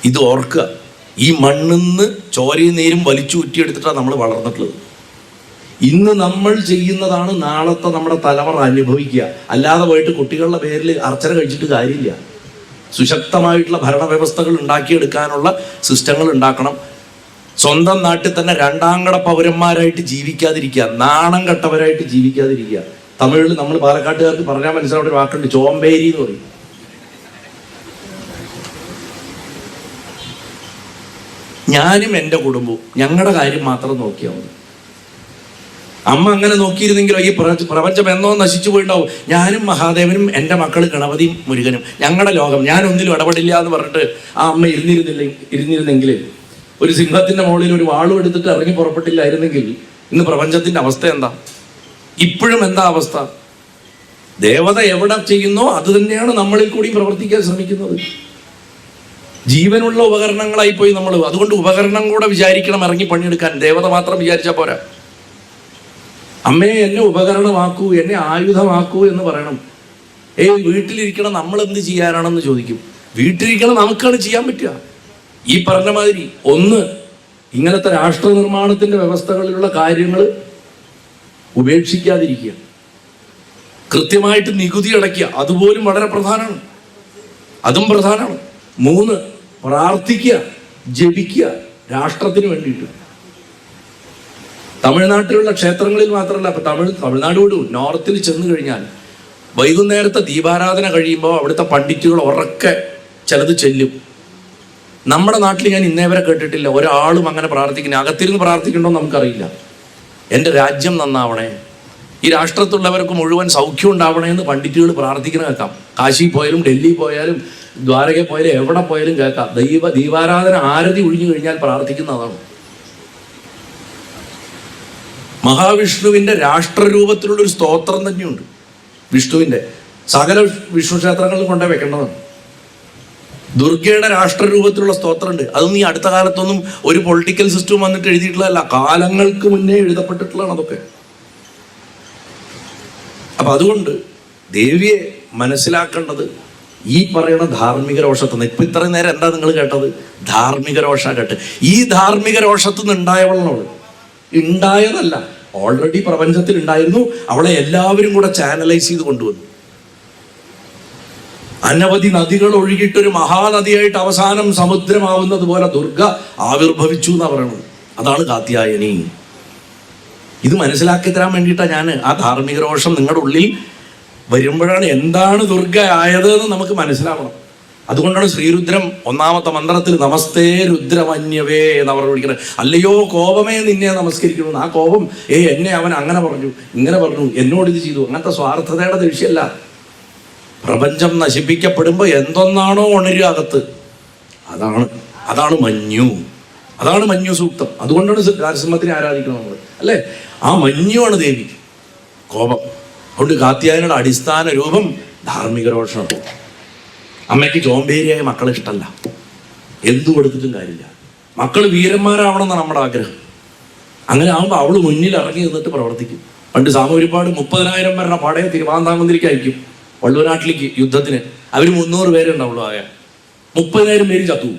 ഇത് ഓർക്കുക, ഈ മണ്ണിന്ന് ചോരയും നീരും വലിച്ചു ഊറ്റിയെടുത്തിട്ടാണ് നമ്മൾ വളർന്നിട്ടുള്ളത്. ഇന്ന് നമ്മൾ ചെയ്യുന്നതാണ് നാളത്തെ നമ്മുടെ തലമുറ അനുഭവിക്കുക. അല്ലാതെ പോയിട്ട് കുട്ടികളുടെ പേരിൽ അർച്ചന കഴിച്ചിട്ട് കാര്യമില്ല. സുശക്തമായിട്ടുള്ള ഭരണവ്യവസ്ഥകൾ ഉണ്ടാക്കിയെടുക്കാനുള്ള സിസ്റ്റങ്ങൾ ഉണ്ടാക്കണം. സ്വന്തം നാട്ടിൽ തന്നെ 2ാംകട പൗരന്മാരായിട്ട് ജീവിക്കാതിരിക്കുക, നാണം കെട്ടവരായിട്ട് ജീവിക്കാതിരിക്കുക. തമിഴിൽ നമ്മൾ പാലക്കാട്ടുകാർക്ക് പറഞ്ഞാൽ മനസ്സിലാവുന്ന ഒരു വാക്കുണ്ട്, ചോമ്പേരി എന്ന് പറയും. ഞാനും എൻ്റെ കുടുംബവും ഞങ്ങളുടെ കാര്യം മാത്രം നോക്കിയാൽ മതി. അമ്മ അങ്ങനെ നോക്കിയിരുന്നെങ്കിലോ ഈ പ്രപഞ്ചം എന്നോ നശിച്ചു പോയിണ്ടാവും. ഞാനും മഹാദേവനും എൻ്റെ മക്കൾ ഗണപതിയും മുരുകനും ഞങ്ങളുടെ ലോകം, ഞാൻ ഒന്നിലും ഇടപെടില്ല എന്ന് പറഞ്ഞിട്ട് ആ അമ്മ ഇരുന്നിരുന്നെങ്കിൽ, ഒരു സിംഹത്തിന്റെ മുകളിൽ ഒരു വാളും എടുത്തിട്ട് ഇറങ്ങി പുറപ്പെട്ടില്ലായിരുന്നെങ്കിൽ ഇന്ന് പ്രപഞ്ചത്തിന്റെ അവസ്ഥ എന്താ? ഇപ്പോഴും എന്താ അവസ്ഥ? ദേവത എവിടെ ചെയ്യുന്നോ അത് തന്നെയാണ് നമ്മളിൽ കൂടി പ്രവർത്തിക്കാൻ ശ്രമിക്കുന്നത്. ജീവനുള്ള ഉപകരണങ്ങളായി പോയി നമ്മൾ. അതുകൊണ്ട് ഉപകരണം കൂടെ വിചാരിക്കണം ഇറങ്ങി പണിയെടുക്കാൻ. ദേവത മാത്രം വിചാരിച്ചാൽ പോരാ. അമ്മയെ എന്നെ ഉപകരണമാക്കൂ, എന്നെ ആയുധമാക്കൂ എന്ന് പറയണം. വീട്ടിലിരിക്കണം നമ്മൾ എന്ത് ചെയ്യാനാണെന്ന് ചോദിക്കും. വീട്ടിലിരിക്കണം നമുക്കാണ് ചെയ്യാൻ പറ്റുക. ഈ പറഞ്ഞ മാതിരി ഇങ്ങനത്തെ രാഷ്ട്ര നിർമ്മാണത്തിന്റെ വ്യവസ്ഥകളിലുള്ള കാര്യങ്ങൾ ഉപേക്ഷിക്കാതിരിക്കുക, കൃത്യമായിട്ട് നികുതി അടയ്ക്കുക, അതുപോലും വളരെ പ്രധാനമാണ്. അതും പ്രധാനമാണ്. 3, പ്രാർത്ഥിക്കുക, ജപിക്കുക രാഷ്ട്രത്തിന് വേണ്ടിയിട്ട്. തമിഴ്നാട്ടിലുള്ള ക്ഷേത്രങ്ങളിൽ മാത്രമല്ല, ഇപ്പൊ തമിഴ്നാട് വിടും, നോർത്തിൽ ചെന്ന് കഴിഞ്ഞാൽ വൈകുന്നേരത്തെ ദീപാരാധന കഴിയുമ്പോൾ അവിടുത്തെ പണ്ഡിറ്റുകൾ ഉറക്കെ ചിലത് ചെല്ലും. നമ്മുടെ നാട്ടിൽ ഞാൻ ഇന്നേ വരെ കേട്ടിട്ടില്ല ഒരാളും അങ്ങനെ പ്രാർത്ഥിക്കുന്നത്. അകത്തിരുന്ന് പ്രാർത്ഥിക്കണ്ടോ നമുക്കറിയില്ല. എൻ്റെ രാജ്യം നന്നാവണേ, ഈ രാഷ്ട്രത്തുള്ളവർക്ക് മുഴുവൻ സൗഖ്യം ഉണ്ടാവണേ എന്ന് പണ്ഡിറ്റുകൾ പ്രാർത്ഥിക്കുന്ന കേൾക്കാം. കാശി പോയാലും ഡൽഹി പോയാലും ദ്വാരകയിൽ പോയാലും എവിടെ പോയാലും കേൾക്കാം. ദീപാരാധന ആരതി ഒഴിഞ്ഞു കഴിഞ്ഞാൽ പ്രാർത്ഥിക്കുന്നതാണ്. മഹാവിഷ്ണുവിൻ്റെ രാഷ്ട്രരൂപത്തിലുള്ള ഒരു സ്തോത്രം തന്നെയുണ്ട്. വിഷ്ണുവിൻ്റെ സകല വിഷ്ണു ക്ഷേത്രങ്ങളിൽ കൊണ്ടേ വെക്കേണ്ടതാണ്. ദുർഗയുടെ രാഷ്ട്രരൂപത്തിലുള്ള സ്തോത്രമുണ്ട്. അതൊന്നും ഈ അടുത്ത കാലത്തൊന്നും ഒരു പൊളിറ്റിക്കൽ സിസ്റ്റം വന്നിട്ട് എഴുതിയിട്ടുള്ളതല്ല, കാലങ്ങൾക്ക് മുന്നേ എഴുതപ്പെട്ടിട്ടുള്ളതാണ് അതൊക്കെ. അപ്പൊ അതുകൊണ്ട് ദേവിയെ മനസ്സിലാക്കേണ്ടത് ഈ പറയുന്ന ധാർമ്മിക രോഷത്തുനിന്ന്. ഇപ്പൊ ഇത്രയും നേരം എന്താ നിങ്ങൾ കേട്ടത്? ധാർമ്മിക രോഷ കേട്ട്. ഈ ധാർമ്മിക രോഷത്തുനിന്ന് ഉണ്ടായവളോട് ഉണ്ടായതല്ല, ഓൾറെഡി പ്രപഞ്ചത്തിൽ ഉണ്ടായിരുന്നു. അവളെ എല്ലാവരും കൂടെ ചാനലൈസ് ചെയ്ത് കൊണ്ടുവന്നു. അനവധി നദികൾ ഒഴുകിയിട്ടൊരു മഹാനദിയായിട്ട് അവസാനം സമുദ്രമാവുന്നത് പോലെ ദുർഗ ആവിർഭവിച്ചു എന്നാ പറയണത്. അതാണ് കാത്യായനി. ഇത് മനസ്സിലാക്കി തരാൻ വേണ്ടിയിട്ടാണ് ഞാൻ ആ ധാർമ്മിക രോഷം നിങ്ങളുടെ ഉള്ളിൽ വരുമ്പോഴാണ് എന്താണ് ദുർഗ ആയത് എന്ന് നമുക്ക് മനസ്സിലാവണം. അതുകൊണ്ടാണ് ശ്രീരുദ്രം 1ാമത്തെ മന്ത്രത്തിൽ നമസ്തേ രുദ്രമന്യവേ എന്ന് അവർ വിളിക്കുന്നത്. അല്ലയോ കോപമേ നിന്നെ നമസ്കരിക്കുന്നു. ആ കോപം എന്നെ അവൻ അങ്ങനെ പറഞ്ഞു ഇങ്ങനെ പറഞ്ഞു എന്നോട് ഇത് ചെയ്തു, അങ്ങനത്തെ സ്വാർത്ഥതയുടെ ദേഷ്യമല്ല. പ്രപഞ്ചം നശിപ്പിക്കപ്പെടുമ്പോൾ എന്തൊന്നാണോ ഉണരുക അകത്ത്, അതാണ് മഞ്ഞു. അതാണ് മഞ്ഞു സൂക്തം. അതുകൊണ്ടാണ് നരസിംഹത്തിനെ ആരാധിക്കണം നമ്മൾ, അല്ലേ? ആ മഞ്ഞുവാണ് ദേവി, കോപം. അതുകൊണ്ട് കാത്യായനിയുടെ അടിസ്ഥാന രൂപം ധാർമ്മിക രോഷമാണ്. അമ്മയ്ക്ക് ചോമ്പേരിയായ മക്കളെ ഇഷ്ടമല്ല, എന്തു കൊടുത്തിട്ടും കാര്യമില്ല. മക്കൾ വീരന്മാരാവണം എന്നാണ് നമ്മുടെ ആഗ്രഹം. അങ്ങനെ ആകുമ്പോൾ അവള് മുന്നിൽ ഇറങ്ങി നിന്നിട്ട് പ്രവർത്തിക്കും. പണ്ട് സാമൂരിപ്പാട് 30,000 പേരുടെ പടയെ തിരുവാന്താമന്തിരിക്ക് അയക്കും വള്ളുവനാട്ടിലേക്ക് യുദ്ധത്തിന്. അവർ 300 പേരുണ്ടാവുള്ളൂ. ആയ 30,000 പേര് ചത്തു.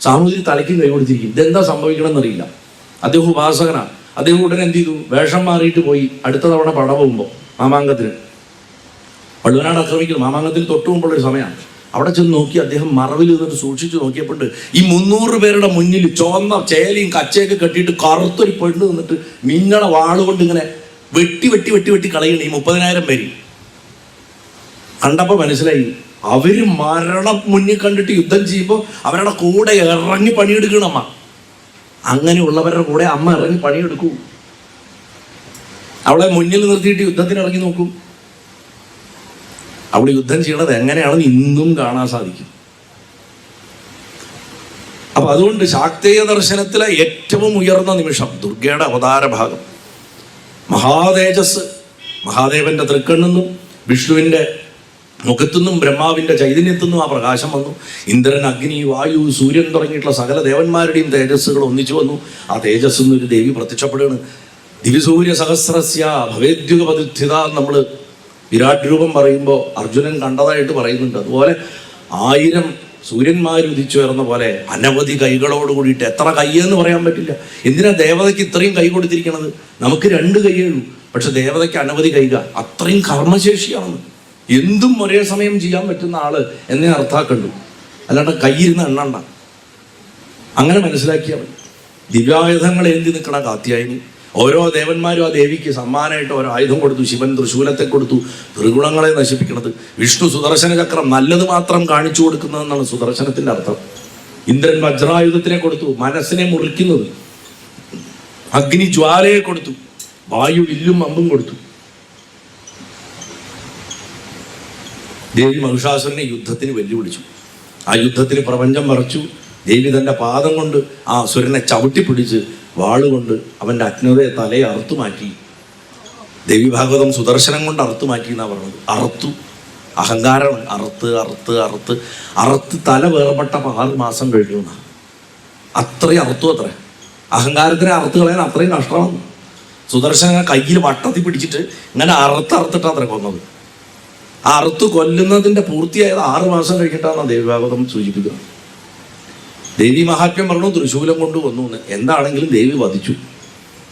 സാമൂതിരി തലയ്ക്കും കൈ കൊടുത്തിരിക്കും. ഇതെന്താ സംഭവിക്കണമെന്നറിയില്ല. അദ്ദേഹം ഉപാസകനാണ്. അദ്ദേഹം ഉടനെ എന്ത് ചെയ്തു? വേഷം മാറിയിട്ട് പോയി അടുത്ത തവണ പട പോകുമ്പോൾ മാമാങ്കത്തിന് വള്ളുവനാട് ആക്രമിക്കുന്നു. മാമാങ്കത്തിൽ തൊട്ടു മുമ്പുള്ളൊരു സമയമാണ്. അവിടെ ചെന്ന് നോക്കി അദ്ദേഹം മറവിൽ നിന്നിട്ട് സൂക്ഷിച്ചു നോക്കിയപ്പോൾ ഈ 300 പേരുടെ മുന്നിൽ ചുവന്ന ചേലയും കച്ചയൊക്കെ കെട്ടിയിട്ട് കറുത്തൊരു പെണ്ണ് നിന്നിട്ട് മിന്നണ വാളുകൊണ്ട് ഇങ്ങനെ വെട്ടി വെട്ടി വെട്ടി വെട്ടി കളയണം ഈ 30,000 പേര്. കണ്ടപ്പോൾ മനസ്സിലായി അവര് മരണം മുന്നിൽ കണ്ടിട്ട് യുദ്ധം ചെയ്യുമ്പോൾ അവരുടെ കൂടെ ഇറങ്ങി പണിയെടുക്കണം അമ്മ. അങ്ങനെയുള്ളവരുടെ കൂടെ അമ്മ ഇറങ്ങി പണിയെടുക്കൂ. അവളെ മുന്നിൽ നിർത്തിയിട്ട് യുദ്ധത്തിന് ഇറങ്ങി നോക്കൂ. അവൾ യുദ്ധം ചെയ്യണത് എങ്ങനെയാണെന്ന് ഇന്നും കാണാൻ സാധിക്കും. അപ്പൊ അതുകൊണ്ട് ശാക്തേയ ദർശനത്തിലെ ഏറ്റവും ഉയർന്ന നിമിഷം ദുർഗയുടെ അവതാര ഭാഗം, മഹാതേജസ്, മഹാദേവന്റെ തൃക്കണ്ണെന്നും വിഷ്ണുവിന്റെ മുഖത്തുനിന്നും ബ്രഹ്മാവിന്റെ ചൈതന്യത്തുനിന്നും ആ പ്രകാശം വന്നു. ഇന്ദ്രൻ, അഗ്നി, വായു, സൂര്യൻ തുടങ്ങിയിട്ടുള്ള സകല ദേവന്മാരുടെയും തേജസ്സുകൾ ഒന്നിച്ചു വന്നു. ആ തേജസ്സിൽ നിന്നൊരു ദേവി പ്രത്യക്ഷപ്പെടുകയാണ്. ദിവ്യസൂര്യ സഹസ്രസ്യ ഭവേദ്യുഗ പതിഥിത നമ്മൾ വിരാട് രൂപം പറയുമ്പോൾ അർജുനൻ കണ്ടതായിട്ട് പറയുന്നുണ്ട്. അതുപോലെ 1000 സൂര്യന്മാർ ഉദിച്ചുയർന്ന പോലെ അനവധി കൈകളോട് കൂടിയിട്ട്, എത്ര കൈയെന്ന് പറയാൻ പറ്റില്ല. എന്തിനാ ദേവതയ്ക്ക് ഇത്രയും കൈ കൊടുത്തിരിക്കണത്? നമുക്ക് 2 കൈയേ ഉള്ളൂ, പക്ഷെ ദേവതയ്ക്ക് അനവധി കൈക. അത്രയും കർമ്മശേഷിയാണ്. എന്തും ഒരേ സമയം ചെയ്യാൻ പറ്റുന്ന ആള് എന്നെ അർത്ഥാക്കണ്ടു, അല്ലാണ്ട് കൈയിരുന്ന് എണ്ണണ്ട. അങ്ങനെ മനസ്സിലാക്കിയാൽ മതി. ദിവ്യായുധങ്ങൾ ഏന്തി നിൽക്കണ കാത്യായനി. ഓരോ ദേവന്മാരും ആ ദേവിക്ക് സമ്മാനമായിട്ട് ഓരോ ആയുധം കൊടുത്തു. ശിവൻ തൃശൂലത്തെ കൊടുത്തു, ത്രിഗുണങ്ങളെ നശിപ്പിക്കുന്നത്. വിഷ്ണു സുദർശന ചക്രം, നല്ലത് മാത്രം കാണിച്ചു കൊടുക്കുന്നതെന്നാണ് സുദർശനത്തിന്റെ അർത്ഥം. ഇന്ദ്രൻ വജ്രായുധത്തിനെ കൊടുത്തു, മനസ്സിനെ മുറിക്കുന്നത്. അഗ്നി ജ്വാലയെ കൊടുത്തു, വായു വില്ലും അമ്പും കൊടുത്തു. ദേവി മഹിഷാസുരനെ യുദ്ധത്തിന് വെല്ലുവിളിച്ചു. ആ യുദ്ധത്തിന് പ്രപഞ്ചം മറച്ചു. ദേവി തന്റെ പാദം കൊണ്ട് ആ അസുരനെ ചവിട്ടിപ്പിടിച്ച് വാളുകൊണ്ട് അവന്റെ അഗ്നതയെ തലയെ അറുത്തുമാറ്റി. ദേവി ഭാഗവതം സുദർശനം കൊണ്ട് അറുത്തുമാറ്റി എന്നാ പറഞ്ഞത്. അറുത്തു, അഹങ്കാരമാണ്. അറുത്ത് അറുത്ത് അറുത്ത് അറുത്ത് തല വേർപെട്ടപ്പോൾ 6 മാസം കഴിഞ്ഞു. അത്രയും അറുത്തു. അത്ര അഹങ്കാരത്തിനെ അറുത്ത് കളയാൻ അത്രയും കഷ്ടമാണ്. സുദർശന കയ്യിൽ വട്ടത്തിൽ പിടിച്ചിട്ട് ഇങ്ങനെ അറുത്തിട്ടാ അത്ര കൊന്നത്. ആ അറുത്ത് കൊല്ലുന്നതിന്റെ പൂർത്തിയായത് 6 മാസം കഴിഞ്ഞിട്ടാണ് ദേവി ഭാഗവതം സൂചിപ്പിക്കുക. ദേവി മഹാത്മ്യം പറഞ്ഞു തൃശൂലം കൊണ്ട് വന്നു എന്ന്. എന്താണെങ്കിലും ദേവി വധിച്ചു.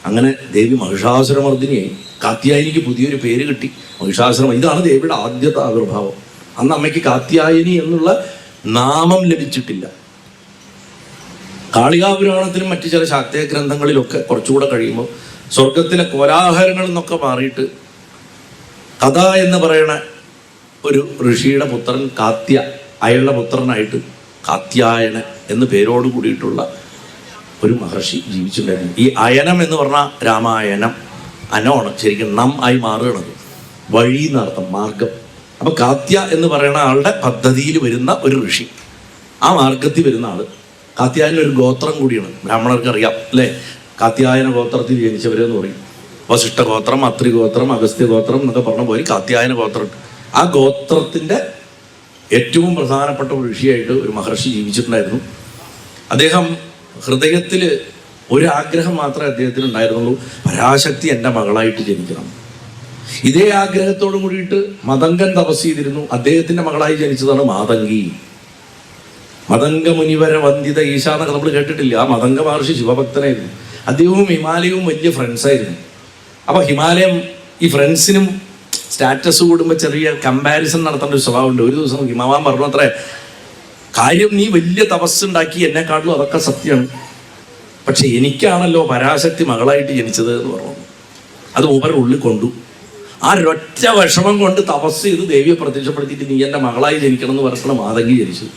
അങ്ങനെ ദേവി മഹിഷാസുരമർദ്ദിനിയായി. കാത്യായനിക്ക് പുതിയൊരു പേര് കിട്ടി, മഹിഷാസുരം. ഇതാണ് ദേവിയുടെ ആദ്യത്തെ ആവിർഭാവം. അന്ന് അമ്മയ്ക്ക് കാത്യായനി എന്നുള്ള നാമം ലഭിച്ചിട്ടില്ല. കാളികാപുരാണത്തിലും മറ്റു ചില ശാക്തേയ ഗ്രന്ഥങ്ങളിലൊക്കെ കുറച്ചുകൂടെ കഴിയുമ്പോൾ സ്വർഗത്തിലെ കോലാഹലങ്ങളിൽ നിന്നൊക്കെ മാറിയിട്ട് കഥ എന്ന് പറയുന്ന ഒരു ഋഷിയുടെ പുത്രൻ കാത്യ, അയാളുടെ പുത്രനായിട്ട് കാത്യായന എന്ന് പേരോട് കൂടിയിട്ടുള്ള ഒരു മഹർഷി ജീവിച്ചിട്ടുണ്ടായിരുന്നു. ഈ അയനം എന്ന് പറഞ്ഞാൽ രാമായണം, അനമാണ് ശരിക്കും നം ആയി മാറുകയാണത്. വഴി എന്നർത്ഥം, മാർഗം. അപ്പൊ കാത്യ എന്ന് പറയുന്ന ആളുടെ പദ്ധതിയിൽ വരുന്ന ഒരു ഋഷി, ആ മാർഗത്തിൽ വരുന്ന ആള്. കാത്യായന ഒരു ഗോത്രം കൂടിയാണ്, ബ്രാഹ്മണർക്ക് അറിയാം അല്ലേ? കാത്യായന ഗോത്രത്തിൽ ജനിച്ചവരെന്ന് പറയും. വസിഷ്ഠ ഗോത്രം, അത്രി ഗോത്രം, അഗസ്ത്യ ഗോത്രം എന്നൊക്കെ പറഞ്ഞ പോലെ കാത്യായന ഗോത്രം. ആ ഗോത്രത്തിന്റെ ഏറ്റവും പ്രധാനപ്പെട്ട ഒരു ഋഷിയായിട്ട് ഒരു മഹർഷി ജീവിച്ചിട്ടുണ്ടായിരുന്നു. അദ്ദേഹം ഹൃദയത്തിൽ ഒരു ആഗ്രഹം മാത്രമേ അദ്ദേഹത്തിന് ഉണ്ടായിരുന്നുള്ളൂ, പരാശക്തി എൻ്റെ മകളായിട്ട് ജനിക്കണം. ഇതേ ആഗ്രഹത്തോടു കൂടിയിട്ട് മതങ്കൻ തപസ് ചെയ്തിരുന്നു. അദ്ദേഹത്തിന്റെ മകളായി ജനിച്ചതാണ് മാതങ്കി. മതങ്ക മുനിവര വന്ദിത ഈശ എന്നൊക്കെ നമ്മൾ കേട്ടിട്ടില്ല. ആ മതങ്ക മഹർഷി ശിവഭക്തനായിരുന്നു. അദ്ദേഹവും ഹിമാലയവും വലിയ ഫ്രണ്ട്സായിരുന്നു. അപ്പൊ ഹിമാലയം ഈ ഫ്രണ്ട്സിനും സ്റ്റാറ്റസ് കൂടുമ്പോൾ ചെറിയ കമ്പാരിസൺ നടത്തേണ്ട ഒരു സ്വഭാവമുണ്ട്. ഒരു ദിവസം ഹിമവാൻ പറഞ്ഞു, അത്രേ കാര്യം നീ വലിയ തപസ്സുണ്ടാക്കി, എന്നെക്കാട്ടിലും അതൊക്കെ സത്യമാണ്, പക്ഷെ എനിക്കാണല്ലോ പരാശക്തി മകളായിട്ട് ജനിച്ചത് എന്ന് പറഞ്ഞു. അത് മൂപ്പരുടെ ഉള്ളിൽ കൊണ്ടു. ആ ഒരൊറ്റ വിഷമം കൊണ്ട് തപസ് ചെയ്ത് ദേവിയെ പ്രത്യക്ഷപ്പെടുത്തിയിട്ട് നീ എൻ്റെ മകളായി ജനിക്കണം എന്ന് പറഞ്ഞാണ് മാതങ്കി ജനിച്ചത്.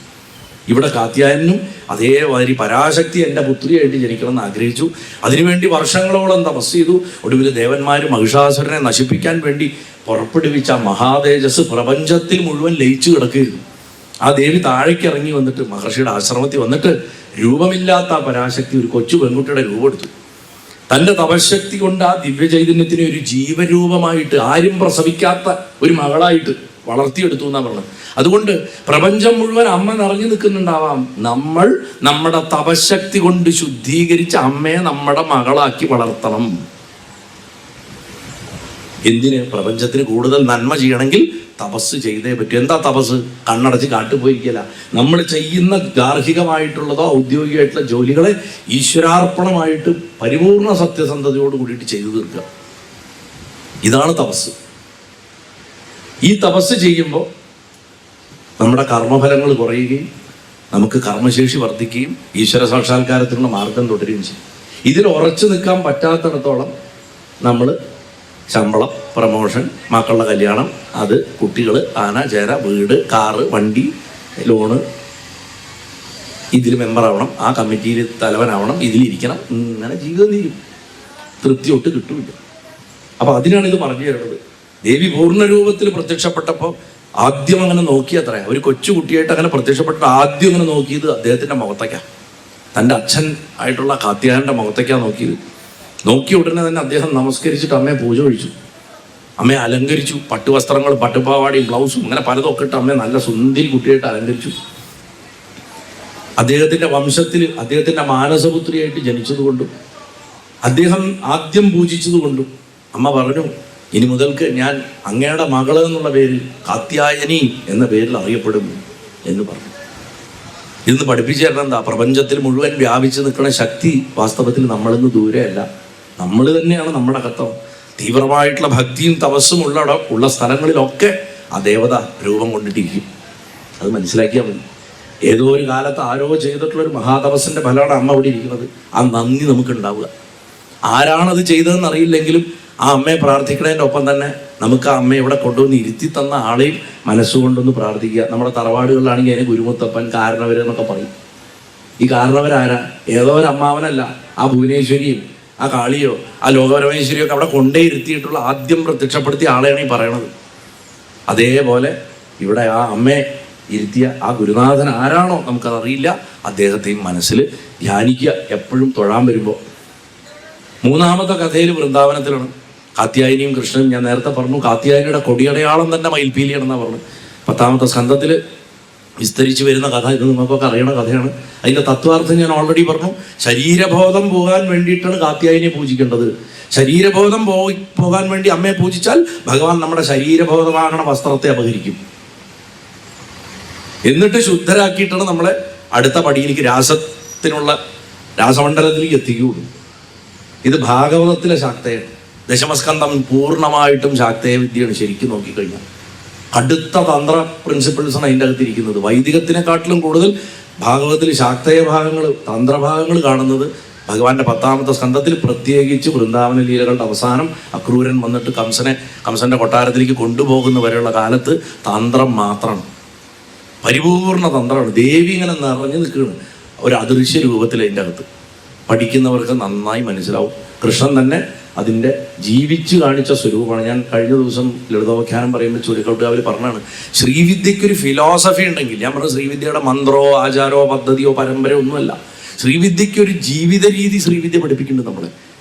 ഇവിടെ കാത്യായനും അതേമാതിരി പരാശക്തി എൻ്റെ പുത്രിയായിട്ട് ജനിക്കണം എന്ന് ആഗ്രഹിച്ചു. അതിനുവേണ്ടി വർഷങ്ങളോളം തപസ് ചെയ്തു. ഒടുവിൽ ദേവന്മാർ മഹിഷാസുരനെ നശിപ്പിക്കാൻ വേണ്ടി പുറപ്പെടുവിച്ച മഹാതേജസ് പ്രപഞ്ചത്തിൽ മുഴുവൻ ലയിച്ചു കിടക്കുകയായിരുന്നു. ആ ദേവി താഴേക്ക് ഇറങ്ങി വന്നിട്ട് മഹർഷിയുടെ ആശ്രമത്തിൽ വന്നിട്ട് രൂപമില്ലാത്ത ആ പരാശക്തി ഒരു കൊച്ചു പെൺകുട്ടിയുടെ രൂപമെടുത്തു. തൻ്റെ തപശക്തി കൊണ്ട് ആ ദിവ്യ ചൈതന്യത്തിനെ ഒരു ജീവരൂപമായിട്ട്, ആരും പ്രസവിക്കാത്ത ഒരു മകളായിട്ട് വളർത്തിയെടുത്തു എന്നാണ് പറഞ്ഞത്. അതുകൊണ്ട് പ്രപഞ്ചം മുഴുവൻ അമ്മ നിറഞ്ഞു നിൽക്കുന്നുണ്ടാവാം. നമ്മൾ നമ്മുടെ തപശക്തി കൊണ്ട് ശുദ്ധീകരിച്ച് അമ്മയെ നമ്മുടെ മകളാക്കി വളർത്തണം. എന്തിന്? പ്രപഞ്ചത്തിന് കൂടുതൽ നന്മ ചെയ്യണമെങ്കിൽ തപസ് ചെയ്തേ പറ്റൂ. എന്താ തപസ്? കണ്ണടച്ച് കാട്ടുപോയിരിക്കല. നമ്മൾ ചെയ്യുന്ന ഗാർഹികമായിട്ടുള്ളതോ ഔദ്യോഗികമായിട്ടുള്ള ജോലികളെ ഈശ്വരാർപ്പണമായിട്ട് പരിപൂർണ സത്യസന്ധതയോട് കൂടിയിട്ട് ചെയ്തു തീർക്കുക. ഇതാണ് തപസ്. ഈ തപസ് ചെയ്യുമ്പോൾ നമ്മുടെ കർമ്മഫലങ്ങൾ കുറയുകയും നമുക്ക് കർമ്മശേഷി വർദ്ധിക്കുകയും ഈശ്വര സാക്ഷാത്കാരത്തിനുള്ള മാർഗം തുടരുകയും ചെയ്യും. ഇതിൽ ഉറച്ചു നിൽക്കാൻ പറ്റാത്തിടത്തോളം നമ്മൾ ശമ്പളം, പ്രമോഷൻ, മക്കളുടെ കല്യാണം, അത് കുട്ടികൾ, ആന ചേര, വീട്, കാറ്, വണ്ടി, ലോണ്, ഇതിൽ മെമ്പറാവണം, ആ കമ്മിറ്റിയിൽ തലവനാവണം, ഇതിലിരിക്കണം, ഇങ്ങനെ ജീവിതം തീരും. തൃപ്തിയൊട്ട് കിട്ടൂല. അപ്പം അതിനാണ് ഇത് പറഞ്ഞു തരുന്നത്. ദേവി പൂർണ്ണരൂപത്തിൽ പ്രത്യക്ഷപ്പെട്ടപ്പോൾ ആദ്യം അങ്ങനെ നോക്കിയത്രേ. ഒരു കൊച്ചുകുട്ടിയായിട്ട് അങ്ങനെ പ്രത്യക്ഷപ്പെട്ടിട്ട് ആദ്യം അങ്ങനെ നോക്കിയത് അദ്ദേഹത്തിൻ്റെ മുഖത്തേക്കാണ്. തൻ്റെ അച്ഛൻ ആയിട്ടുള്ള കാത്യായൻ്റെ മുഖത്തേക്കാണ് നോക്കിയത്. നോക്കിയ ഉടനെ തന്നെ അദ്ദേഹം നമസ്കരിച്ചിട്ട് അമ്മയെ പൂജ കഴിച്ചു. അമ്മയെ അലങ്കരിച്ചു. പട്ടുവസ്ത്രങ്ങൾ, പട്ടുപാവാടിയും ബ്ലൗസും അങ്ങനെ പലതൊക്കെ ഇട്ട് അമ്മയെ നല്ല സുന്ദരി കുട്ടിയായിട്ട് അലങ്കരിച്ചു. അദ്ദേഹത്തിൻ്റെ വംശത്തിൽ അദ്ദേഹത്തിൻ്റെ മാനസപുത്രിയായിട്ട് ജനിച്ചതുകൊണ്ടും അദ്ദേഹം ആദ്യം പൂജിച്ചതുകൊണ്ടും അമ്മ പറഞ്ഞു, ഇനി മുതൽക്ക് ഞാൻ അങ്ങയുടെ മകള് എന്നുള്ള പേരിൽ കാത്യായനി എന്ന പേരിൽ അറിയപ്പെടുന്നു എന്ന് പറഞ്ഞു. ഇന്ന് പഠിപ്പിച്ചു തരണം എന്താ? പ്രപഞ്ചത്തിൽ മുഴുവൻ വ്യാപിച്ചു നിൽക്കുന്ന ശക്തി വാസ്തവത്തിൽ നമ്മളിന്ന് ദൂരെയല്ല, നമ്മൾ തന്നെയാണ് നമ്മുടെ അകത്തം. തീവ്രമായിട്ടുള്ള ഭക്തിയും തപസ്സും ഉള്ള സ്ഥലങ്ങളിലൊക്കെ ആ ദേവത രൂപം കൊണ്ടിട്ടിരിക്കും. അത് മനസ്സിലാക്കിയാൽ മതി. ഏതോ ഒരു കാലത്ത് ആരോ ചെയ്തിട്ടുള്ളൊരു മഹാതപസ്സിൻ്റെ ഫലമാണ് അമ്മ ഇവിടെ ഇരിക്കുന്നത്. ആ നന്ദി നമുക്കുണ്ടാവുക. ആരാണത് ചെയ്തതെന്ന് അറിയില്ലെങ്കിലും ആ അമ്മയെ പ്രാർത്ഥിക്കുന്നതിൻ്റെ ഒപ്പം തന്നെ നമുക്ക് ആ അമ്മയെ ഇവിടെ കൊണ്ടുവന്ന് ഇരുത്തി തന്ന ആളെയും മനസ്സുകൊണ്ടൊന്ന് പ്രാർത്ഥിക്കുക. നമ്മുടെ തറവാടുകളിലാണെങ്കിൽ അതിന് ഗുരുമുത്തപ്പൻ, കാരണവരെന്നൊക്കെ പറയും. ഈ കാരണവരാരാ? ഏതോ ഒരു അമ്മാവനല്ല, ആ ഭുവനേശ്വരിയും ആ കാളിയോ ആ ലോകപരമേശ്വരിയോ ഒക്കെ അവിടെ കൊണ്ടേ ഇരുത്തിയിട്ടുള്ള ആദ്യം പ്രത്യക്ഷപ്പെടുത്തിയ ആളെയാണ് ഈ പറയണത്. അതേപോലെ ഇവിടെ ആ അമ്മയെ ഇരുത്തിയ ആ ഗുരുനാഥൻ ആരാണോ നമുക്കതറിയില്ല, അദ്ദേഹത്തെയും മനസ്സിൽ ധ്യാനിക്കുക എപ്പോഴും തൊഴാൻ വരുമ്പോൾ. മൂന്നാമത്തെ കഥയിൽ വൃന്ദാവനത്തിലാണ്. കാത്യായനിയും കൃഷ്ണനും ഞാൻ നേരത്തെ പറഞ്ഞു. കാത്യായനിയുടെ കൊടിയടയാളം തന്നെ മയിൽപീലിയാണെന്നാണ് പറഞ്ഞു. 10ാമത്തെ സ്കന്ധത്തിൽ വിസ്തരിച്ച് വരുന്ന കഥ. ഇത് നിങ്ങൾക്കൊക്കെ അറിയണ കഥയാണ്. അതിൻ്റെ തത്വാർത്ഥം ഞാൻ ഓൾറെഡി പറഞ്ഞു. ശരീരബോധം പോകാൻ വേണ്ടിയിട്ടാണ് കാത്യായനിയെ പൂജിക്കേണ്ടത്. ശരീരബോധം പോകാൻ വേണ്ടി അമ്മയെ പൂജിച്ചാൽ ഭഗവാൻ നമ്മുടെ ശരീരബോധമാകണ വസ്ത്രത്തെ അപഹരിക്കും. എന്നിട്ട് ശുദ്ധരാക്കിയിട്ടാണ് നമ്മളെ അടുത്ത പടിയിലേക്ക് രാസമണ്ഡലത്തിലേക്ക് എത്തിക്കുകയുള്ളൂ. ഇത് ഭാഗവതത്തിലെ ശാക്തയാണ്. ദശമസ്കന്ധം പൂർണ്ണമായിട്ടും ശാക്തേയ വിദ്യയാണ്. ശരിക്കും നോക്കിക്കഴിഞ്ഞാൽ കടുത്ത തന്ത്ര പ്രിൻസിപ്പിൾസാണ് അതിൻ്റെ അകത്തിരിക്കുന്നത്. വൈദികത്തിനെക്കാട്ടിലും കൂടുതൽ ഭാഗവതത്തിൽ ശാക്തേയ ഭാഗങ്ങൾ, തന്ത്രഭാഗങ്ങൾ കാണുന്നത് ഭഗവാന്റെ 10ാമത്തെ സ്കന്ധത്തിൽ. പ്രത്യേകിച്ച് വൃന്ദാവന ലീലകളുടെ അവസാനം അക്രൂരൻ വന്നിട്ട് കംസന്റെ കൊട്ടാരത്തിലേക്ക് കൊണ്ടുപോകുന്ന വരെയുള്ള കാലത്ത് തന്ത്രം മാത്രമാണ്, പരിപൂർണ തന്ത്രമാണ്. ദേവി ഇങ്ങനെ നിറഞ്ഞു നിൽക്കുകയാണ് ഒരു അദൃശ്യ രൂപത്തിൽ. അതിൻ്റെ അകത്ത് പഠിക്കുന്നവർക്ക് നന്നായി മനസ്സിലാവും. കൃഷ്ണൻ തന്നെ അതിൻ്റെ ജീവിച്ച് കാണിച്ച സ്വരൂപമാണ്. ഞാൻ കഴിഞ്ഞ ദിവസം ലളിതോപാഖ്യാനം പറയുമ്പോൾ ചുരുക്കോട്ടുകാവിൽ പറഞ്ഞാണ്, ശ്രീവിദ്യയ്ക്കൊരു ഫിലോസഫി ഉണ്ടെങ്കിൽ, ഞാൻ പറഞ്ഞ ശ്രീവിദ്യയുടെ മന്ത്രമോ ആചാരമോ പദ്ധതിയോ പരമ്പരയോ ഒന്നുമല്ല, ശ്രീവിദ്യയ്ക്കൊരു ജീവിത രീതി ശ്രീവിദ്യ പഠിപ്പിക്കുന്നുണ്ട്.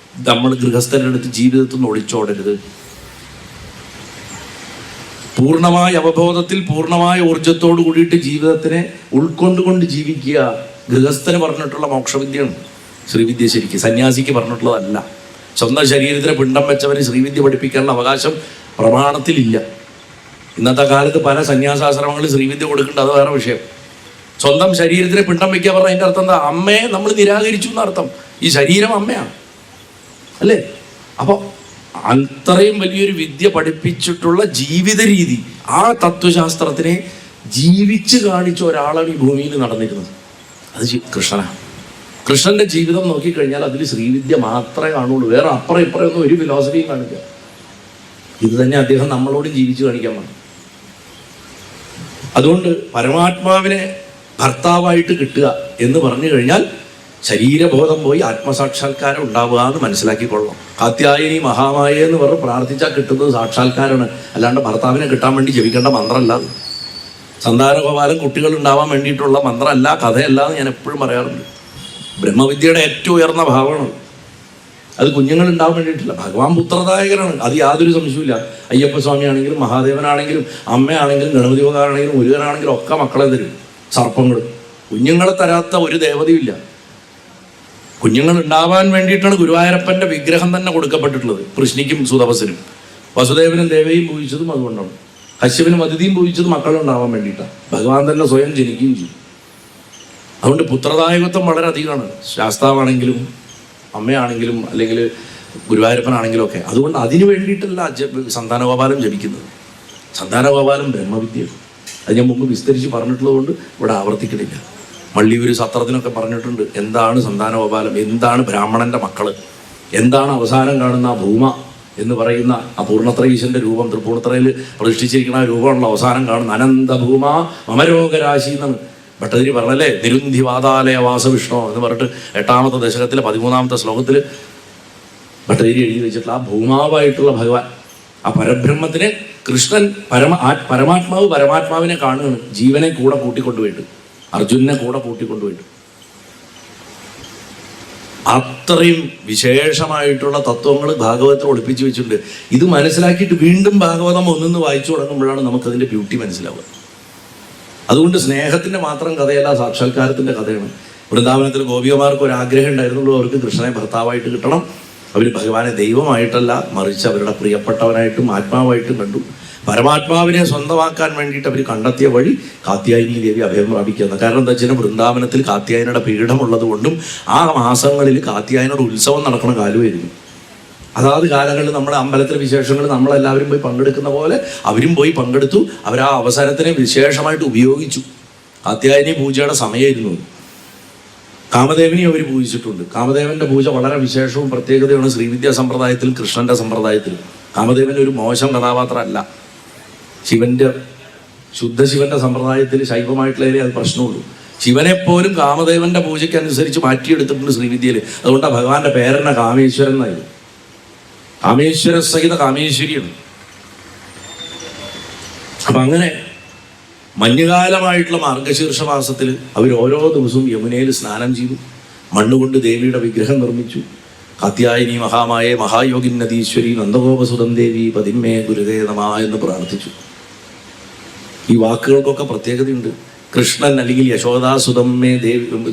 നമ്മൾ ഗൃഹസ്ഥരുടെ അടുത്ത് ജീവിതത്തിൽ നിന്ന് ഒളിച്ചോടരുത്. പൂർണ്ണമായ അവബോധത്തിൽ പൂർണ്ണമായ ഊർജത്തോട് കൂടിയിട്ട് ജീവിതത്തിനെ ഉൾക്കൊണ്ടുകൊണ്ട് ജീവിക്കുക. ഗൃഹസ്ഥന് പറഞ്ഞിട്ടുള്ള മോക്ഷവിദ്യയാണ് ശ്രീവിദ്യ. ശരിക്കും സന്യാസിക്ക് പറഞ്ഞിട്ടുള്ളതല്ല. സ്വന്തം ശരീരത്തിന് പിണ്ടം വെച്ചവന് ശ്രീവിദ്യ പഠിപ്പിക്കാനുള്ള അവകാശം പ്രമാണത്തിലില്ല. ഇന്നത്തെ കാലത്ത് പല സന്യാസാശ്രമങ്ങളിൽ ശ്രീവിദ്യ കൊടുക്കേണ്ടത്, അത് വേറെ വിഷയം. സ്വന്തം ശരീരത്തിന് പിണ്ടം വയ്ക്കുക പറഞ്ഞാൽ അതിൻ്റെ അർത്ഥം എന്താ? അമ്മയെ നമ്മൾ നിരാകരിച്ചു എന്നർത്ഥം. ഈ ശരീരം അമ്മയാണ് അല്ലേ? അപ്പോൾ അത്രയും വലിയൊരു വിദ്യ പഠിപ്പിച്ചിട്ടുള്ള ജീവിത രീതി, ആ തത്വശാസ്ത്രത്തിനെ ജീവിച്ച് കാണിച്ച ഒരാളാണ് ഈ ഭൂമിയിൽ നടന്നിരുന്നത്. അത് കൃഷ്ണനാണ്. കൃഷ്ണന്റെ ജീവിതം നോക്കിക്കഴിഞ്ഞാൽ അതിൽ ശ്രീവിദ്യ മാത്രമേ കാണുള്ളൂ. വേറെ അപ്പുറം ഇപ്പുറമൊന്നും ഒരു ഫിലോസഫിയും കാണില്ല. ഇത് തന്നെ അദ്ദേഹം നമ്മളോട് ജീവിച്ച് കാണിക്കാൻ പറഞ്ഞു. അതുകൊണ്ട് പരമാത്മാവിനെ ഭർത്താവായിട്ട് കിട്ടുക എന്ന് പറഞ്ഞു കഴിഞ്ഞാൽ ശരീരബോധം പോയി ആത്മസാക്ഷാത്കാരം ഉണ്ടാവുക എന്ന് മനസ്സിലാക്കിക്കൊള്ളണം. കാത്യായനി മഹാമായ എന്ന് പറഞ്ഞ് പ്രാർത്ഥിച്ചാൽ കിട്ടുന്നത് സാക്ഷാത്കാരമാണ്, അല്ലാണ്ട് ഭർത്താവിനെ കിട്ടാൻ വേണ്ടി ജപിക്കേണ്ട മന്ത്രമല്ല. സന്താനഗോപാലം കുട്ടികൾ ഉണ്ടാവാൻ വേണ്ടിയിട്ടുള്ള മന്ത്രമല്ല, കഥയല്ല എന്ന് ഞാൻ എപ്പോഴും പറയാറുണ്ട്. ബ്രഹ്മവിദ്യയുടെ ഏറ്റവും ഉയർന്ന ഭാവമാണ് അത്. കുഞ്ഞുങ്ങൾ ഉണ്ടാവാൻ വേണ്ടിയിട്ടില്ല. ഭഗവാൻ പുത്രദായകനാണ്, അത് യാതൊരു സംശയമില്ല. അയ്യപ്പസ്വാമി ആണെങ്കിലും മഹാദേവനാണെങ്കിലും അമ്മയാണെങ്കിലും ഗണപതി ഭഗവാനാണെങ്കിലും മുരുകനാണെങ്കിലും ഒക്കെ മക്കളെ തരും. സർപ്പങ്ങൾ കുഞ്ഞുങ്ങളെ തരാത്ത ഒരു ദേവതയുമില്ല. കുഞ്ഞുങ്ങൾ ഉണ്ടാവാൻ വേണ്ടിയിട്ടാണ് ഗുരുവായൂരപ്പൻ്റെ വിഗ്രഹം തന്നെ കൊടുക്കപ്പെട്ടിട്ടുള്ളത്. കൃഷ്ണിക്കും സുതപസിനും. വസുദേവനും ദേവയും പൂജിച്ചതും അതുകൊണ്ടാണ്. കശ്യപനും അതിഥിയും പൂജിച്ചത് മക്കളുണ്ടാവാൻ വേണ്ടിയിട്ടാണ്. ഭഗവാൻ തന്നെ സ്വയം ജനിക്കുകയും ചെയ്യും. അതുകൊണ്ട് പുത്രദായകത്വം വളരെ അധികമാണ്. ശാസ്താവാണെങ്കിലും അമ്മയാണെങ്കിലും അല്ലെങ്കിൽ ഗുരുവായൂരപ്പനാണെങ്കിലും ഒക്കെ. അതുകൊണ്ട് അതിന് വേണ്ടിയിട്ടല്ല സന്താനഗോപാലം ജപിക്കുന്നത്. സന്താനഗോപാലം ബ്രഹ്മവിദ്യയാണ്. അത് ഞാൻ മുമ്പ് വിസ്തരിച്ച് പറഞ്ഞിട്ടുള്ളത് കൊണ്ട് ഇവിടെ ആവർത്തിക്കണില്ല. മള്ളിയൂർ സത്രത്തിനൊക്കെ പറഞ്ഞിട്ടുണ്ട് എന്താണ് സന്താനഗോപാലം, എന്താണ് ബ്രാഹ്മണൻ്റെ മക്കൾ, എന്താണ് അവസാനം കാണുന്ന ആ ഭൂമ എന്ന് പറയുന്ന ആ പൂർണ്ണത്രയീശന്റെ രൂപം, തൃപ്പൂണിത്തറയിൽ പ്രതിഷ്ഠിച്ചിരിക്കുന്ന ആ രൂപമുള്ള അവസാനം കാണുന്ന അനന്തഭൂമ മമരോഗരാശി എന്നാണ് ഭട്ടതിരി പറഞ്ഞല്ലേ. നിരുന്ധി വാതാലയ വാസവിഷ്ണു എന്ന് പറഞ്ഞിട്ട് 8ാമത്തെ ദശകത്തിലെ 13ാമത്തെ ശ്ലോകത്തിൽ ഭട്ടതിരി എഴുതി വെച്ചിട്ടുള്ള ആ ഭൂമാവായിട്ടുള്ള ഭഗവാൻ, ആ പരബ്രഹ്മത്തിനെ കൃഷ്ണൻ പരമാത്മാവ് പരമാത്മാവിനെ കാണുകയാണ്. ജീവനെ കൂടെ കൂട്ടിക്കൊണ്ടുപോയിട്ട്, അർജുനനെ കൂടെ കൂട്ടിക്കൊണ്ടുപോയിട്ട് അത്രയും വിശേഷമായിട്ടുള്ള തത്വങ്ങൾ ഭാഗവതത്തിൽ ഒളിപ്പിച്ചു വെച്ചിട്ടുണ്ട്. ഇത് മനസ്സിലാക്കിയിട്ട് വീണ്ടും ഭാഗവതം ഒന്നിന്ന് വായിച്ചു തുടങ്ങുമ്പോഴാണ് നമുക്കതിൻ്റെ ബ്യൂട്ടി മനസ്സിലാവുക. അതുകൊണ്ട് സ്നേഹത്തിൻ്റെ മാത്രം കഥയല്ല, സാക്ഷാത്കാരത്തിൻ്റെ കഥയാണ്. വൃന്ദാവനത്തിൽ ഗോപികമാർക്ക് ഒരു ആഗ്രഹം ഉണ്ടായിരുന്നുള്ളൂ, അവർക്ക് കൃഷ്ണനെ ഭർത്താവായിട്ട് കിട്ടണം. അവർ ഭഗവാനെ ദൈവമായിട്ടല്ല, മറിച്ച് അവരുടെ പ്രിയപ്പെട്ടവനായിട്ടും ആത്മാവായിട്ടും കണ്ടു. പരമാത്മാവിനെ സ്വന്തമാക്കാൻ വേണ്ടിയിട്ട് അവർ കണ്ടെത്തിയ വഴി കാത്യായനി ദേവി അഭയം പ്രാപിക്കുന്നത്. കാരണം എന്താ വെച്ചാൽ വൃന്ദാവനത്തിൽ കാത്യായനയുടെ പീഠമുള്ളത് കൊണ്ടും ആ മാസങ്ങളിൽ കാത്യായനയുടെ ഉത്സവം നടക്കുന്ന കാലമായിരുന്നു. അതാത് കാലങ്ങളിൽ നമ്മുടെ അമ്പലത്തിലെ വിശേഷങ്ങൾ നമ്മളെല്ലാവരും പോയി പങ്കെടുക്കുന്ന പോലെ അവരും പോയി പങ്കെടുത്തു. അവർ ആ അവസരത്തിനെ വിശേഷമായിട്ട് ഉപയോഗിച്ചു. കാത്യായനി പൂജയുടെ സമയമായിരുന്നു. കാമദേവനെയും അവർ പൂജിച്ചിട്ടുണ്ട്. കാമദേവന്റെ പൂജ വളരെ വിശേഷവും പ്രത്യേകതയാണ് ശ്രീവിദ്യാ സമ്പ്രദായത്തിൽ, കൃഷ്ണന്റെ സമ്പ്രദായത്തിൽ. കാമദേവൻ ഒരു മോശം കഥാപാത്രമല്ല. ശിവന്റെ ശുദ്ധശിവന്റെ സമ്പ്രദായത്തിൽ ശൈവമായിട്ടുള്ളതിലേ അത് പ്രശ്നമുള്ളൂ. ശിവനെപ്പോലും കാമദേവന്റെ പൂജയ്ക്ക് അനുസരിച്ച് മാറ്റിയെടുത്തിട്ടുണ്ട് ശ്രീവിദ്യയിൽ. അതുകൊണ്ടാണ് ഭഗവാന്റെ പേരെന്നെ കാമേശ്വരൻ എന്നായിരുന്നു. കാമേശ്വര സഹിത കാമേശ്വരിയാണ്. അപ്പം അങ്ങനെ മഞ്ഞുകാലമായിട്ടുള്ള മാർഗശീർഷ മാസത്തിൽ അവർ ഓരോ ദിവസവും യമുനയിൽ സ്നാനം ചെയ്തു. മണ്ണുകൊണ്ട് ദേവിയുടെ വിഗ്രഹം നിർമ്മിച്ചു. കാത്യായനി മഹാമായ മഹായോഗിൻ നദീശ്വരി നന്ദഗോപസുതം ദേവി പതിന്മേ ഗുരുദേ നമഃ എന്ന് പ്രാർത്ഥിച്ചു. ഈ വാക്കുകൾക്കൊക്കെ പ്രത്യേകതയുണ്ട്. കൃഷ്ണൻ അല്ലെങ്കിൽ യശോദാസുതമേ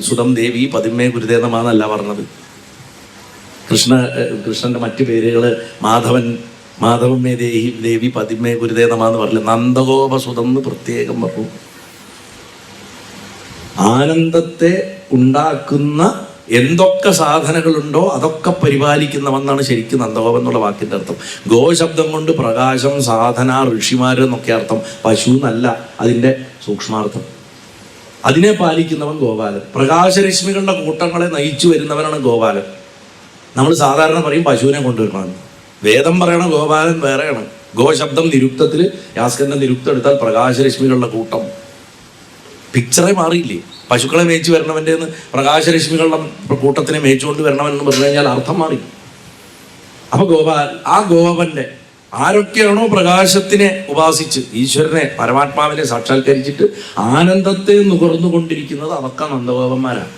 സുതം ദേവി പതിന്മേ ഗുരുദേ നമഃ എന്നല്ല പറഞ്ഞത്. കൃഷ്ണന്റെ മറ്റു പേരുകൾ മാധവമേ ദേവി പതിന്മേ ഗുരുദേ നമഃ എന്ന് പറഞ്ഞില്ല. നന്ദഗോപസുതം എന്ന് പ്രത്യേകം പറഞ്ഞു. ആനന്ദത്തെ ഉണ്ടാക്കുന്ന എന്തൊക്കെ സാധനങ്ങളുണ്ടോ അതൊക്കെ പരിപാലിക്കുന്നവെന്നാണ് ശരിക്കും നന്ദഗോപൻ എന്നുള്ള വാക്കിൻ്റെ അർത്ഥം. ഗോശബ്ദം കൊണ്ട് പ്രകാശം, സാധന, ഋഷിമാരെന്നൊക്കെ അർത്ഥം. പശു എന്നല്ല അതിൻ്റെ സൂക്ഷ്മാർത്ഥം. അതിനെ പാലിക്കുന്നവൻ ഗോപാലൻ. പ്രകാശരശ്മികളുടെ കൂട്ടങ്ങളെ നയിച്ചു വരുന്നവനാണ് ഗോപാലൻ. നമ്മൾ സാധാരണ പറയും പശുവിനെ കൊണ്ടുവരണമെന്ന്. വേദം പറയണ ഗോപാലൻ വേറെയാണ്. ഗോശബ്ദം നിരുക്തത്തിൽ യാസ്കന്റെ നിരുക്തം എടുത്താൽ പ്രകാശരശ്മികളുടെ കൂട്ടം. പിക്ചറെ മാറിയില്ലേ? പശുക്കളെ മേയിച്ച് വരണവൻ്റെ പ്രകാശരശ്മികളുടെ കൂട്ടത്തിനെ മേയിച്ചുകൊണ്ട് വരണമെന്ന് പറഞ്ഞു കഴിഞ്ഞാൽ അർത്ഥം മാറി. അപ്പൊ ആ ഗോപന്റെ ആരൊക്കെയാണോ പ്രകാശത്തിനെ ഉപാസിച്ച് ഈശ്വരനെ പരമാത്മാവിനെ സാക്ഷാത്കരിച്ചിട്ട് ആനന്ദത്തെ നുകർന്നുകൊണ്ടിരിക്കുന്നത് അതൊക്കെ നന്ദഗോപന്മാരാണ്.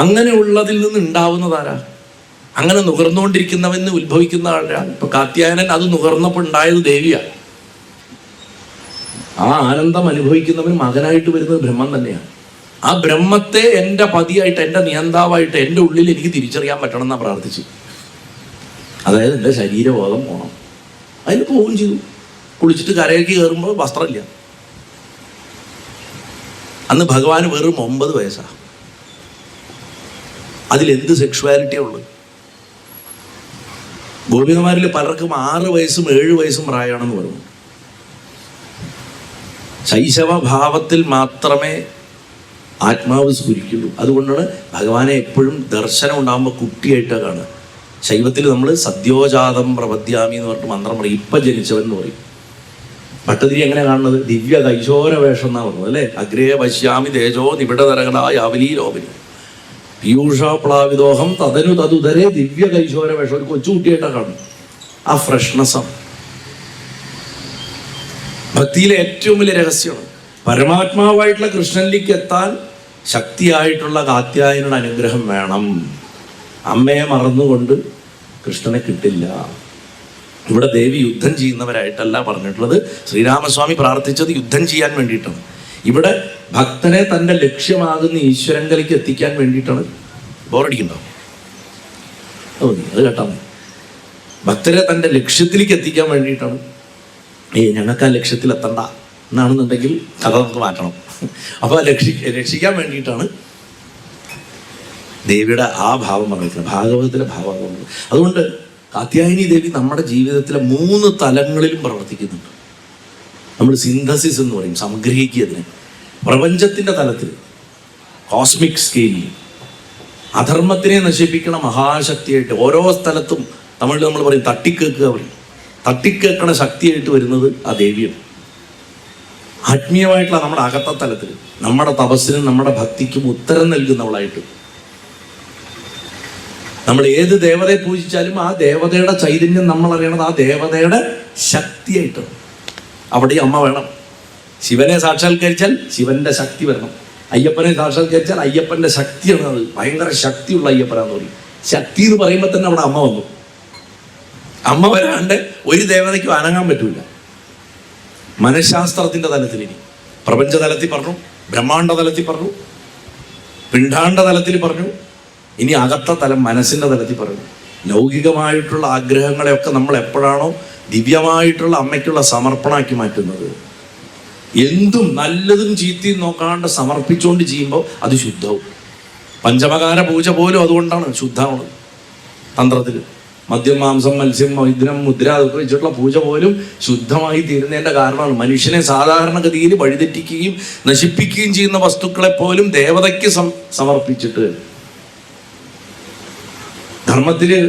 അങ്ങനെ ഉള്ളതിൽ നിന്ന് ഉണ്ടാവുന്നതാരാ? അങ്ങനെ നുകർന്നുകൊണ്ടിരിക്കുന്നവന്ന് ഉത്ഭവിക്കുന്ന ആളാണ്. ഇപ്പൊ കാത്യായനൻ അത് നുകർന്നപ്പോൾ ഉണ്ടായത് ദേവിയാണ്. ആ ആനന്ദം അനുഭവിക്കുന്നവന് മകനായിട്ട് വരുന്നത് ബ്രഹ്മം തന്നെയാണ്. ആ ബ്രഹ്മത്തെ എൻ്റെ പതിയായിട്ട്, എൻ്റെ നിയന്താവായിട്ട് എൻ്റെ ഉള്ളിൽ എനിക്ക് തിരിച്ചറിയാൻ പറ്റണം എന്നാണ് പ്രാർത്ഥിച്ചു. അതായത് എൻ്റെ ശരീരബോധം പോകണം. അതിന് പോവുകയും ചെയ്തു. കുളിച്ചിട്ട് കരയ്ക്ക് കയറുമ്പോൾ വസ്ത്രമില്ല. അന്ന് ഭഗവാന് വെറും 9 വയസ്സാണ്. അതിലെന്ത് സെക്ഷുവാലിറ്റിയാണ് ഉള്ളത്? ഗോപികമാരിൽ പലർക്കും 6 വയസ്സും 7 വയസ്സും പ്രായമാണെന്ന് പറഞ്ഞു. ശൈശവഭാവത്തിൽ മാത്രമേ ആത്മാവ് സ്ഫുരിക്കുള്ളൂ. അതുകൊണ്ടാണ് ഭഗവാനെ എപ്പോഴും ദർശനം ഉണ്ടാകുമ്പോൾ കുട്ടിയായിട്ടാണ് കാണുക. ശൈവത്തിൽ നമ്മൾ സദ്യോജാതം പ്രപദ്യാമി എന്ന് പറഞ്ഞിട്ട് മന്ത്രം പറയും. ഇപ്പം ജനിച്ചവൻ എന്ന് പറയും. ഭട്ടതിരി എങ്ങനെ കാണുന്നത്? ദിവ്യ കൈശോര വേഷം എന്നാണ് പറഞ്ഞത് അല്ലേ? അഗ്രേ പശ്യാമി തേജോ നിബിഡതരകളായ അവലീ ലോപനി പീയൂഷ പ്ലാവിദോഹം തതനു തതുതരേ ദിവ്യ കൈശോര വേഷം. ഒരു കൊച്ചുകുട്ടിയായിട്ടാണ് കാണുന്നത്. ആ ഫ്രഷ്നെസ്സാണ് ഭക്തിയിലെ ഏറ്റവും വലിയ രഹസ്യമാണ്. പരമാത്മാവായിട്ടുള്ള കൃഷ്ണനിലേക്ക് എത്താൻ ശക്തിയായിട്ടുള്ള കാത്യായനയുടെ അനുഗ്രഹം വേണം. അമ്മയെ മറന്നുകൊണ്ട് കൃഷ്ണനെ കിട്ടില്ല. ഇവിടെ ദേവി യുദ്ധം ചെയ്യുന്നവരായിട്ടല്ല പറഞ്ഞിട്ടുള്ളത്. ശ്രീരാമസ്വാമി പ്രാർത്ഥിച്ചത് യുദ്ധം ചെയ്യാൻ വേണ്ടിയിട്ടാണ്. ഇവിടെ ഭക്തനെ തൻ്റെ ലക്ഷ്യമാകുന്ന ഈശ്വരങ്കലേക്ക് എത്തിക്കാൻ വേണ്ടിയിട്ടാണ്. ബോറടിക്കണ്ടോ? അത് കേട്ടാ. ഭക്തരെ തൻ്റെ ലക്ഷ്യത്തിലേക്ക് എത്തിക്കാൻ വേണ്ടിയിട്ടാണ്. ഞങ്ങൾക്ക് ആ ലക്ഷ്യത്തിലെത്തണ്ട എന്നാണെന്നുണ്ടെങ്കിൽ കഥ നമുക്ക് മാറ്റണം. അപ്പോൾ രക്ഷിക്കാൻ വേണ്ടിയിട്ടാണ് ദേവിയുടെ ആ ഭാവം പറഞ്ഞിരിക്കുന്നത്. ഭാഗവതത്തിലെ ഭാവം. അതുകൊണ്ട് കാത്യായനി ദേവി നമ്മുടെ ജീവിതത്തിലെ 3 തലങ്ങളിലും പ്രവർത്തിക്കുന്നുണ്ട്. നമ്മൾ സിന്തസിസ് എന്ന് പറയും, സംഗ്രഹിക്കുന്നതിന്. പ്രപഞ്ചത്തിൻ്റെ തലത്തിൽ, കോസ്മിക് സ്കെയിലിൽ അധർമ്മത്തിനെ നശിപ്പിക്കണ മഹാശക്തിയായിട്ട് ഓരോ സ്ഥലത്തും തമിഴിൽ നമ്മൾ പറയും തട്ടിക്കേക്കുക പറയും. തട്ടിക്കേക്കണ ശക്തിയായിട്ട് വരുന്നത് ആ ദേവിയാണ്. ആത്മീയമായിട്ടുള്ള നമ്മുടെ അകത്ത തലത്തിൽ നമ്മുടെ തപസ്സിനും നമ്മുടെ ഭക്തിക്കും ഉത്തരം നൽകുന്നവളായിട്ട്. നമ്മൾ ഏത് ദേവതയെ പൂജിച്ചാലും ആ ദേവതയുടെ ചൈതന്യം നമ്മൾ അറിയണത് ആ ദേവതയുടെ ശക്തിയായിട്ട്. അവിടെ അമ്മ വേണം. ശിവനെ സാക്ഷാത്കരിച്ചാൽ ശിവന്റെ ശക്തി വരണം. അയ്യപ്പനെ സാക്ഷാത്കരിച്ചാൽ അയ്യപ്പന്റെ ശക്തിയാണ്. അത് ഭയങ്കര ശക്തിയുള്ള അയ്യപ്പനാന്ന് പറയും. ശക്തി എന്ന് പറയുമ്പോൾ തന്നെ അവിടെ അമ്മ വന്നു. അമ്മ വരാണ്ട് ഒരു ദേവതയ്ക്കും അനങ്ങാൻ പറ്റൂല. മനഃശാസ്ത്രത്തിന്റെ തലത്തിൽ, ഇനി പ്രപഞ്ച തലത്തിൽ പറഞ്ഞു, ബ്രഹ്മാണ്ഡ തലത്തിൽ പറഞ്ഞു, പിണ്ഡാണ്ഡ തലത്തിൽ പറഞ്ഞു, ഇനി അകത്ത തലം മനസ്സിന്റെ തലത്തിൽ പറഞ്ഞു. ലൗകികമായിട്ടുള്ള ആഗ്രഹങ്ങളെയൊക്കെ നമ്മൾ എപ്പോഴാണോ ദിവ്യമായിട്ടുള്ള അമ്മയ്ക്കുള്ള സമർപ്പണമാക്കി മാറ്റുന്നത്, എന്തും നല്ലതും ചീത്തയും നോക്കാണ്ട് സമർപ്പിച്ചുകൊണ്ട് ചെയ്യുമ്പോൾ അത് ശുദ്ധവും. പഞ്ചമകാര പൂജ പോലും അതുകൊണ്ടാണ് ശുദ്ധമാണ്. തന്ത്രത്തിൽ മദ്യം, മാംസം, മത്സ്യം, വൈദ്യം, മുദ്ര അതൊക്കെ വെച്ചിട്ടുള്ള പൂജ പോലും ശുദ്ധമായി തീരുന്നതിൻ്റെ കാരണമാണ് മനുഷ്യനെ സാധാരണഗതിയിൽ വഴിതെറ്റിക്കുകയും നശിപ്പിക്കുകയും ചെയ്യുന്ന വസ്തുക്കളെ പോലും ദേവതയ്ക്ക് സമർപ്പിച്ചിട്ട്. ധർമ്മത്തില്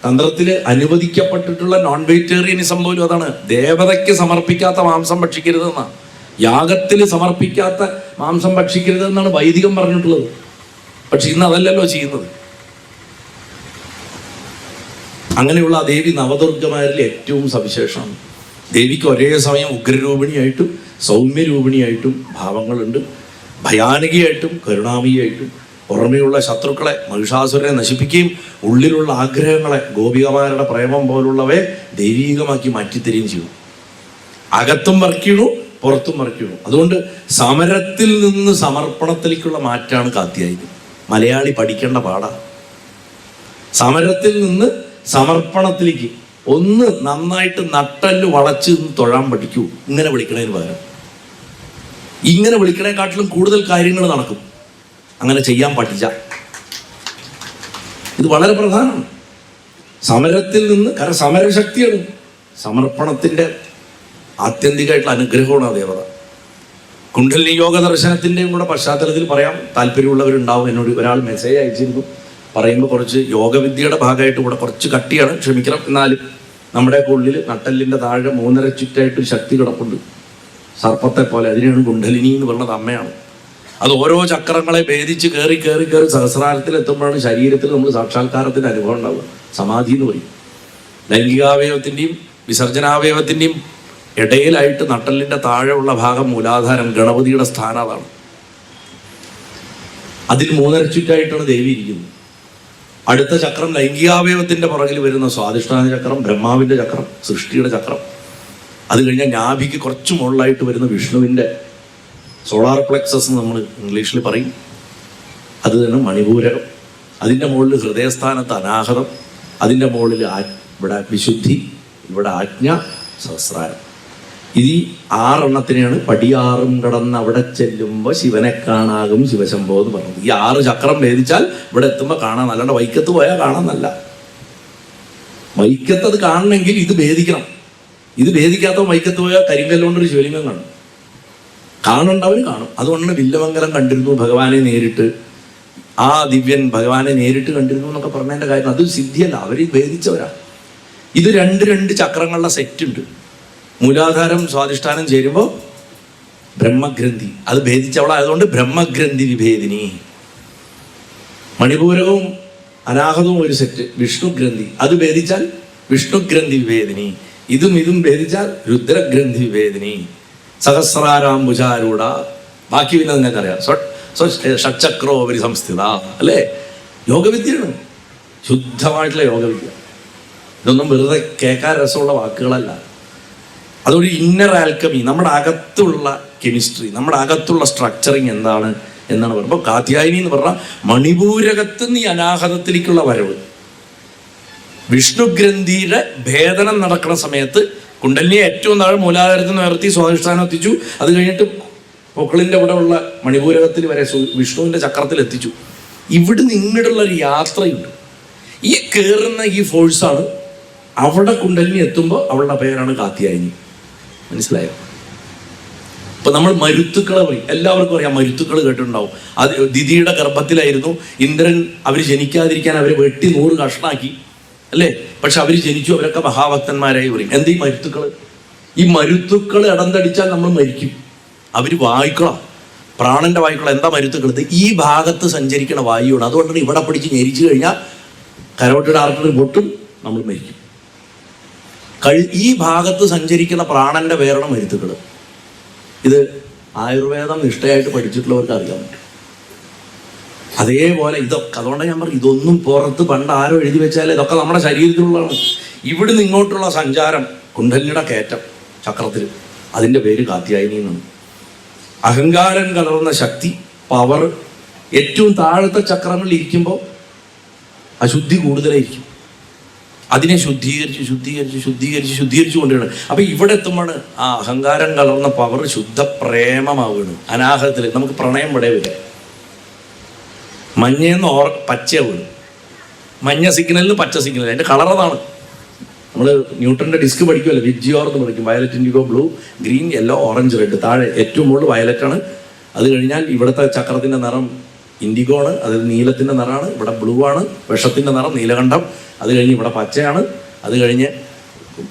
തന്ത്രത്തില് അനുവദിക്കപ്പെട്ടിട്ടുള്ള നോൺ വെജിറ്റേറിയനിസം പോലും അതാണ്. ദേവതയ്ക്ക് സമർപ്പിക്കാത്ത മാംസം ഭക്ഷിക്കരുതെന്നാണ്. യാഗത്തിൽ സമർപ്പിക്കാത്ത മാംസം ഭക്ഷിക്കരുതെന്നാണ് വൈദികം പറഞ്ഞിട്ടുള്ളത്. പക്ഷെ ഇന്ന് അതല്ലല്ലോ ചെയ്യുന്നത്. അങ്ങനെയുള്ള ആ ദേവി നവദുർഗമാരിൽ ഏറ്റവും സവിശേഷമാണ്. ദേവിക്ക് ഒരേ സമയം ഉഗ്രരൂപിണിയായിട്ടും സൗമ്യരൂപിണിയായിട്ടും ഭാവങ്ങളുണ്ട്. ഭയാനകിയായിട്ടും കരുണാമയിയായിട്ടും. പുറമെയുള്ള ശത്രുക്കളെ, മഹിഷാസുരനെ നശിപ്പിക്കുകയും ഉള്ളിലുള്ള ആഗ്രഹങ്ങളെ, ഗോപികമാരുടെ പ്രേമം പോലുള്ളവയെ ദൈവീകമാക്കി മാറ്റിത്തരികയും ചെയ്യും. അകത്തും വർക്കിണു, പുറത്തും വർക്കിണു. അതുകൊണ്ട് സമരത്തിൽ നിന്ന് സമർപ്പണത്തിലേക്കുള്ള മാറ്റാണ് കാത്യായനി. മലയാളി പഠിക്കേണ്ട പാഠമാണ്. സമരത്തിൽ നിന്ന് സമർപ്പണത്തിലേക്ക് ഒന്ന് നന്നായിട്ട് നട്ടല് വളച്ച് നിന്ന് തൊഴാൻ പഠിക്കൂ. ഇങ്ങനെ വിളിക്കണതിന് പകരം ഇങ്ങനെ വിളിക്കണേക്കാട്ടിലും കൂടുതൽ കാര്യങ്ങൾ നടക്കും അങ്ങനെ ചെയ്യാൻ പഠിച്ച. ഇത് വളരെ പ്രധാനമാണ്. സമരത്തിൽ നിന്ന്, കാരണം സമരശക്തിയാണ്. സമർപ്പണത്തിന്റെ ആത്യന്തികമായിട്ടുള്ള അനുഗ്രഹമാണ് ആ ദേവത. കുണ്ഡലിനി യോഗ ദർശനത്തിൻ്റെയും കൂടെ പശ്ചാത്തലത്തിൽ പറയാം. താല്പര്യമുള്ളവരുണ്ടാവും. എന്നോട് ഒരാൾ മെസ്സേജ് അയച്ചിരുന്നു. പറയുമ്പോൾ കുറച്ച് യോഗവിദ്യയുടെ ഭാഗമായിട്ട് കൂടെ കുറച്ച് കട്ടിയാണ്, ക്ഷമിക്കണം. എന്നാലും നമ്മുടെ ഉള്ളിൽ നട്ടലിൻ്റെ താഴെ 3.5 ചുറ്റായിട്ടൊരു ശക്തി കിടപ്പുണ്ട്, സർപ്പത്തെ പോലെ. അതിനാണ് കുണ്ഡലിനി എന്ന് പറയുന്നത്. അമ്മയാണ്. അത് ഓരോ ചക്രങ്ങളെ ഭേദിച്ച് കയറി കയറി കയറി സഹസ്രാരത്തിൽ എത്തുമ്പോഴാണ് ശരീരത്തിൽ നമ്മൾ സാക്ഷാത്കാരത്തിൻ്റെ അനുഭവം ഉണ്ടാവുക. സമാധി എന്ന് പറയും. ലൈംഗികാവയവത്തിൻ്റെയും വിസർജനാവയവത്തിൻ്റെയും ഇടയിലായിട്ട് നട്ടലിൻ്റെ താഴെയുള്ള ഭാഗം മൂലാധാരം, ഗണപതിയുടെ സ്ഥാനം അതാണ്. അതിൽ 3.5 ചുറ്റായിട്ടാണ് ദേവി ഇരിക്കുന്നത്. അടുത്ത ചക്രം ലൈംഗികാവയവത്തിൻ്റെ പുറകിൽ വരുന്ന സ്വാധിഷ്ഠാന ചക്രം, ബ്രഹ്മാവിൻ്റെ ചക്രം, സൃഷ്ടിയുടെ ചക്രം. അത് കഴിഞ്ഞാൽ നാഭിക്ക് കുറച്ച് മുകളിലായിട്ട് വരുന്ന വിഷ്ണുവിൻ്റെ സോളാർ പ്ലെക്സസ് എന്ന് നമ്മൾ ഇംഗ്ലീഷിൽ പറയും. അത് തന്നെ മണിപൂരകം. അതിൻ്റെ മുകളിൽ ഹൃദയസ്ഥാനത്ത് അനാഹതം. അതിൻ്റെ മുകളിൽ ഇവിടെ വിശുദ്ധി, ഇവിടെ ആജ്ഞ, സഹസ്രാരം. ഈ 6 പടിയാറും കടന്ന് അവിടെ ചെല്ലുമ്പോൾ ശിവനെ കാണാകും ശിവശംഭോ എന്ന് പറഞ്ഞത്. ഈ 6 ചക്രം ഭേദിച്ചാൽ ഇവിടെ എത്തുമ്പോൾ കാണാൻ. അല്ലാണ്ട് വൈക്കത്ത് പോയാൽ കാണാന്നല്ല. വൈക്കത്ത് അത് കാണണമെങ്കിൽ ഇത് ഭേദിക്കണം. ഇത് ഭേദിക്കാത്ത വൈക്കത്ത് പോയാൽ കരിങ്കല്ലുകൊണ്ടൊരു ശിവലിംഗം കാണും. കാണുണ്ടവന് കാണും. അതുകൊണ്ടാണ് വില്ലമംഗലം കണ്ടിരുന്നു ഭഗവാനെ നേരിട്ട്. ആ ദിവ്യൻ ഭഗവാനെ നേരിട്ട് കണ്ടിരുന്നു എന്നൊക്കെ പറഞ്ഞതിൻ്റെ കാര്യം അത് സിദ്ധിയല്ല, അവർ ഭേദിച്ചവരാ. ഇത് രണ്ട് ചക്രങ്ങളുടെ സെറ്റ് ഉണ്ട്. മൂലാധാരം സ്വാധിഷ്ഠാനം ചേരുമ്പോൾ ബ്രഹ്മഗ്രന്ഥി, അത് ഭേദിച്ചവളായതുകൊണ്ട് ബ്രഹ്മഗ്രന്ഥി വിഭേദിനി. മണിപൂരകവും അനാഹതവും ഒരു സെറ്റ്, വിഷ്ണുഗ്രന്ഥി, അത് ഭേദിച്ചാൽ വിഷ്ണുഗ്രന്ഥി വിഭേദിനി. ഇതും ഭേദിച്ചാൽ രുദ്രഗ്രന്ഥി വിഭേദിനി. സഹസ്രാരാംബുജാരൂഢ. ബാക്കി പിന്നെ നിങ്ങൾക്കറിയാം. ഷഡ്ചക്രോപരി സംസ്ഥിത, അല്ലേ? യോഗവിദ്യയാണ്, ശുദ്ധമായിട്ടുള്ള യോഗവിദ്യ. ഇതൊന്നും വെറുതെ കേൾക്കാൻ രസമുള്ള വാക്കുകളല്ല. അതൊരു ഇന്നർ ആൽക്കമി, നമ്മുടെ അകത്തുള്ള കെമിസ്ട്രി, നമ്മുടെ അകത്തുള്ള സ്ട്രക്ചറിങ് എന്നാണ് പറയുമ്പോൾ കാത്യായനി എന്ന് പറഞ്ഞാൽ മണിപൂരകത്ത് നിന്ന് ഈ അനാഹതത്തിലേക്കുള്ള വരവ്. വിഷ്ണുഗ്രന്ഥിയുടെ ഭേദനം നടക്കുന്ന സമയത്ത് കുണ്ടലിനിയെ ഏറ്റവും താഴെ മൂലാധാരത്തിൽ നിന്ന് ഉയർത്തി സ്വാധിഷ്ഠാനം എത്തിച്ചു. അത് കഴിഞ്ഞിട്ട് പൊക്കിളിൻ്റെ ഇവിടെ ഉള്ള മണിപൂരകത്തിൽ വരെ വിഷ്ണുവിൻ്റെ ചക്രത്തിൽ എത്തിച്ചു. ഇവിടുന്ന് ഇങ്ങോട്ടുള്ള ഒരു യാത്രയുണ്ട്. ഈ കയറുന്ന ഈ ഫോഴ്സാണ് അവിടെ കുണ്ടലിനി എത്തുമ്പോൾ അവളുടെ പേരാണ് കാത്യായനി. മനസ്സിലായോ? ഇപ്പൊ നമ്മൾ മരുത്തുക്കളെ പറയും, എല്ലാവർക്കും അറിയാം. മരുത്തുക്കൾ കേട്ടിട്ടുണ്ടാവും. അത് ദിതിയുടെ ഗർഭത്തിലായിരുന്നു. ഇന്ദ്രൻ അവർ ജനിക്കാതിരിക്കാൻ അവരെ വെട്ടി 100 കഷ്ണാക്കി അല്ലേ? പക്ഷെ അവർ ജനിച്ചു, അവരൊക്കെ മഹാഭക്തന്മാരായി പറയും. എന്ത് ഈ മരുത്തുക്കൾ ഇടന്തടിച്ചാൽ നമ്മൾ മരിക്കും. അവർ വായുക്കളാണ്, പ്രാണന്റെ വായുക്കൾ. എന്താ മരുത്തുക്കൾ? ഇത് ഈ ഭാഗത്ത് സഞ്ചരിക്കണ വായുവാണ്. അതുകൊണ്ടാണ് ഇവിടെ പിടിച്ച് ഞെരിച്ചു കഴിഞ്ഞാൽ കരോട്ടിയുടെ ആർട്ടറി പൊട്ടും, നമ്മൾ മരിക്കും. ഈ ഭാഗത്ത് സഞ്ചരിക്കുന്ന പ്രാണന്റെ വേറെ മരുത്തുക്കൾ. ഇത് ആയുർവേദം നിഷ്ഠയായിട്ട് പഠിച്ചിട്ടുള്ളവർക്ക് അറിയാൻ പറ്റും. അതേപോലെ ഇതൊക്കെ, അതുകൊണ്ടാണ് ഞാൻ പറഞ്ഞു, ഇതൊന്നും പുറത്ത് പണ്ട് ആരോ എഴുതി വെച്ചാൽ ഇതൊക്കെ നമ്മുടെ ശരീരത്തിലുള്ളതാണ്. ഇവിടുന്ന് ഇങ്ങോട്ടുള്ള സഞ്ചാരം, കുണ്ഡലിനിയുടെ കയറ്റം ചക്രത്തിൽ, അതിൻ്റെ പേര് കാത്യായനി എന്നാണ്. അഹങ്കാരം കലർന്ന ശക്തി, പവർ ഏറ്റവും താഴത്തെ ചക്രങ്ങളിൽ ഇരിക്കുമ്പോൾ അശുദ്ധി കൂടുതലായിരിക്കും. അതിനെ ശുദ്ധീകരിച്ച് കൊണ്ടുവരണം. അപ്പൊ ഇവിടെ എത്തുമ്പോൾ ആ അഹങ്കാരം കലർന്ന പവർ ശുദ്ധ പ്രേമമാവുകയാണ്. അനാഹതത്തിൽ നമുക്ക് പ്രണയം ഇവിടെ വരിക. മഞ്ഞയെന്ന് പച്ച വീണ്, മഞ്ഞ സിഗ്നലിന് പച്ച സിഗ്നൽ, അതിന്റെ കളർ അതാണ്. നമ്മൾ ന്യൂട്ടന്റെ ഡിസ്ക് പഠിക്കുമല്ലോ, വിജിയോർ എന്ന് പഠിക്കും. Violet, IndiGo, blue, green, yellow, orange, red. താഴെ ഏറ്റവും മുകളിൽ വയലറ്റാണ്. അത് കഴിഞ്ഞാൽ ഇവിടുത്തെ ചക്രത്തിന്റെ നിറം ഇൻഡിഗോ ആണ്, അതായത് നീലത്തിന്റെ നിറമാണ്. ഇവിടെ ബ്ലൂ ആണ്, വിഷത്തിന്റെ നിറം നീലകണ്ഠം. അത് കഴിഞ്ഞ് ഇവിടെ പച്ചയാണ്. അത് കഴിഞ്ഞ്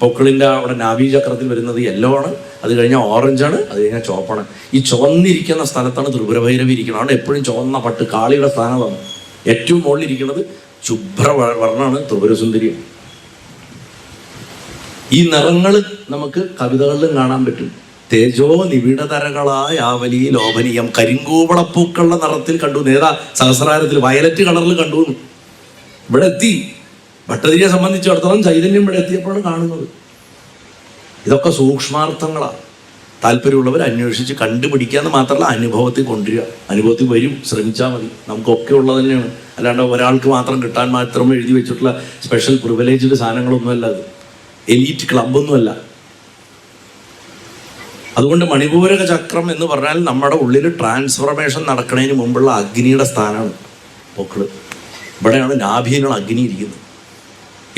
പൊക്കിളിൻ്റെ അവിടെ നാഭി ചക്രത്തിൽ വരുന്നത് യെല്ലോ ആണ്. അത് കഴിഞ്ഞാൽ ഓറഞ്ചാണ്. അത് കഴിഞ്ഞാൽ ചുവപ്പാണ്. ഈ ചുവന്നിരിക്കുന്ന സ്ഥലത്താണ് ത്രിപുരഭൈരവി ഇരിക്കുന്നത്. അവിടെ എപ്പോഴും ചുവന്ന പട്ട്, കാളിയുടെ സ്ഥാനമാണ്. ഏറ്റവും മുകളിലിരിക്കുന്നത് ശുഭ്രവർണ്ണമാണ്, ത്രിപുരസുന്ദരിയും. ഈ നിറങ്ങൾ നമുക്ക് കവിതകളിലും കാണാൻ പറ്റും. തേജോ നിബിഡതരകളായ ആവലി ലോഭനീയം. കരിങ്കൂവളപ്പൂക്കളുടെ നിറത്തിൽ കണ്ടു. നേതാ സഹസ്രാരത്തിൽ വയലറ്റ് കളറിൽ കണ്ടു. ഇവിടെ എത്തി. ഭട്ടതിരിയെ സംബന്ധിച്ചിടത്തോളം ചൈതന്യം ഇവിടെ എത്തിയപ്പോഴാണ് കാണുന്നത്. ഇതൊക്കെ സൂക്ഷ്മാർത്ഥങ്ങളാണ്. താല്പര്യമുള്ളവർ അന്വേഷിച്ച് കണ്ടുപിടിക്കാന്ന് മാത്രമല്ല, അനുഭവത്തിൽ കൊണ്ടുവരിക. അനുഭവത്തിൽ വരും, ശ്രമിച്ചാൽ മതി. നമുക്കൊക്കെ ഉള്ളത് തന്നെയാണ്. അല്ലാണ്ട് ഒരാൾക്ക് മാത്രം കിട്ടാൻ മാത്രം എഴുതി വെച്ചിട്ടുള്ള സ്പെഷ്യൽ പ്രിവിലേജ്ഡ് സാധനങ്ങളൊന്നുമല്ല. അത് എലീറ്റ് ക്ലബ്ബൊന്നുമല്ല. അതുകൊണ്ട് മണിപൂരക ചക്രം എന്ന് പറഞ്ഞാൽ നമ്മുടെ ഉള്ളിൽ ട്രാൻസ്ഫോർമേഷൻ നടക്കുന്നതിന് മുമ്പുള്ള അഗ്നിയുടെ സ്ഥാനമാണ് പൊക്കിള്. ഇവിടെയാണ് നാഭിയിലുള്ള അഗ്നി ഇരിക്കുന്നത്.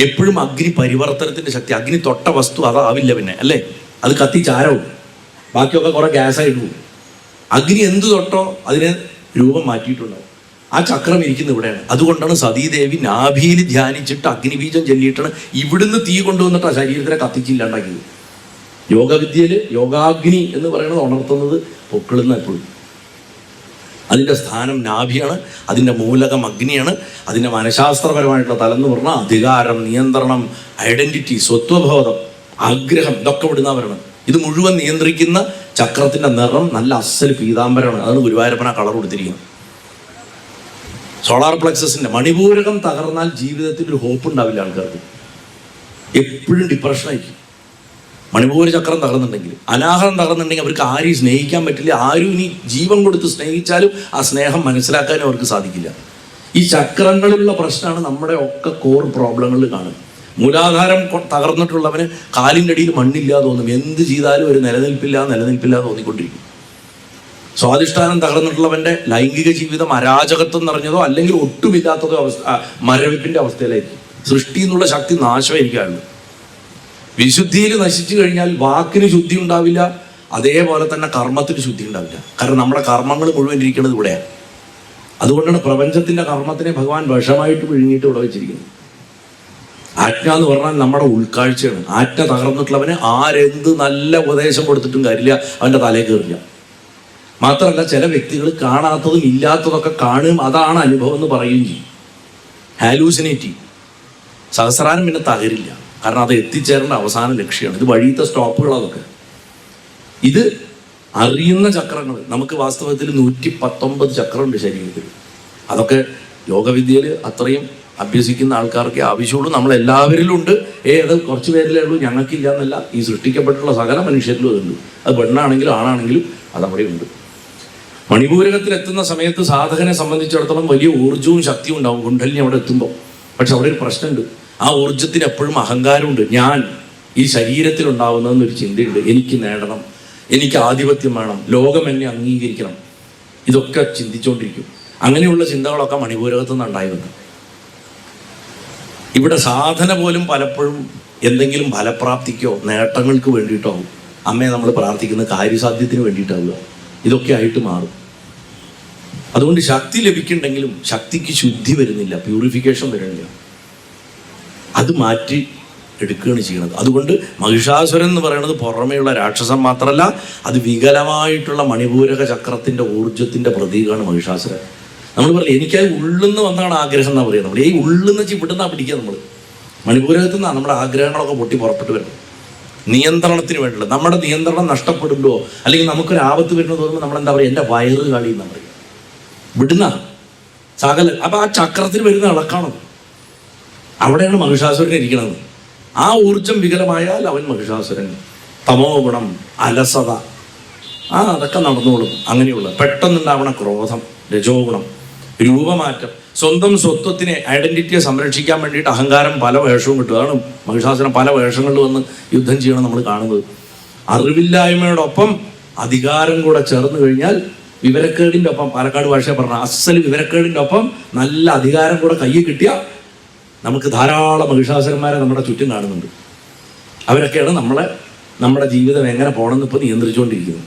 എപ്പോഴും അഗ്നി പരിവർത്തനത്തിന്റെ ശക്തി. അഗ്നി തൊട്ട വസ്തു അതാവില്ല പിന്നെ, അല്ലേ? അത് കത്തി ചാരവും, ബാക്കിയൊക്കെ കുറെ ഗ്യാസായിട്ട് പോകും. അഗ്നി എന്ത് തൊട്ടോ അതിനെ രൂപം മാറ്റിയിട്ടുണ്ടാവും. ആ ചക്രം ഇരിക്കുന്നത് ഇവിടെയാണ്. അതുകൊണ്ടാണ് സതീദേവി നാഭിയിൽ ധ്യാനിച്ചിട്ട് അഗ്നിബീജം ചൊല്ലിയിട്ടാണ് ഇവിടുന്ന് തീ കൊണ്ടുവന്നിട്ട് ആ ശരീരത്തിനെ കത്തിച്ചില്ലാണ്ടാക്കിയത്. യോഗവിദ്യയിൽ യോഗാഗ്നി എന്ന് പറയുന്നത് ഉണർത്തുന്നത് പൊക്കിളുന്ന എപ്പോഴും. അതിൻ്റെ സ്ഥാനം നാഭിയാണ്, അതിൻ്റെ മൂലകം അഗ്നിയാണ്. അതിൻ്റെ മനഃശാസ്ത്രപരമായിട്ടുള്ള തലം എന്ന് പറഞ്ഞാൽ അധികാരം, നിയന്ത്രണം, ഐഡന്റിറ്റി, സ്വത്വബോധം, ആഗ്രഹം, ഇതൊക്കെ ഇവിടുന്ന വരണം. ഇത് മുഴുവൻ നിയന്ത്രിക്കുന്ന ചക്രത്തിൻ്റെ നിറം നല്ല അസൽ പീതാംബരമാണ്. അതാണ് ഗുരുവായൂരപ്പന കളർ കൊടുത്തിരിക്കുന്നത്. സോളാർ പ്ലക്സസിൻ്റെ മണിപൂരകം തകർന്നാൽ ജീവിതത്തിൽ ഒരു ഹോപ്പ് ഉണ്ടാവില്ല ആൾക്കാർക്ക്. എപ്പോഴും ഡിപ്രഷനായിരിക്കും. മണിപൂര ചക്രം തകർന്നുണ്ടെങ്കിൽ, അനാഹരം തകർന്നുണ്ടെങ്കിൽ അവർക്ക് ആരെയും സ്നേഹിക്കാൻ പറ്റില്ല. ആരും ഇനി ജീവൻ കൊടുത്ത് സ്നേഹിച്ചാലും ആ സ്നേഹം മനസ്സിലാക്കാനും അവർക്ക് സാധിക്കില്ല. ഈ ചക്രങ്ങളിലുള്ള പ്രശ്നമാണ് നമ്മുടെ ഒക്കെ കോർ പ്രോബ്ലങ്ങളിൽ കാണുന്നത്. മൂലാധാരം തകർന്നിട്ടുള്ളവന് കാലിൻ്റെ അടിയിൽ മണ്ണില്ല തോന്നും. എന്ത് ചെയ്താലും ഒരു നിലനിൽപ്പില്ല തോന്നിക്കൊണ്ടിരിക്കും. സ്വാധിഷ്ഠാനം തകർന്നിട്ടുള്ളവൻ്റെ ലൈംഗിക ജീവിതം അരാജകത്വം നിറഞ്ഞതോ അല്ലെങ്കിൽ ഒട്ടുമില്ലാത്തതോ മരവിപ്പിൻ്റെ അവസ്ഥയിലായിരിക്കും. സൃഷ്ടി എന്നുള്ള ശക്തി നാശമായിരിക്കാറുണ്ട്. വിശുദ്ധിയിൽ നശിച്ചു കഴിഞ്ഞാൽ വാക്കിന് ശുദ്ധി ഉണ്ടാവില്ല, അതേപോലെ തന്നെ കർമ്മത്തിന് ശുദ്ധി ഉണ്ടാവില്ല. കാരണം നമ്മുടെ കർമ്മങ്ങൾ മുഴുവൻ ഇരിക്കുന്നത് ഇവിടെയാണ്. അതുകൊണ്ടാണ് പ്രപഞ്ചത്തിന്റെ കർമ്മത്തിനെ ഭഗവാൻ വിഷമായിട്ട് വിഴുങ്ങിയിട്ട് ഇവിടെ വെച്ചിരിക്കുന്നത്. ആജ്ഞ എന്ന് പറഞ്ഞാൽ നമ്മുടെ ഉൾക്കാഴ്ചയാണ്. ആജ്ഞ തകർന്നിട്ടുള്ളവന് ആരെന്ത് നല്ല ഉപദേശം കൊടുത്തിട്ടും കാര്യമില്ല, അവൻ്റെ തലയിൽ കയറില്ല. മാത്രമല്ല, ചില വ്യക്തികൾ കാണാത്തതും ഇല്ലാത്തതൊക്കെ കാണും, അതാണ് അനുഭവം എന്ന് പറയുകയും ചെയ്യും. ഹാലൂസിനേറ്റ്. സഹസ്രാരം പിന്നെ തകരില്ല, കാരണം അത് എത്തിച്ചേരേണ്ട അവസാന ലക്ഷ്യമാണ്. ഇത് വഴിയത്തെ സ്റ്റോപ്പുകൾ. അതൊക്കെ ഇത് അറിയുന്ന ചക്രങ്ങൾ. നമുക്ക് വാസ്തവത്തിൽ 119 ചക്രമുണ്ട് ശരീരത്തിൽ. അതൊക്കെ യോഗവിദ്യയിൽ അത്രയും അഭ്യസിക്കുന്ന ആൾക്കാർക്ക് ആവശ്യമുള്ളൂ. നമ്മളെല്ലാവരിലും ഉണ്ട്. അത് കുറച്ച് പേരിലേ ഉള്ളൂ, ഞങ്ങൾക്കില്ല എന്നല്ല. ഈ സൃഷ്ടിക്കപ്പെട്ടിട്ടുള്ള സകല മനുഷ്യരിലും അതുണ്ട്. അത് പെണ്ണാണെങ്കിലും ആണാണെങ്കിലും അതവിടെ ഉണ്ട്. മണിപൂരകത്തിൽ എത്തുന്ന സമയത്ത് സാധകനെ സംബന്ധിച്ചിടത്തോളം വലിയ ഊർജ്ജവും ശക്തിയും ഉണ്ടാവും കുണ്ഡലിനി അവിടെ എത്തുമ്പോൾ. പക്ഷെ അവിടെ ഒരു പ്രശ്നമുണ്ട്. ആ ഊർജത്തിന് എപ്പോഴും അഹങ്കാരമുണ്ട്. ഞാൻ ഈ ശരീരത്തിലുണ്ടാവുന്നതെന്നൊരു ചിന്തയുണ്ട്. എനിക്ക് നേടണം, എനിക്ക് ആധിപത്യം വേണം, ലോകം എന്നെ അംഗീകരിക്കണം, ഇതൊക്കെ ചിന്തിച്ചുകൊണ്ടിരിക്കും. അങ്ങനെയുള്ള ചിന്തകളൊക്കെ മണിപൂരകത്തു നിന്നുണ്ടായി വന്നു. ഇവിടെ സാധന പോലും പലപ്പോഴും എന്തെങ്കിലും ഫലപ്രാപ്തിക്കോ നേട്ടങ്ങൾക്ക് വേണ്ടിയിട്ടോ അമ്മയെ നമ്മൾ പ്രാർത്ഥിക്കുന്ന കാര്യസാധ്യത്തിന് വേണ്ടിയിട്ടാവുക. ഇതൊക്കെ ആയിട്ട് മാറും. അതുകൊണ്ട് ശക്തി ലഭിക്കുന്നുണ്ടെങ്കിലും ശക്തിക്ക് ശുദ്ധി വരുന്നില്ല, പ്യൂരിഫിക്കേഷൻ വരുന്നില്ല. അത് മാറ്റി എടുക്കുകയാണ് ചെയ്യുന്നത്. അതുകൊണ്ട് മഹിഷാസുരൻ എന്ന് പറയുന്നത് പുറമേയുള്ള രാക്ഷസൻ മാത്രമല്ല, അത് വികലമായിട്ടുള്ള മണിപൂരക ചക്രത്തിൻ്റെ ഊർജത്തിൻ്റെ പ്രതീകമാണ് മഹിഷാസുരൻ. നമ്മൾ പറയില്ല എനിക്കത് ഉള്ളിന്ന് വന്നാണ് ആഗ്രഹം എന്നാണ് പറയുക. നമ്മൾ ഈ ഉള്ളിന്ന് ഇവിടുന്നാണ് പിടിക്കുക. നമ്മൾ മണിപൂരകത്തു നിന്നാണ് നമ്മുടെ ആഗ്രഹങ്ങളൊക്കെ പൊട്ടി പുറപ്പെട്ട് വരുന്നത്. നിയന്ത്രണത്തിന് വേണ്ടിയുള്ള നമ്മുടെ നിയന്ത്രണം നഷ്ടപ്പെടുമ്പോൾ അല്ലെങ്കിൽ നമുക്കൊരു ആപത്ത് വരുന്നത് തോന്നുമ്പോൾ നമ്മളെന്താ പറയുക, എൻ്റെ വയറ് കളിയെന്നാണ് പറയുക. വിടുന്ന സകല അപ്പം ആ ചക്രത്തിന് വരുന്ന ഇളക്കാണ്. അവിടെയാണ് മഹിഷാസുരൻ ഇരിക്കുന്നത്. ആ ഊർജം വികലമായാൽ അവൻ മഹിഷാസുരൻ. തമോ ഗുണം, അലസത, അതൊക്കെ നടന്നോളും. അങ്ങനെയുള്ള പെട്ടെന്നുണ്ടാവണ ക്രോധം, രജോ ഗുണം, രൂപമാറ്റം, സ്വന്തം സ്വത്വത്തിനെ ഐഡന്റിറ്റിയെ സംരക്ഷിക്കാൻ വേണ്ടിയിട്ട് അഹങ്കാരം പല വേഷവും കിട്ടും. അതാണ് മഹിഷാസുരൻ പല വേഷങ്ങളിൽ വന്ന് യുദ്ധം ചെയ്യണം നമ്മൾ കാണുന്നത്. അറിവില്ലായ്മയോടൊപ്പം അധികാരം കൂടെ ചേർന്ന് കഴിഞ്ഞാൽ വിവരക്കേടിൻ്റെ ഒപ്പം, പാലക്കാട് ഭാഷ പറഞ്ഞ അസൽ വിവരക്കേടിൻ്റെ ഒപ്പം നല്ല അധികാരം കൂടെ കയ്യിൽ കിട്ടിയാൽ നമുക്ക് ധാരാളം മഹിഷാസുരന്മാരെ നമ്മുടെ ചുറ്റും കാണുന്നുണ്ട്. അവരൊക്കെയാണ് നമ്മുടെ ജീവിതം എങ്ങനെ പോകണമെന്ന് ഇപ്പോൾ നിയന്ത്രിച്ചുകൊണ്ടിരിക്കുന്നത്.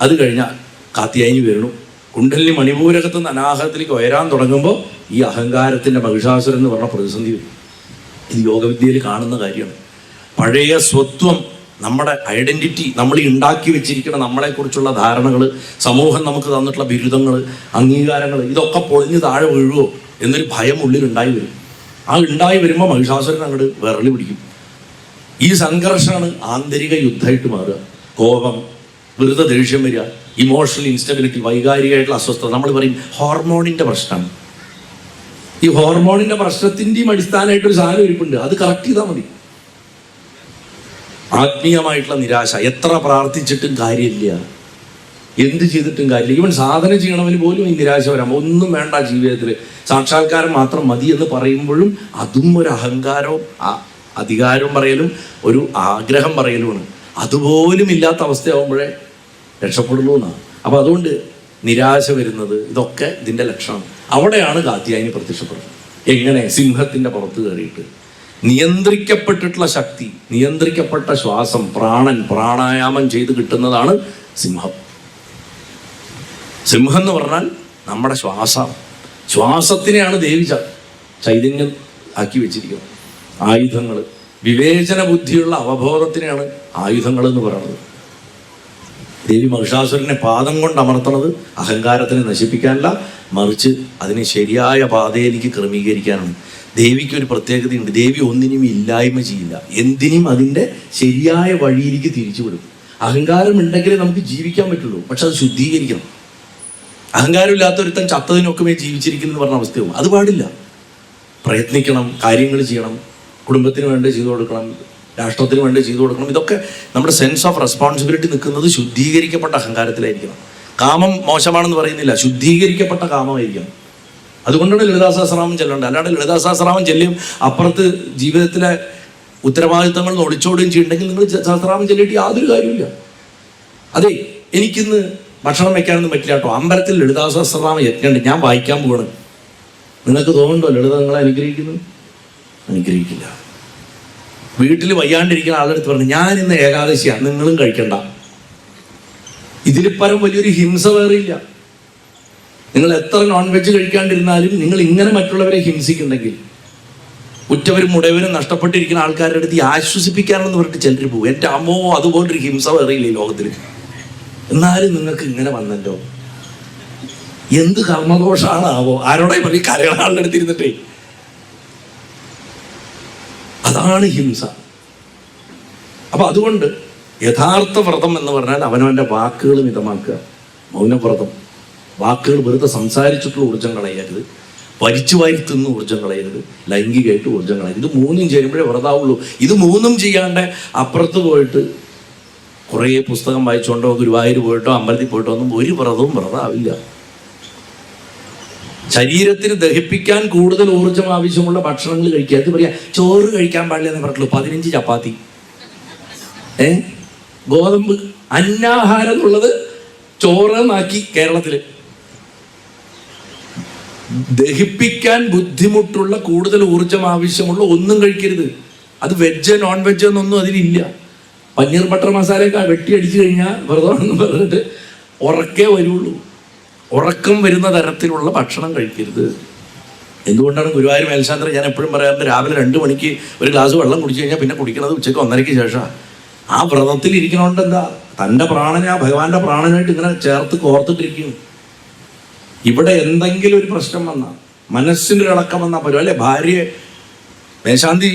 അത് കഴിഞ്ഞാൽ കാത്യായനി വരണു. കുണ്ടലിനി മണിപൂരകത്ത് നിന്ന് അനാഹതത്തിലേക്ക് ഉയരാൻ തുടങ്ങുമ്പോൾ ഈ അഹങ്കാരത്തിൻ്റെ മഹിഷാസുരൻ എന്ന് പറഞ്ഞ പ്രതിസന്ധി വരും. ഇത് യോഗവിദ്യയിൽ കാണുന്ന കാര്യമാണ്. പഴയ സ്വത്വം, നമ്മുടെ ഐഡൻറ്റിറ്റി, നമ്മൾ ഉണ്ടാക്കി വെച്ചിരിക്കുന്ന നമ്മളെക്കുറിച്ചുള്ള ധാരണകൾ, സമൂഹം നമുക്ക് തന്നിട്ടുള്ള ബിരുദങ്ങൾ, അംഗീകാരങ്ങൾ, ഇതൊക്കെ പൊളിഞ്ഞ് താഴെ വീഴുമോ എന്നൊരു ഭയം ഉള്ളിൽ ഉണ്ടായി വരും. ആ ഉണ്ടായി വരുമ്പോൾ മഹിഷാസുരൻ അങ്ങോട്ട് വിരളി പിടിക്കും. ഈ സംഘർഷമാണ് ആന്തരിക യുദ്ധമായിട്ട് മാറുക. കോപം, വെറുതെ ദേഷ്യം വരിക, ഇമോഷണൽ ഇൻസ്റ്റബിലിറ്റി, വൈകാരികമായിട്ടുള്ള അസ്വസ്ഥത. നമ്മൾ പറയും ഹോർമോണിൻ്റെ പ്രശ്നമാണ്. ഈ ഹോർമോണിൻ്റെ പ്രശ്നത്തിൻ്റെയും അടിസ്ഥാനമായിട്ടൊരു സാധനം ഇരിപ്പുണ്ട്. അത് കറക്റ്റ് ചെയ്താൽ മതി. ആത്മീയമായിട്ടുള്ള നിരാശ, എത്ര പ്രാർത്ഥിച്ചിട്ടും കാര്യമില്ല, എന്ത് ചെയ്തിട്ടും കാര്യമില്ല. ഈവൻ സാധന ചെയ്യണവന് പോലും ഈ നിരാശ വരാം. ഒന്നും വേണ്ട ജീവിതത്തിൽ, സാക്ഷാത്കാരം മാത്രം മതി എന്ന് പറയുമ്പോഴും അതും ഒരു അഹങ്കാരവും അധികാരവും പറയലും ഒരു ആഗ്രഹം പറയലുമാണ്. അതുപോലും ഇല്ലാത്ത അവസ്ഥയാവുമ്പോഴേ രക്ഷപ്പെടുള്ളൂ എന്നാണ്. അപ്പോൾ അതുകൊണ്ട് നിരാശ വരുന്നത് ഇതൊക്കെ ഇതിൻ്റെ ലക്ഷണം. അവിടെയാണ് കാത്യായനി പ്രത്യക്ഷപ്പെടുന്നത്. എങ്ങനെ? സിംഹത്തിൻ്റെ പുറത്ത് കയറിയിട്ട് നിയന്ത്രിക്കപ്പെട്ടിട്ടുള്ള ശക്തി, നിയന്ത്രിക്കപ്പെട്ട ശ്വാസം, പ്രാണായാമം ചെയ്ത് കിട്ടുന്നതാണ് സിംഹം. സിംഹം എന്ന് പറഞ്ഞാൽ നമ്മുടെ ശ്വാസത്തിനെയാണ് ദേവി ചൈതന്യം ആക്കി വെച്ചിരിക്കുന്നത്. ആയുധങ്ങൾ, വിവേചന ബുദ്ധിയുള്ള അവബോധത്തിനെയാണ് ആയുധങ്ങൾ എന്ന് പറയുന്നത്. ദേവി മഹിഷാസുരനെ പാദം കൊണ്ട് അമർത്തണത് അഹങ്കാരത്തിനെ നശിപ്പിക്കാനല്ല, മറിച്ച് അതിനെ ശരിയായ പാതയിലേക്ക് ക്രമീകരിക്കാനാണ്. ദേവിക്കൊരു പ്രത്യേകതയുണ്ട്. ദേവി ഒന്നിനും ഇല്ലായ്മ ചെയ്യില്ല, എന്തിനും അതിൻ്റെ ശരിയായ വഴിയിലേക്ക് തിരിച്ചുവിടും. അഹങ്കാരം ഉണ്ടെങ്കിലേ നമുക്ക് ജീവിക്കാൻ പറ്റുള്ളൂ, പക്ഷെ അത് ശുദ്ധീകരിക്കണം. അഹങ്കാരമില്ലാത്തൊരുത്തൻ ചത്തതിനൊക്കെ ജീവിച്ചിരിക്കുന്നു എന്ന് പറഞ്ഞ അവസ്ഥയാവും. അത് പാടില്ല. പ്രയത്നിക്കണം, കാര്യങ്ങൾ ചെയ്യണം, കുടുംബത്തിന് വേണ്ടി ചെയ്തു കൊടുക്കണം, രാഷ്ട്രത്തിന് വേണ്ടി ചെയ്തു കൊടുക്കണം. ഇതൊക്കെ നമ്മുടെ സെൻസ് ഓഫ് റെസ്പോൺസിബിലിറ്റി നിൽക്കുന്നത് ശുദ്ധീകരിക്കപ്പെട്ട അഹങ്കാരത്തിലായിരിക്കണം. കാമം മോശമാണെന്ന് പറയുന്നില്ല, ശുദ്ധീകരിക്കപ്പെട്ട കാമമായിരിക്കണം. അതുകൊണ്ടാണ് ലളിതാ സഹസ്രനാമം ചെല്ലേണ്ടത്. അല്ലാണ്ട് ലളിതാ സഹസ്രനാമം ചെല്ലിയും അപ്പുറത്ത് ജീവിതത്തിലെ ഉത്തരവാദിത്തങ്ങൾ ഒളിച്ചോടുകയും ചെയ്യുന്നുണ്ടെങ്കിൽ നിങ്ങൾ സഹസ്രനാമം ചെല്ലിയിട്ട് യാതൊരു കാര്യമില്ല. അതെ, എനിക്കിന്ന് ഭക്ഷണം വെക്കാനൊന്നും പറ്റില്ല കേട്ടോ, അമ്പലത്തിൽ ലളിതാ സഹസ്രനാമം യജ്ഞമുണ്ട്, ഞാൻ വായിക്കാൻ പോവാണ്. നിങ്ങൾക്ക് തോന്നുന്നുണ്ടോ ലളിത നിങ്ങളെ അനുഗ്രഹിക്കുന്നു? അനുഗ്രഹിക്കില്ല. വീട്ടിൽ വയ്യാണ്ടിരിക്കുന്ന ആളെടുത്ത് പറഞ്ഞു ഞാൻ ഇന്ന് ഏകാദശിയാണ്, നിങ്ങളും കഴിക്കണ്ട. ഇതിൽ പരം വലിയൊരു ഹിംസ വേറെയില്ല. നിങ്ങൾ എത്ര നോൺ വെജ് കഴിക്കാണ്ടിരുന്നാലും നിങ്ങൾ ഇങ്ങനെ മറ്റുള്ളവരെ ഹിംസിക്കുന്നുണ്ടെങ്കിൽ, ഉറ്റവരും മുടവരും നഷ്ടപ്പെട്ടിരിക്കുന്ന ആൾക്കാരുടെ അടുത്ത് ആശ്വസിപ്പിക്കാനെന്ന് പറഞ്ഞിട്ട് ചിലർ പോകും. എൻ്റെ അമ്മോ, അതുപോലൊരു ഹിംസ വേറെയില്ല ഈ ലോകത്തിൽ. എന്നാലും നിങ്ങൾക്ക് ഇങ്ങനെ വന്നല്ലോ, എന്ത് കർമ്മദോഷാണാവോ? ആരോടായി പറയും? കരകളാളുടെ അടുത്തിരുന്നിട്ടേ. അതാണ് ഹിംസ. അപ്പൊ അതുകൊണ്ട് യഥാർത്ഥ വ്രതം എന്ന് പറഞ്ഞാൽ അവനവൻ്റെ വാക്കുകൾ മിതമാക്കുക. മൗനവ്രതം, വാക്കുകൾ വെറുതെ സംസാരിച്ചിട്ടുള്ള ഊർജ്ജം കളയരുത്, വലിച്ചു വാരി തിന്ന് ഊർജ്ജം കളയരുത്, ലൈംഗികമായിട്ട് ഊർജ്ജം കളയരുത്. ഇത് മൂന്നും ചേരുമ്പോഴേ വ്രതാവുള്ളൂ. ഇത് മൂന്നും ചെയ്യാണ്ട് അപ്പുറത്ത് പോയിട്ട് കുറേ പുസ്തകം വായിച്ചുകൊണ്ടോ ഗുരുവായൂർ പോയിട്ടോ അമ്പലത്തിൽ പോയിട്ടോ ഒന്നും ഒരു വ്രതവും വ്രതമാവില്ല. ശരീരത്തിന് ദഹിപ്പിക്കാൻ കൂടുതൽ ഊർജ്ജം ആവശ്യമുള്ള ഭക്ഷണങ്ങൾ കഴിക്കുക. അത് പറയാ ചോറ് കഴിക്കാൻ പാടില്ല എന്ന് പറഞ്ഞിട്ടുള്ളൂ, 15 ചപ്പാത്തി. ഗോതമ്പ് അന്നാഹാരം എന്നുള്ളത് ചോറെന്നാക്കി കേരളത്തിൽ. ദഹിപ്പിക്കാൻ ബുദ്ധിമുട്ടുള്ള കൂടുതൽ ഊർജ്ജം ആവശ്യമുള്ള ഒന്നും കഴിക്കരുത്. അത് വെജ് നോൺ വെജ് എന്നൊന്നും അതിലില്ല. പനീർ ബട്ടർ മസാലയൊക്കെ വെട്ടിയടിച്ചു കഴിഞ്ഞാൽ വ്രതമാണെന്ന് പറഞ്ഞിട്ട് ഉറക്കേ വരുള്ളൂ. ഉറക്കം വരുന്ന തരത്തിലുള്ള ഭക്ഷണം കഴിക്കരുത്. എന്തുകൊണ്ടാണ് ഗുരുവായൂർ മേൽശാന്തി ഞാൻ എപ്പോഴും പറയാറുണ്ട്, രാവിലെ 2 മണിക്ക് ഒരു ഗ്ലാസ് വെള്ളം കുടിച്ചു കഴിഞ്ഞാൽ പിന്നെ കുടിക്കുന്നത് ഉച്ചയ്ക്ക് 1:30 ശേഷമാണ്. ആ വ്രതത്തിൽ ഇരിക്കണോണ്ട് എന്താ, തൻ്റെ പ്രാണനെ ആ ഭഗവാന്റെ പ്രാണനായിട്ട് ഇങ്ങനെ ചേർത്ത് കോർത്തിട്ടിരിക്കുന്നു. ഇവിടെ എന്തെങ്കിലും ഒരു പ്രശ്നം വന്നാൽ, മനസ്സിനൊരു ഇളക്കം വന്നാൽ പറ്റും അല്ലേ. ഭാര്യയെ മേശാന്തി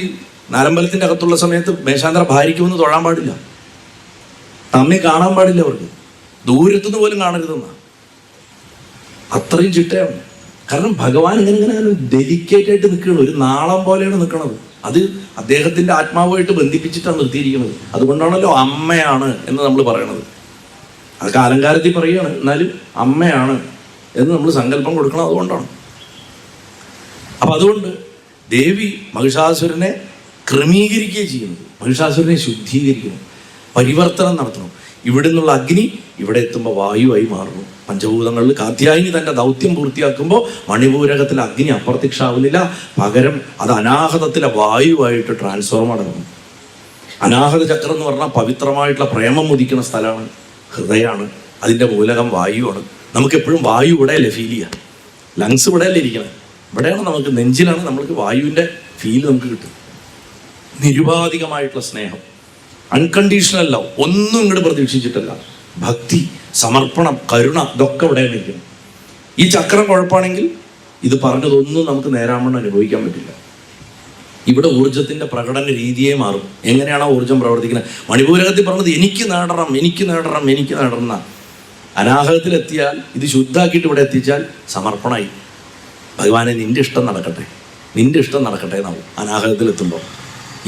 നാലമ്പലത്തിൻ്റെ അകത്തുള്ള സമയത്ത് മേശാന്തര ഭാര്യയ്ക്ക് ഒന്ന് തൊഴാൻ പാടില്ല, തമ്മി കാണാൻ പാടില്ല, അവർക്ക് ദൂരത്തുനിന്ന് പോലും കാണരുതെന്ന അത്രയും ചിട്ടയാണ്. കാരണം ഭഗവാൻ ഇങ്ങനെ ഡെലിക്കേറ്റ് ആയിട്ട് നിൽക്കുകയാണ്, ഒരു നാളം പോലെയാണ് നിൽക്കുന്നത്. അത് അദ്ദേഹത്തിൻ്റെ ആത്മാവുമായിട്ട് ബന്ധിപ്പിച്ചിട്ടാണ് നിർത്തിയിരിക്കുന്നത്. അതുകൊണ്ടാണല്ലോ അമ്മയാണ് എന്ന് നമ്മൾ പറയണത്. അതൊക്കെ അലങ്കാരത്തിൽ പറയുകയാണ്, എന്നാലും അമ്മയാണ് എന്ന് നമ്മൾ സങ്കല്പം കൊടുക്കണം. അതുകൊണ്ടാണ്. അപ്പം അതുകൊണ്ട് ദേവി മഹിഷാസുരനെ ക്രമീകരിക്കുകയും ചെയ്യുന്നത്, മഹിഷാസുരനെ ശുദ്ധീകരിക്കണം, പരിവർത്തനം നടത്തണം. ഇവിടെ നിന്നുള്ള അഗ്നി ഇവിടെ എത്തുമ്പോൾ വായുവായി മാറുന്നു. പഞ്ചഭൂതങ്ങളിൽ കാത്യായനി തൻ്റെ ദൗത്യം പൂർത്തിയാക്കുമ്പോൾ മണിപൂരകത്തിലെ അഗ്നി അപ്രത്യക്ഷമാവുന്നില്ല, പകരം അത് അനാഹതത്തിലെ വായുവായിട്ട് ട്രാൻസ്ഫോർം നടക്കുന്നു. അനാഹത ചക്രം എന്ന് പറഞ്ഞാൽ പവിത്രമായിട്ടുള്ള പ്രേമം ഉദിക്കുന്ന സ്ഥലമാണ്, ഹൃദയമാണ്. അതിൻ്റെ മൂലകം വായുവാണ്. നമുക്കെപ്പോഴും വായു ഇവിടെയല്ലേ ഫീൽ ചെയ്യുക, ലങ്സ് ഇവിടെയല്ലേ ഇരിക്കണം, ഇവിടെയാണ് നമുക്ക്, നെഞ്ചിലാണ് നമ്മൾക്ക് വായുവിൻ്റെ ഫീൽ നമുക്ക് കിട്ടും. നിരുപാധികമായിട്ടുള്ള സ്നേഹം, അൺകണ്ടീഷണൽ ലവ്, ഒന്നും ഇങ്ങോട്ട് പ്രതീക്ഷിച്ചിട്ടല്ല. ഭക്തി, സമർപ്പണം, കരുണ, ഇതൊക്കെ ഇവിടെയാണ് ഇരിക്കുന്നത്. ഈ ചക്രം കുഴപ്പമാണെങ്കിൽ ഇത് പറഞ്ഞതൊന്നും നമുക്ക് നേരാമണ്ണം അനുഭവിക്കാൻ പറ്റില്ല. ഇവിടെ ഊർജത്തിൻ്റെ പ്രകടന രീതിയെ മാറും. എങ്ങനെയാണ് ആ ഊർജം പ്രവർത്തിക്കുന്നത്? മണിപൂരകത്തിൽ പറഞ്ഞത് എനിക്ക് നേടണം, എനിക്ക് നേടണം, എനിക്ക് നേടണം എന്നാ. അനാഹതത്തിലെത്തിയാൽ, ഇത് ശുദ്ധാക്കിയിട്ട് ഇവിടെ എത്തിച്ചാൽ സമർപ്പണമായി. ഭഗവാനെ നിൻ്റെ ഇഷ്ടം നടക്കട്ടെ, നിൻ്റെ ഇഷ്ടം നടക്കട്ടെ എന്നാവും അനാഹതത്തിലെത്തുമ്പോൾ.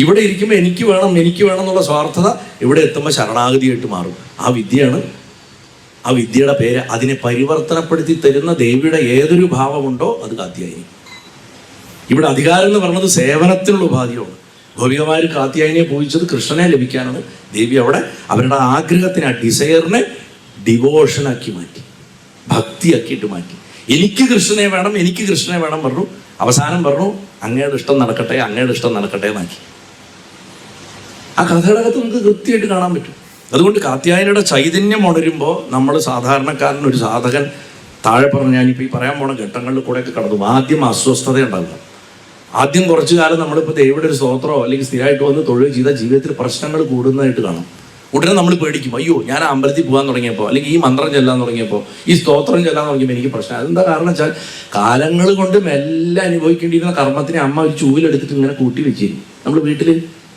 ഇവിടെ ഇരിക്കുമ്പോൾ എനിക്ക് വേണം, എനിക്ക് വേണം എന്നുള്ള സ്വാർത്ഥത ഇവിടെ എത്തുമ്പോൾ ശരണാഗതിയായിട്ട് മാറും. ആ വിദ്യയാണ്, ആ വിദ്യയുടെ പേര്. അതിനെ പരിവർത്തനപ്പെടുത്തി തരുന്ന ദേവിയുടെ ഏതൊരു ഭാവമുണ്ടോ അത് കാത്യായനി. ഇവിടെ അധികാരം എന്ന് പറഞ്ഞത് സേവനത്തിനുള്ള ഉപാധിയാണ്. ഗോപികമാർ കാത്യായനിയെ പൂജിച്ചത് കൃഷ്ണനെ ലഭിക്കാനാണ്. ദേവി അവിടെ അവരുടെ ആഗ്രഹത്തിന്, ആ ഡിസയറിനെ ഡിവോഷനാക്കി മാറ്റി, ഭക്തിയാക്കിയിട്ട് മാറ്റി. എനിക്ക് കൃഷ്ണനെ വേണം, എനിക്ക് കൃഷ്ണനെ വേണം പറഞ്ഞു. അവസാനം പറഞ്ഞു അങ്ങയുടെ ഇഷ്ടം നടക്കട്ടെ, അങ്ങയുടെ ഇഷ്ടം നടക്കട്ടെ എന്നാക്കി. ആ കഥകളകത്ത് നമുക്ക് കൃത്യമായിട്ട് കാണാൻ പറ്റും. അതുകൊണ്ട് കാത്യായനിയുടെ ചൈതന്യം ഉണരുമ്പോൾ നമ്മൾ സാധാരണക്കാരൻ, ഒരു സാധകൻ താഴെ പറഞ്ഞ് ഞാനിപ്പോൾ ഈ പറയാൻ പോണ ഘട്ടങ്ങളിൽ കൂടെയൊക്കെ കടന്നു. ആദ്യം അസ്വസ്ഥത ഉണ്ടാകുക. ആദ്യം കുറച്ചു കാലം നമ്മളിപ്പോൾ ദേവിയുടെ ഒരു സ്തോത്രമോ അല്ലെങ്കിൽ സ്ഥിരമായിട്ട് വന്ന് തൊഴിൽ ചെയ്ത ജീവിതത്തിൽ പ്രശ്നങ്ങൾ കൂടുന്നതായിട്ട് കാണും. ഉടനെ നമ്മൾ പേടിക്കും, അയ്യോ ഞാൻ അമ്പലത്തിൽ പോകാൻ തുടങ്ങിയപ്പോൾ, അല്ലെങ്കിൽ ഈ മന്ത്രം ചെല്ലാൻ തുടങ്ങിയപ്പോൾ, ഈ സ്തോത്രം ചെല്ലാൻ തുടങ്ങിയപ്പോൾ എനിക്ക് പ്രശ്നം. അതെന്താ കാരണം വെച്ചാൽ കാലങ്ങൾ കൊണ്ട് മെല്ലെ അനുഭവിക്കേണ്ടിയിരുന്ന കർമ്മത്തിനെ അമ്മ ഒരു ചൂലെടുത്തിട്ട് ഇങ്ങനെ കൂട്ടി വെച്ചിരുന്നു. നമ്മൾ വീട്ടിൽ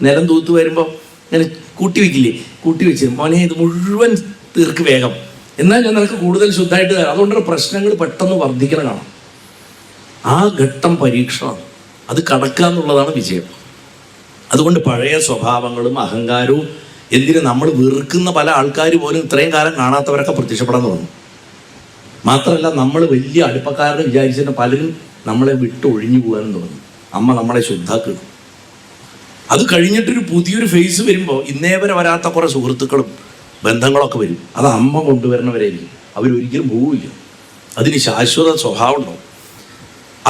നിലം തൂത്ത് വരുമ്പോൾ ഇങ്ങനെ കൂട്ടി വെക്കില്ലേ, കൂട്ടി വെച്ചിരുന്നു. മോനെ ഇത് മുഴുവൻ തീർക്ക് വേഗം, എന്നാൽ ഞാൻ നിനക്ക് കൂടുതൽ ശുദ്ധമായിട്ട് തരാം. അതുകൊണ്ടാണ് പ്രശ്നങ്ങൾ പെട്ടെന്ന് വർദ്ധിക്കണം കാണാം. ആ ഘട്ടം പരീക്ഷണമാണ്, അത് കടക്കുക എന്നുള്ളതാണ് വിജയം. അതുകൊണ്ട് പഴയ സ്വഭാവങ്ങളും അഹങ്കാരവും, എന്തിന് നമ്മൾ വെറുക്കുന്ന പല ആൾക്കാർ പോലും ഇത്രയും കാലം കാണാത്തവരൊക്കെ പ്രത്യക്ഷപ്പെടാൻ തുടങ്ങും. മാത്രമല്ല നമ്മൾ വലിയ അടുപ്പക്കാരനെ വിചാരിച്ചിട്ട് പലരും നമ്മളെ വിട്ട് ഒഴിഞ്ഞു പോകാനും തുടങ്ങും. അമ്മ നമ്മളെ ശുദ്ധാക്കുക. അത് കഴിഞ്ഞിട്ടൊരു പുതിയൊരു ഫേസ് വരുമ്പോൾ ഇന്നേ വരെ വരാത്ത കുറേ സുഹൃത്തുക്കളും ബന്ധങ്ങളൊക്കെ വരും. അത് അമ്മ കൊണ്ടുവരണവരായിരിക്കും. അവരൊരിക്കലും പോവില്ല. അതിന് ശാശ്വത സ്വഭാവം ഉണ്ടാവും.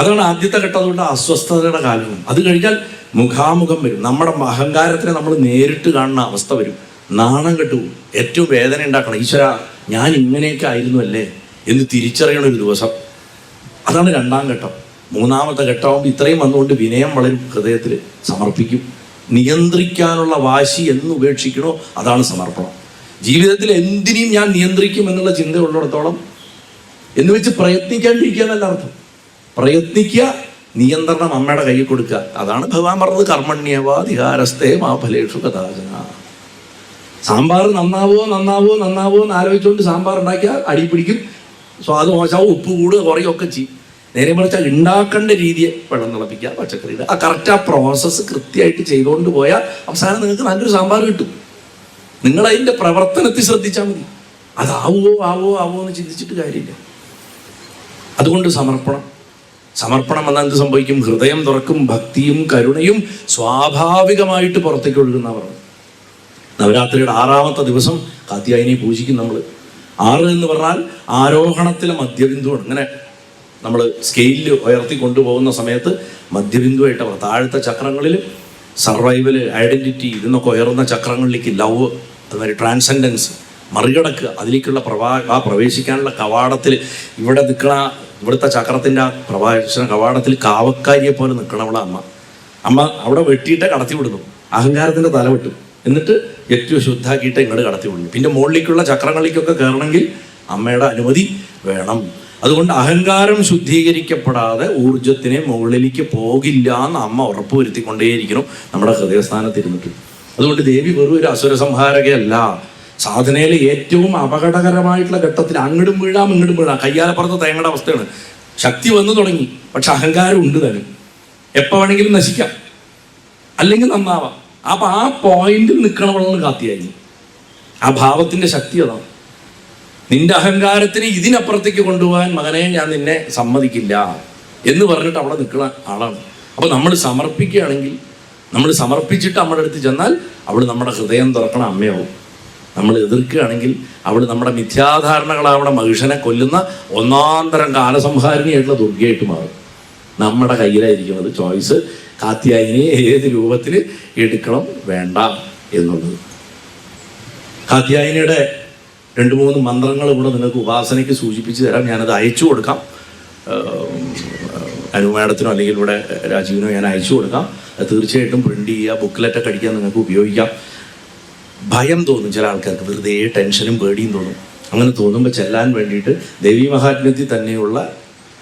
അതാണ് ആദ്യത്തെ ഘട്ടം. അതുകൊണ്ട് അസ്വസ്ഥതയുടെ കാലം. അത് കഴിഞ്ഞാൽ മുഖാമുഖം വരും. നമ്മുടെ അഹങ്കാരത്തിനെ നമ്മൾ നേരിട്ട് കാണുന്ന അവസ്ഥ വരും. നാണം കെട്ടുപോകും. ഏറ്റവും വേദന ഉണ്ടാക്കണം. ഈശ്വര ഞാൻ ഇങ്ങനെയൊക്കെ ആയിരുന്നു അല്ലേ എന്ന് തിരിച്ചറിയണ ഒരു ദിവസം. അതാണ് രണ്ടാം ഘട്ടം. മൂന്നാമത്തെ ഘട്ടമാകുമ്പോൾ ഇത്രയും വന്നുകൊണ്ട് വിനയം വളരും, ഹൃദയത്തിൽ സമർപ്പിക്കും. നിയന്ത്രിക്കാനുള്ള വാശി എന്ന് ഉപേക്ഷിക്കണോ അതാണ് സമർപ്പണം. ജീവിതത്തിൽ എന്തിനേയും ഞാൻ നിയന്ത്രിക്കും എന്നുള്ള ചിന്ത ഉള്ളിടത്തോളം എന്ന് വെച്ച് പ്രയത്നിക്കാണ്ടിരിക്കുക എന്നല്ല അർത്ഥം. പ്രയത്നിക്കുക, നിയന്ത്രണം അമ്മയുടെ കയ്യിൽ കൊടുക്കുക. അതാണ് ഭഗവാൻ പറഞ്ഞത് കർമ്മണ്യവാധികാരസ്ഥേ മാ ഫലേഷു കഥാചന. സാമ്പാർ നന്നാവോ നന്നാവോ നന്നാവോ എന്ന് ആലോചിച്ചുകൊണ്ട് സാമ്പാർ ഉണ്ടാക്കിയാൽ അടി പിടിക്കും, സ്വാദ് മോശമാവും, ഉപ്പ് കൂടുക കുറയൊക്കെ ചെയ്യും. നേരെ മറിച്ചാൽ ഉണ്ടാക്കേണ്ട രീതിയെ വെള്ളം തിളപ്പിക്കുക, പച്ചക്കറി ഇടുക, ആ കറക്റ്റ് ആ പ്രോസസ്സ് കൃത്യമായിട്ട് ചെയ്തുകൊണ്ട് പോയാൽ അവസാനം നിങ്ങൾക്ക് നല്ലൊരു സാമ്പാർ കിട്ടും. നിങ്ങളതിൻ്റെ പ്രവർത്തനത്തിൽ ശ്രദ്ധിച്ചാൽ മതി. അതാവോ ആവോ ആവോ എന്ന് ചിന്തിച്ചിട്ട് കാര്യമില്ല. അതുകൊണ്ട് സമർപ്പണം വന്നാൽ എന്ത് സംഭവിക്കും? ഹൃദയം തുറക്കും, ഭക്തിയും കരുണയും സ്വാഭാവികമായിട്ട് പുറത്തേക്ക് ഒഴുകുന്നവർ. നവരാത്രിയുടെ 6ാമത്തെ ദിവസം കാത്യായനിയെ പൂജിക്കും നമ്മൾ. 6 എന്ന് പറഞ്ഞാൽ ആരോഹണത്തിലെ മധ്യബിന്ദുവാണ്. അങ്ങനെ നമ്മൾ സ്കെയിലിൽ ഉയർത്തി കൊണ്ടുപോകുന്ന സമയത്ത് മധ്യബിന്ദുവായിട്ട് അവർ താഴത്തെ ചക്രങ്ങളിൽ സർവൈവൽ, ഐഡൻറ്റിറ്റി, ഇതിന്നൊക്കെ ഉയർന്ന ചക്രങ്ങളിലേക്ക് ലവ്, അതുമാതിരി ട്രാൻസെൻഡൻസ്, മറികടക്കുക, അതിലേക്കുള്ള പ്രവേശിക്കാനുള്ള കവാടത്തിൽ ഇവിടെ നിൽക്കണ ഇവിടുത്തെ ചക്രത്തിൻ്റെ ആ പ്രഭാഷണ കവാടത്തിൽ കാവക്കാരിയെ പോലെ നിൽക്കണവളെ അമ്മ അവിടെ വെട്ടിയിട്ടേ കടത്തി വിടുന്നു. അഹങ്കാരത്തിൻ്റെ തല വെട്ടും, എന്നിട്ട് ഏറ്റവും ശുദ്ധാക്കിയിട്ട് ഇങ്ങോട്ട് കടത്തി വിടുന്നു. പിന്നെ മുകളിലേക്കുള്ള ചക്രങ്ങളിലേക്കൊക്കെ കയറണമെങ്കിൽ അമ്മയുടെ അനുമതി വേണം. അതുകൊണ്ട് അഹങ്കാരം ശുദ്ധീകരിക്കപ്പെടാതെ ഊർജത്തിനെ മുകളിലേക്ക് പോകില്ല എന്ന് അമ്മ ഉറപ്പുവരുത്തിക്കൊണ്ടേയിരിക്കണം നമ്മുടെ ഹൃദയസ്ഥാനത്തിരുന്നിട്ട്. അതുകൊണ്ട് ദേവി വെറും ഒരു അസുര സംഹാരകയല്ല. സാധനയിലെ ഏറ്റവും അപകടകരമായിട്ടുള്ള ഘട്ടത്തിൽ അങ്ങോട്ടും വീഴാം ഇങ്ങോട്ടും വീഴാം, കയ്യാലപ്പുറത്ത് തേങ്ങയുടെ അവസ്ഥയാണ്. ശക്തി വന്നു തുടങ്ങി, പക്ഷെ അഹങ്കാരം ഉണ്ട് തന്നെ. എപ്പോൾ വേണമെങ്കിലും നശിക്കാം, അല്ലെങ്കിൽ നന്നാവാം. അപ്പം ആ പോയിന്റിൽ നിൽക്കണവളാണ് കാത്തിയായി. ആ ഭാവത്തിൻ്റെ ശക്തി അതാണ്. നിന്റെ അഹങ്കാരത്തിന് ഇതിനപ്പുറത്തേക്ക് കൊണ്ടുപോകാൻ മകനെ ഞാൻ നിന്നെ സമ്മതിക്കില്ല എന്ന് പറഞ്ഞിട്ട് അവിടെ നിൽക്കുന്ന ആളാണ്. അപ്പോൾ നമ്മൾ സമർപ്പിക്കുകയാണെങ്കിൽ, നമ്മൾ സമർപ്പിച്ചിട്ട് നമ്മുടെ അടുത്ത് ചെന്നാൽ അവൾ നമ്മുടെ ഹൃദയം തുറക്കണ അമ്മയാവും. നമ്മൾ എതിർക്കുകയാണെങ്കിൽ അവൾ നമ്മുടെ മിഥ്യാധാരണകളവിടെ മഹിഷനെ കൊല്ലുന്ന ഒന്നാന്തരം കാലസംഹാരിണിയായിട്ടുള്ള ദുർഗയായിട്ട് മാറും. നമ്മുടെ കയ്യിലായിരിക്കുന്നത് ചോയ്സ്, കാത്യായനിയെ ഏത് രൂപത്തിൽ എടുക്കണം വേണ്ട എന്നുള്ളത്. കാത്യായനിയുടെ 2-3 മന്ത്രങ്ങൾ കൂടെ നിങ്ങൾക്ക് ഉപാസനയ്ക്ക് സൂചിപ്പിച്ച് തരാം. ഞാനത് അയച്ചു കൊടുക്കാം. അനുമേടത്തിനോ അല്ലെങ്കിൽ ഇവിടെ രാജീവിനോ ഞാൻ അയച്ചു കൊടുക്കാം. തീർച്ചയായിട്ടും പ്രിൻ്റ് ചെയ്യുക, ബുക്ക്ലെറ്റൊക്കെ അടിക്കാൻ നിങ്ങൾക്ക് ഉപയോഗിക്കാം. ഭയം തോന്നും ചില ആൾക്കാർക്ക്, വെറുതെ ടെൻഷനും പേടിയും തോന്നും. അങ്ങനെ തോന്നുമ്പോൾ ചെല്ലാൻ വേണ്ടിയിട്ട് ദേവീ മഹാത്മ്യത്തിൽ തന്നെയുള്ള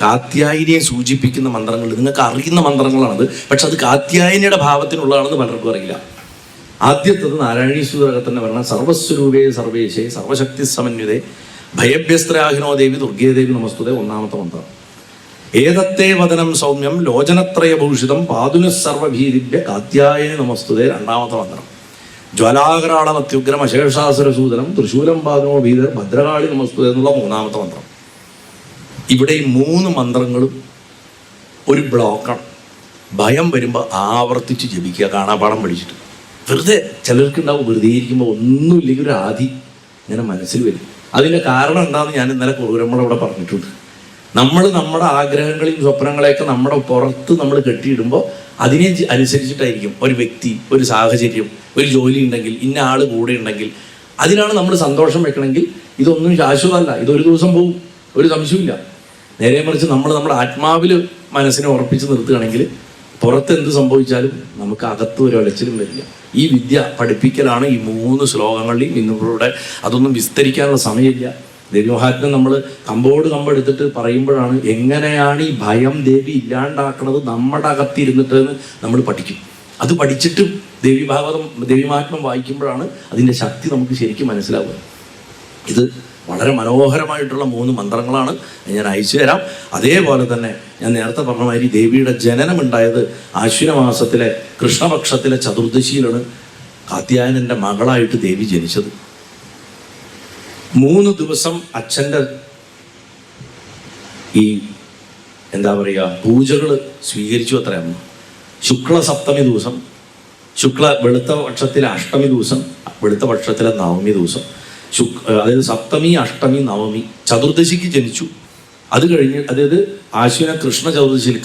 കാത്യായനിയെ സൂചിപ്പിക്കുന്ന മന്ത്രങ്ങൾ, നിങ്ങൾക്ക് അറിയുന്ന മന്ത്രങ്ങളാണത്, പക്ഷെ അത് കാത്യായനിയുടെ ഭാവത്തിനുള്ളതാണെന്ന് പലർക്കും അറിയില്ല. ആദ്യത്തത് നാരായണീശ്വരക തന്നെ പറഞ്ഞ സർവസ്വരൂപേ സർവേശേ സർവശക്തി സമന്വിതേ ഭയഭ്യസ്ത്രാഹിനോ ദേവി ദുർഗേ ദേവി നമസ്തുതേ, ഒന്നാമത്തെ മന്ത്രം. ഏതത്തേ വദനം സൗമ്യം ലോചനത്രയഭൂഷിതം പാതുന സർവഭീതിഭ്യ കാത്യായനി നമസ്തുതേ, രണ്ടാമത്തെ മന്ത്രം. ജ്വലാകരാളം അത്യുഗ്രം അശേഷാസുരസൂദനം തൃശൂലം പാതുനോ ഭീതർ ഭദ്രകാളി നമസ്തുതേ എന്നുള്ള മൂന്നാമത്തെ മന്ത്രം. ഇവിടെ ഈ 3 മന്ത്രങ്ങളും ഒരു ബ്ലോക്കാണ്. ഭയം വരുമ്പോൾ ആവർത്തിച്ച് ജപിക്കുക, കാണാപാഠം പഠിച്ചിട്ട്. വെറുതെ ചിലർക്കുണ്ടാവും, വെറുതെ ഇരിക്കുമ്പോൾ ഒന്നുമില്ലെങ്കിൽ ഒരു ആദി ഇങ്ങനെ മനസ്സിൽ വരും. അതിൻ്റെ കാരണം എന്താണെന്ന് ഞാൻ ഇന്നലെ കുറുകുരമ്മളവിടെ പറഞ്ഞിട്ടുണ്ട്. നമ്മൾ നമ്മുടെ ആഗ്രഹങ്ങളെയും സ്വപ്നങ്ങളെയൊക്കെ നമ്മുടെ പുറത്ത് നമ്മൾ കെട്ടിയിടുമ്പോൾ അതിനെ അനുസരിച്ചിട്ടായിരിക്കും ഒരു വ്യക്തി, ഒരു സാഹചര്യം, ഒരു ജോലി ഉണ്ടെങ്കിൽ, ഇന്ന ആൾ കൂടെ ഉണ്ടെങ്കിൽ അതിലാണ് നമ്മൾ സന്തോഷം വെക്കണമെങ്കിൽ ഇതൊന്നും ശാശ്വതമല്ല. ഇതൊരു ദിവസം പോവും, ഒരു സംശയമില്ല. നേരെ മറിച്ച് നമ്മൾ നമ്മുടെ ആത്മാവിൽ മനസ്സിനെ ഉറപ്പിച്ച് നിർത്തുകയാണെങ്കിൽ പുറത്ത് എന്ത് സംഭവിച്ചാലും നമുക്ക് അകത്ത് ഒരു ഒലച്ചിലും വരില്ല. ഈ വിദ്യ പഠിപ്പിക്കലാണ് ഈ 3 ശ്ലോകങ്ങളിലും. ഇന്നിവിടെ അതൊന്നും വിസ്തരിക്കാനുള്ള സമയമില്ല. ദേവി മഹാത്മ്യം നമ്മൾ കമ്പെടുത്തിട്ട് പറയുമ്പോഴാണ് എങ്ങനെയാണ് ഈ ഭയം ദേവി ഇല്ലാണ്ടാക്കുന്നത് നമ്മുടെ അകത്തിരുന്നിട്ടെന്ന് നമ്മൾ പഠിക്കും. അത് പഠിച്ചിട്ട് ദേവി മഹാത്മ്യം വായിക്കുമ്പോഴാണ് അതിൻ്റെ ശക്തി നമുക്ക് ശരിക്കും മനസ്സിലാവുക. ഇത് വളരെ മനോഹരമായിട്ടുള്ള 3 മന്ത്രങ്ങളാണ്, ഞാൻ അയച്ചു തരാം. അതേപോലെ തന്നെ ഞാൻ നേരത്തെ പറഞ്ഞ മാതിരി ദേവിയുടെ ജനനമുണ്ടായത് ആശ്വിന മാസത്തിലെ കൃഷ്ണപക്ഷത്തിലെ ചതുർദശിയിലാണ് കാത്യായനൻ്റെ മകളായിട്ട് ദേവി ജനിച്ചത്. 3 ദിവസം അച്ഛൻ്റെ ഈ എന്താ പറയുക പൂജകൾ സ്വീകരിച്ചു അത്ര അമ്മ. ശുക്ല സപ്തമി ദിവസം, വെളുത്ത പക്ഷത്തിലെ അഷ്ടമി ദിവസം, വെളുത്ത പക്ഷത്തിലെ നവമി ദിവസം, അതായത് സപ്തമി അഷ്ടമി നവമി, ചതുർദശിക്ക് ജനിച്ചു. അത് കഴിഞ്ഞ് അതായത് ആശ്വിന കൃഷ്ണ ചതുർദശിയിൽ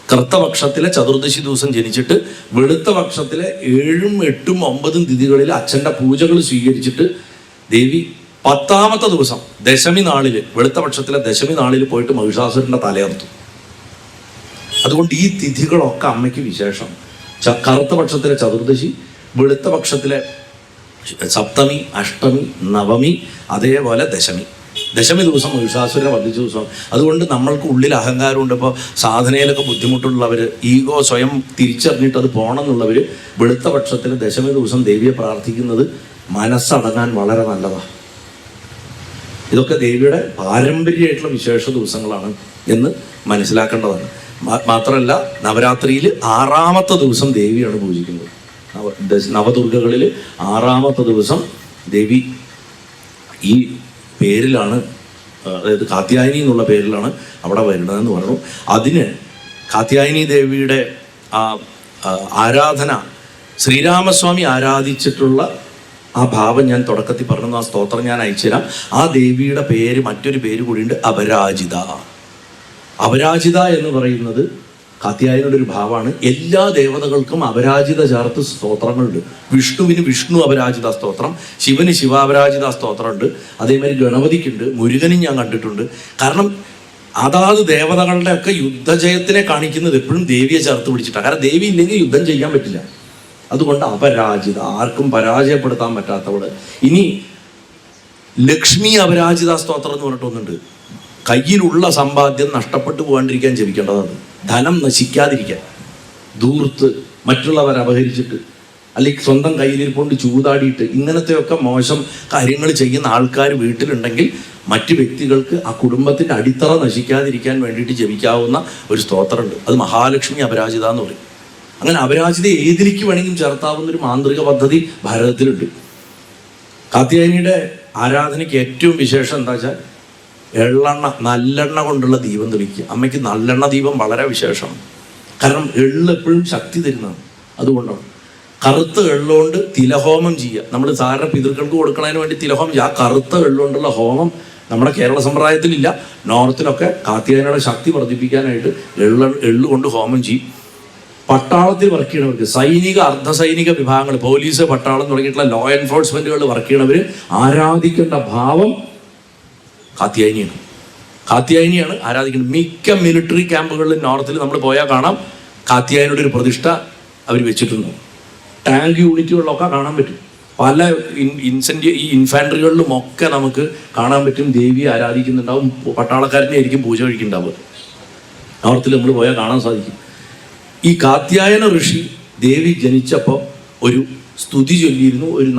കറുത്ത പക്ഷത്തിലെ ചതുർദശി ദിവസം ജനിച്ചിട്ട് വെളുത്ത പക്ഷത്തിലെ 7ഉം 8ഉം 9ഉം തിഥികളിൽ അച്ഛൻ്റെ പൂജകൾ സ്വീകരിച്ചിട്ട് ദേവി 10ാമത്തെ ദിവസം ദശമി നാളിൽ, വെളുത്ത പക്ഷത്തിലെ ദശമി നാളിൽ പോയിട്ട് മഹിഷാസുരൻ്റെ തലയർത്തു. അതുകൊണ്ട് ഈ തിഥികളൊക്കെ അമ്മയ്ക്ക് വിശേഷം. കറുത്ത പക്ഷത്തിലെ ചതുർദശി, വെളുത്ത പക്ഷത്തിലെ സപ്തമി, അഷ്ടമി, നവമി, അതേപോലെ ദശമി ദിവസം മഹിഷാസുരനെ വധിച്ച ദിവസം. അതുകൊണ്ട് നമ്മൾക്ക് ഉള്ളിൽ അഹങ്കാരമുണ്ട്. ഇപ്പോൾ സാധനയിലൊക്കെ ബുദ്ധിമുട്ടുള്ളവർ, ഈഗോ സ്വയം തിരിച്ചറിഞ്ഞിട്ട് അത് പോകണം എന്നുള്ളവർ വെളുത്ത പക്ഷത്തിൽ ദശമി ദിവസം ദേവിയെ പ്രാർത്ഥിക്കുന്നത് മനസ്സടങ്ങാൻ വളരെ നല്ലതാണ്. ഇതൊക്കെ ദേവിയുടെ പാരമ്പര്യമായിട്ടുള്ള വിശേഷ ദിവസങ്ങളാണ് എന്ന് മനസ്സിലാക്കേണ്ടതാണ്. മാത്രമല്ല നവരാത്രിയിൽ 6ാമത്തെ ദിവസം ദേവിയാണ് പൂജിക്കുന്നത്. നവദുർഗകളിൽ 6ാമത്തെ ദിവസം ദേവി ഈ പേരിലാണ്, അതായത് കാത്യായനി എന്നുള്ള പേരിലാണ് അവിടെ വരുന്നതെന്ന് പറഞ്ഞു. അതിന് കാത്യായനി ദേവിയുടെ ആരാധന, ശ്രീരാമസ്വാമി ആരാധിച്ചിട്ടുള്ള ആ ഭാവം ഞാൻ തുടക്കത്തിൽ പറഞ്ഞു. ആ സ്തോത്രം ഞാൻ അയച്ചുതരാം. ആ ദേവിയുടെ പേര്, മറ്റൊരു പേര് കൂടിയുണ്ട്, അപരാജിത. അപരാജിത എന്ന് പറയുന്നത് കാത്യായനിയുടെ ഒരു ഭാവമാണ്. എല്ലാ ദേവതകൾക്കും അപരാജിത ചേർത്ത് സ്തോത്രങ്ങളുണ്ട്. വിഷ്ണുവിന് വിഷ്ണു അപരാജിത സ്തോത്രം, ശിവന് ശിവാപരാജിത സ്തോത്രമുണ്ട്, അതേമാതിരി ഗണപതിക്കുണ്ട്, മുരുകനും ഞാൻ കണ്ടിട്ടുണ്ട്. കാരണം അതാത് ദേവതകളുടെ ഒക്കെ യുദ്ധജയത്തിനെ കാണിക്കുന്നത് എപ്പോഴും ദേവിയെ ചേർത്ത് പിടിച്ചിട്ടാണ്. കാരണം ദേവി ഇല്ലെങ്കിൽ യുദ്ധം ചെയ്യാൻ പറ്റില്ല. അതുകൊണ്ട് അപരാജിത, ആർക്കും പരാജയപ്പെടുത്താൻ പറ്റാത്തവള്. ഇനി ലക്ഷ്മി അപരാജിത സ്തോത്രം എന്ന് പറഞ്ഞിട്ടൊന്നുണ്ട്. കയ്യിലുള്ള സമ്പാദ്യം നഷ്ടപ്പെട്ടു പോകാണ്ടിരിക്കാൻ ജപിക്കേണ്ടതാണ്. ധനം നശിക്കാതിരിക്കാൻ, ധൂർത്ത്, മറ്റുള്ളവർ അപഹരിച്ചിട്ട്, അല്ലെങ്കിൽ സ്വന്തം കയ്യിലിരിക്കൊണ്ട് ചൂതാടിയിട്ട്, ഇങ്ങനത്തെയൊക്കെ മോശം കാര്യങ്ങൾ ചെയ്യുന്ന ആൾക്കാർ വീട്ടിലുണ്ടെങ്കിൽ മറ്റു വ്യക്തികൾക്ക് ആ കുടുംബത്തിൻ്റെ അടിത്തറ നശിക്കാതിരിക്കാൻ വേണ്ടിയിട്ട് ജപിക്കാവുന്ന ഒരു സ്തോത്രമുണ്ട്. അത് മഹാലക്ഷ്മി അപരാജിത എന്ന് പറയും. അങ്ങനെ അപരാജിത ഏതിലേക്ക് വേണമെങ്കിലും ചേർത്താവുന്ന ഒരു മാന്ത്രിക പദ്ധതി ഭാരതത്തിലുണ്ട്. കാത്യായനിയുടെ ആരാധനയ്ക്ക് ഏറ്റവും വിശേഷം എന്താ വെച്ചാൽ എള്ളെണ്ണ, നല്ലെണ്ണ കൊണ്ടുള്ള ദീപം തെളിക്കുക. അമ്മയ്ക്ക് നല്ലെണ്ണ ദീപം വളരെ വിശേഷമാണ്. കാരണം എള്ള് എപ്പോഴും ശക്തി തരുന്നതാണ്. അതുകൊണ്ടാണ് കറുത്ത എള്ളുകൊണ്ട് തിലഹോമം ചെയ്യുക. നമ്മൾ സാധാരണ പിതൃക്കൾക്ക് കൊടുക്കുന്നതിന് വേണ്ടി തിലഹോമം ചെയ്യുക. ആ കറുത്ത എള്ളുകൊണ്ടുള്ള ഹോമം നമ്മുടെ കേരള സമ്പ്രദായത്തിലില്ല. നോർത്തിലൊക്കെ കാത്യായനിയുടെ ശക്തി വർദ്ധിപ്പിക്കാനായിട്ട് എള്ളു കൊണ്ട് ഹോമം ചെയ്യും. പട്ടാളത്തിൽ വർക്ക് ചെയ്യണവർക്ക്, സൈനിക അർദ്ധസൈനിക വിഭാഗങ്ങൾ, പോലീസ്, പട്ടാളം തുടങ്ങിയിട്ടുള്ള ലോ എൻഫോഴ്സ്മെന്റുകളിൽ വർക്ക് ചെയ്യണവർ ആരാധിക്കേണ്ട ഭാവം കാത്യായനിയാണ്. കാത്യായനിയാണ് ആരാധിക്കുന്നത്. മിക്ക മിലിറ്ററി ക്യാമ്പുകളിലും നോർത്തിൽ നമ്മൾ പോയാൽ കാണാം കാത്യായനിയുടെ ഒരു പ്രതിഷ്ഠ അവർ വെച്ചിട്ടുണ്ട്. ടാങ്ക് യൂണിറ്റുകളിലൊക്കെ കാണാൻ പറ്റും. പല ഈ ഇൻഫാൻട്രികളിലും ഒക്കെ നമുക്ക് കാണാൻ പറ്റും. ദേവിയെ ആരാധിക്കുന്നുണ്ടാവും. പട്ടാളക്കാരനെ ആയിരിക്കും പൂജ കഴിക്കുന്നുണ്ടാവുക. നോർത്തിൽ നമ്മൾ പോയാൽ കാണാൻ സാധിക്കും. ഈ കാത്യായന ഋഷി ദേവി ജനിച്ചപ്പോൾ ഒരു സ്തുതി ചൊല്ലിയിരുന്നു. ഒരു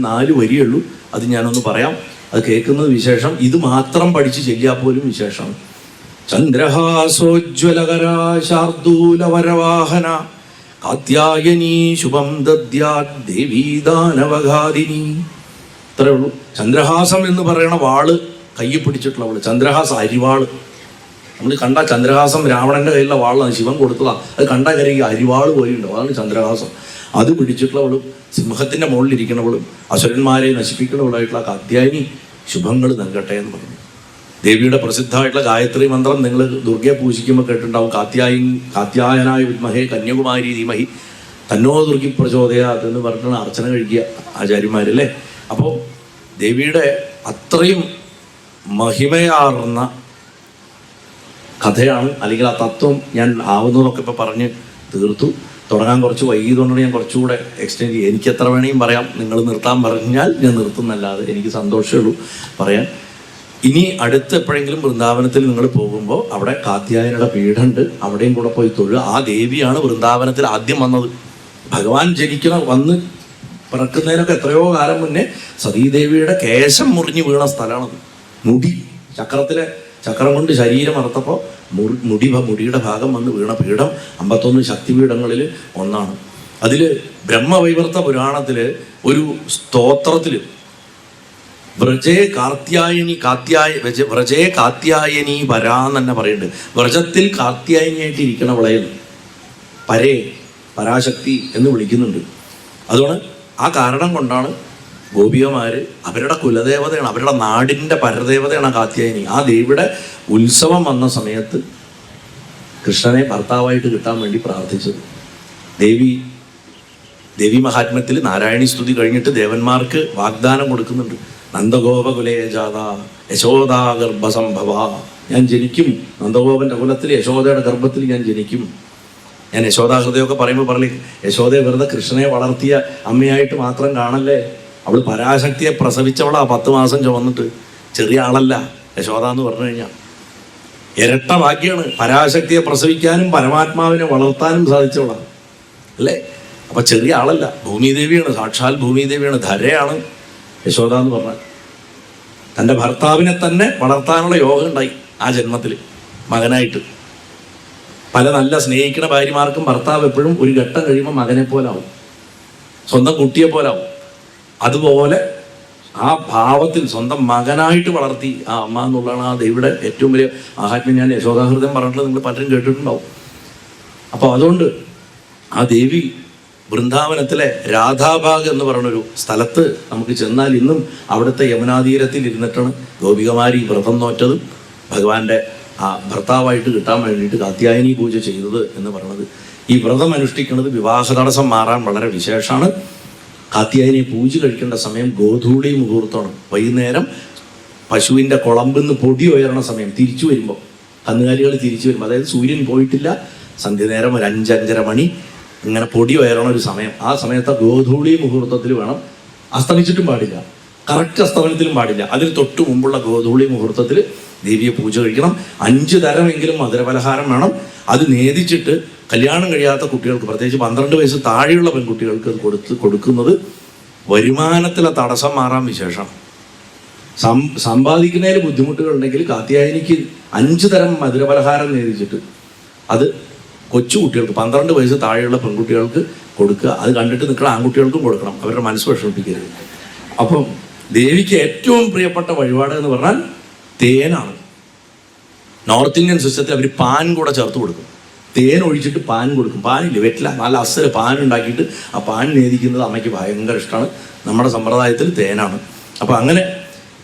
4 വരിയുള്ളൂ. അത് ഞാനൊന്ന് പറയാം. അത് കേൾക്കുന്നത് വിശേഷം. ഇത് മാത്രം പഠിച്ച് ചെല്ലിയാൽ പോലും വിശേഷം. ചന്ദ്രഹാസോജ്വലകരാ ശാർദൂലവരവാഹന കാത്യായനീ ശുഭം ദദ്യാത് ദേവീ ദാനവഘാതിനി. ഇത്രയേ ഉള്ളൂ. ചന്ദ്രഹാസം എന്ന് പറയണ വാള് കയ്യിൽ പിടിച്ചിട്ടുള്ളവള്. ചന്ദ്രഹാസം അരിവാള്. നമ്മൾ കണ്ട ചന്ദ്രഹാസം രാവണന്റെ കയ്യിലുള്ള വാളാണ്, ശിവൻ കൊടുത്തതാണ്. അത് കണ്ട കരയ്ക്ക് അരിവാള് പോലെയുണ്ടോ, അതാണ് ചന്ദ്രഹാസം. അത് പിടിച്ചിട്ടുള്ളവളും സിംഹത്തിന്റെ മുകളിലിരിക്കണവളും അസുരന്മാരെ നശിപ്പിക്കുന്നവളായിട്ടുള്ള കാത്യായനി ശുഭങ്ങൾ നൽകട്ടെ എന്ന് പറഞ്ഞു. ദേവിയുടെ പ്രസിദ്ധമായിട്ടുള്ള ഗായത്രി മന്ത്രം നിങ്ങൾ ദുർഗയെ പൂജിക്കുമ്പോൾ കേട്ടിട്ടുണ്ടാവും. കാത്യായനായ വിദ്മഹേ കന്യാകുമാരി ധീമഹി തന്നോ ദുർഗി പ്രചോദയാത് എന്ന് പറഞ്ഞിട്ടാണ് അർച്ചന കഴിക്കുക ആചാര്യന്മാരല്ലേ. അപ്പോൾ ദേവിയുടെ അത്രയും മഹിമയാർന്ന കഥയാണ്, അല്ലെങ്കിൽ ആ തത്വം ഞാൻ ആവുന്നതൊക്കെ ഇപ്പോൾ പറഞ്ഞ് തീർത്തു. തുടങ്ങാൻ കുറച്ച് വൈകിയതുകൊണ്ടാണ് ഞാൻ കുറച്ചുകൂടെ എക്സ്റ്റെൻഡ് ചെയ്യുക. എനിക്ക് എത്ര വേണമെങ്കിലും പറയാം. നിങ്ങൾ നിർത്താൻ പറഞ്ഞാൽ ഞാൻ നിർത്തുന്നല്ലാതെ എനിക്ക് സന്തോഷമേ ഉള്ളൂ പറയാൻ. ഇനി അടുത്ത് എപ്പോഴെങ്കിലും വൃന്ദാവനത്തിൽ നിങ്ങൾ പോകുമ്പോൾ അവിടെ കാത്യായനിയുടെ പീഠമുണ്ട്. അവിടെയും കൂടെ പോയി തൊഴുക. ആ ദേവിയാണ് വൃന്ദാവനത്തിൽ ആദ്യം വന്നത്. ഭഗവാൻ വന്ന് പിറക്കുന്നതിനൊക്കെ എത്രയോ കാലം മുന്നേ സതീദേവിയുടെ കേശം മുറിഞ്ഞ് വീണ സ്ഥലമാണത്. മുടി ചക്രം കൊണ്ട് ശരീരം അറുത്തപ്പോൾ മുടിയുടെ ഭാഗം വന്ന് വീണ പീഠം 51 ശക്തിപീഠങ്ങളിൽ ഒന്നാണ്. അതിൽ ബ്രഹ്മവൈവർത്ത പുരാണത്തിൽ ഒരു സ്തോത്രത്തിൽ വ്രജേ കാത്യായനി വരാന്ന് തന്നെ പറയുന്നുണ്ട്. വ്രജത്തിൽ കാത്യായനിയായിട്ട് ഇരിക്കണവളെ പരാശക്തി എന്ന് വിളിക്കുന്നുണ്ട്. അതുകൊണ്ട് ആ കാരണം കൊണ്ടാണ് ഗോപികമാര് അവരുടെ കുലദേവതയാണ്, അവരുടെ നാടിൻ്റെ പരദേവതയാണ് കാത്യായനി. ആ ദേവിയുടെ ഉത്സവം വന്ന സമയത്ത് കൃഷ്ണനെ ഭർത്താവായിട്ട് കിട്ടാൻ വേണ്ടി പ്രാർത്ഥിച്ചത്. ദേവി മഹാത്മ്യത്തിൽ നാരായണി സ്തുതി കഴിഞ്ഞിട്ട് ദേവന്മാർക്ക് വാഗ്ദാനം കൊടുക്കുന്നുണ്ട്. നന്ദഗോപകുലേജാത യശോദാ ഗർഭസംഭവ, ഞാൻ ജനിക്കും, നന്ദഗോപന്റെ കുലത്തിൽ യശോദയുടെ ഗർഭത്തിൽ ഞാൻ ജനിക്കും. ഞാൻ യശോദാഹൃദയമൊക്കെ പറയുമ്പോൾ പറയലേ, യശോദയെ വെറുതെ കൃഷ്ണനെ വളർത്തിയ അമ്മയായിട്ട് മാത്രം കാണല്ലേ. അവൾ പരാശക്തിയെ പ്രസവിച്ചവളാ 10 മാസം ചുമന്നിട്ട്. ചെറിയ ആളല്ല യശോദ എന്ന് പറഞ്ഞു കഴിഞ്ഞാൽ. ഇരട്ട ഭാഗ്യമാണ്. പരാശക്തിയെ പ്രസവിക്കാനും പരമാത്മാവിനെ വളർത്താനും സാധിച്ചവളാണ് അല്ലേ. അപ്പൊ ചെറിയ ആളല്ല, ഭൂമിദേവിയാണ്, സാക്ഷാൽ ഭൂമിദേവിയാണ്, ധരയാണ് യശോദ എന്ന് പറഞ്ഞാൽ. തൻ്റെ ഭർത്താവിനെ തന്നെ വളർത്താനുള്ള യോഗം ഉണ്ടായി ആ ജന്മത്തിൽ മകനായിട്ട്. പല നല്ല സ്നേഹിക്കുന്ന ഭാര്യമാർക്കും ഭർത്താവ് എപ്പോഴും ഒരു ഘട്ടം കഴിയുമ്പോൾ മകനെ പോലാവും, സ്വന്തം കുട്ടിയെ പോലാവും. അതുപോലെ ആ ഭാവത്തിൽ സ്വന്തം മകനായിട്ട് വളർത്തി ആ അമ്മ എന്നുള്ളതാണ് ആ ദേവിയുടെ ഏറ്റവും വലിയ മഹാത്മ്യം. ഞാൻ യശോദാഹൃദയം പറഞ്ഞിട്ടുള്ളത് നിങ്ങൾ പലരും കേട്ടിട്ടുണ്ടാവും. അപ്പോൾ അതുകൊണ്ട് ആ ദേവി വൃന്ദാവനത്തിലെ രാധാബാഗ് എന്ന് പറയുന്നൊരു സ്ഥലത്ത് നമുക്ക് ചെന്നാൽ ഇന്നും അവിടുത്തെ യമുനാതീരത്തിൽ ഇരുന്നിട്ടാണ് ഗോപികമാരി വ്രതം നോറ്റതും ഭഗവാന്റെ ആ ഭർത്താവായിട്ട് കിട്ടാൻ വേണ്ടിയിട്ട് കാത്യായനി പൂജ ചെയ്തത് എന്ന് പറയുന്നത്. ഈ വ്രതം അനുഷ്ഠിക്കുന്നത് വിവാഹ തടസ്സം മാറാൻ വളരെ വിശേഷമാണ്. കാത്യായനി പൂജ കഴിക്കേണ്ട സമയം ഗോധൂളി മുഹൂർത്തമാണ്. വൈകുന്നേരം പശുവിൻ്റെ കുളമ്പിന്ന് പൊടി ഉയരണ സമയം, തിരിച്ചു വരുമ്പോൾ കന്നുകാലികൾ തിരിച്ചു വരുമ്പോൾ, അതായത് സൂര്യൻ പോയിട്ടില്ല, സന്ധ്യനേരം ഒരു 5-5:30 മണി ഇങ്ങനെ പൊടി ഉയറണ ഒരു സമയം. ആ സമയത്ത് ഗോധൂളി മുഹൂർത്തത്തിൽ വേണം. അസ്തമിച്ചിട്ടും പാടില്ല, കറക്റ്റ് അസ്തമനത്തിലും പാടില്ല. അതിന് തൊട്ട് മുമ്പുള്ള ഗോധൂളി മുഹൂർത്തത്തിൽ ദേവിയെ പൂജ കഴിക്കണം. 5 തരമെങ്കിലും മധുരപലഹാരം വേണം. അത് നേദിച്ചിട്ട് കല്യാണം കഴിയാത്ത കുട്ടികൾക്ക്, പ്രത്യേകിച്ച് 12 വയസ്സ് താഴെയുള്ള പെൺകുട്ടികൾക്ക് കൊടുക്കുന്നത് വരുമാനത്തിലെ തടസ്സം മാറാൻ വിശേഷം. സമ്പാദിക്കുന്നതിൽ ബുദ്ധിമുട്ടുകളുണ്ടെങ്കിൽ കാത്യായനിക്ക് 5 തരം മധുരപലഹാരം നേദിച്ചിട്ട് അത് കൊച്ചു കുട്ടികൾക്ക്, 12 വയസ്സ് താഴെയുള്ള പെൺകുട്ടികൾക്ക് കൊടുക്കുക. അത് കണ്ടിട്ട് നിൽക്കുന്ന ആൺകുട്ടികൾക്കും കൊടുക്കണം, അവരുടെ മനസ്സ് വിഷമിപ്പിക്കരുത്. അപ്പം ദേവിക്ക് ഏറ്റവും പ്രിയപ്പെട്ട വഴിപാട് എന്ന് പറഞ്ഞാൽ തേനാണ്. നോർത്ത് ഇന്ത്യൻ സിസ്റ്റത്തിൽ അവർ പാൻ കൂടെ ചേർത്ത് കൊടുക്കും. തേൻ ഒഴിച്ചിട്ട് പാൻ കൊടുക്കും. പാനില്ല, വെറ്റില, നല്ല അസല് പാൻ ഉണ്ടാക്കിയിട്ട് ആ പാൻ നേദിക്കുന്നത് അമ്മയ്ക്ക് ഭയങ്കര ഇഷ്ടമാണ്. നമ്മുടെ സമ്പ്രദായത്തിൽ തേനാണ്. അപ്പോൾ അങ്ങനെ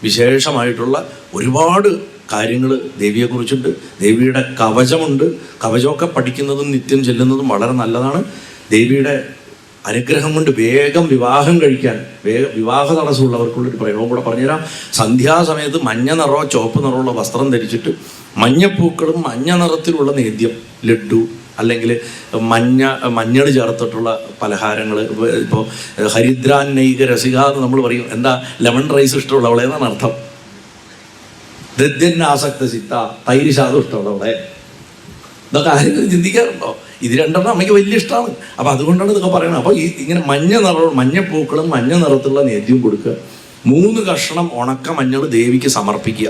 വിശേഷമായിട്ടുള്ള ഒരുപാട് കാര്യങ്ങൾ ദേവിയെക്കുറിച്ചുണ്ട്. ദേവിയുടെ കവചമുണ്ട്. കവചമൊക്കെ പഠിക്കുന്നതും നിത്യം ചെല്ലുന്നതും വളരെ നല്ലതാണ്. ദേവിയുടെ അനുഗ്രഹം കൊണ്ട് വേഗം വിവാഹം കഴിക്കാൻ, വിവാഹ തടസ്സമുള്ളവർക്കുള്ളൊരു പ്രയോഗം കൂടെ പറഞ്ഞുതരാം. സന്ധ്യാസമയത്ത് മഞ്ഞ നിറമോ ചുവപ്പ് നിറമുള്ള വസ്ത്രം ധരിച്ചിട്ട് മഞ്ഞപ്പൂക്കളും മഞ്ഞ നിറത്തിലുള്ള നേദ്യം, ലഡ്ഡു അല്ലെങ്കിൽ മഞ്ഞൾ ചേർത്തിട്ടുള്ള പലഹാരങ്ങൾ. ഇപ്പോൾ ഹരിദ്രാന്നൈക രസിക എന്ന് നമ്മൾ പറയും. എന്താ? ലെമൺ റൈസ് ഇഷ്ടമുള്ളവളെ എന്നാണ് അർത്ഥം. ദദ്യന്നാസക്ത സിത്ത, തൈര് ശാദം ഇഷ്ടമുള്ളവളെ. ഇതൊക്കെ ആരെങ്കിലും ചിന്തിക്കാറുണ്ടോ? ഇത് രണ്ടെണ്ണം അമ്മയ്ക്ക് വലിയ ഇഷ്ടമാണ്. അപ്പോൾ അതുകൊണ്ടാണ് ഇതൊക്കെ പറയണത്. അപ്പോൾ ഇങ്ങനെ മഞ്ഞപ്പൂക്കളും മഞ്ഞ നിറത്തിലുള്ള നേദ്യം കൊടുക്കുക. 3 കഷ്ണം ഉണക്ക മഞ്ഞൾ ദേവിക്ക് സമർപ്പിക്കുക.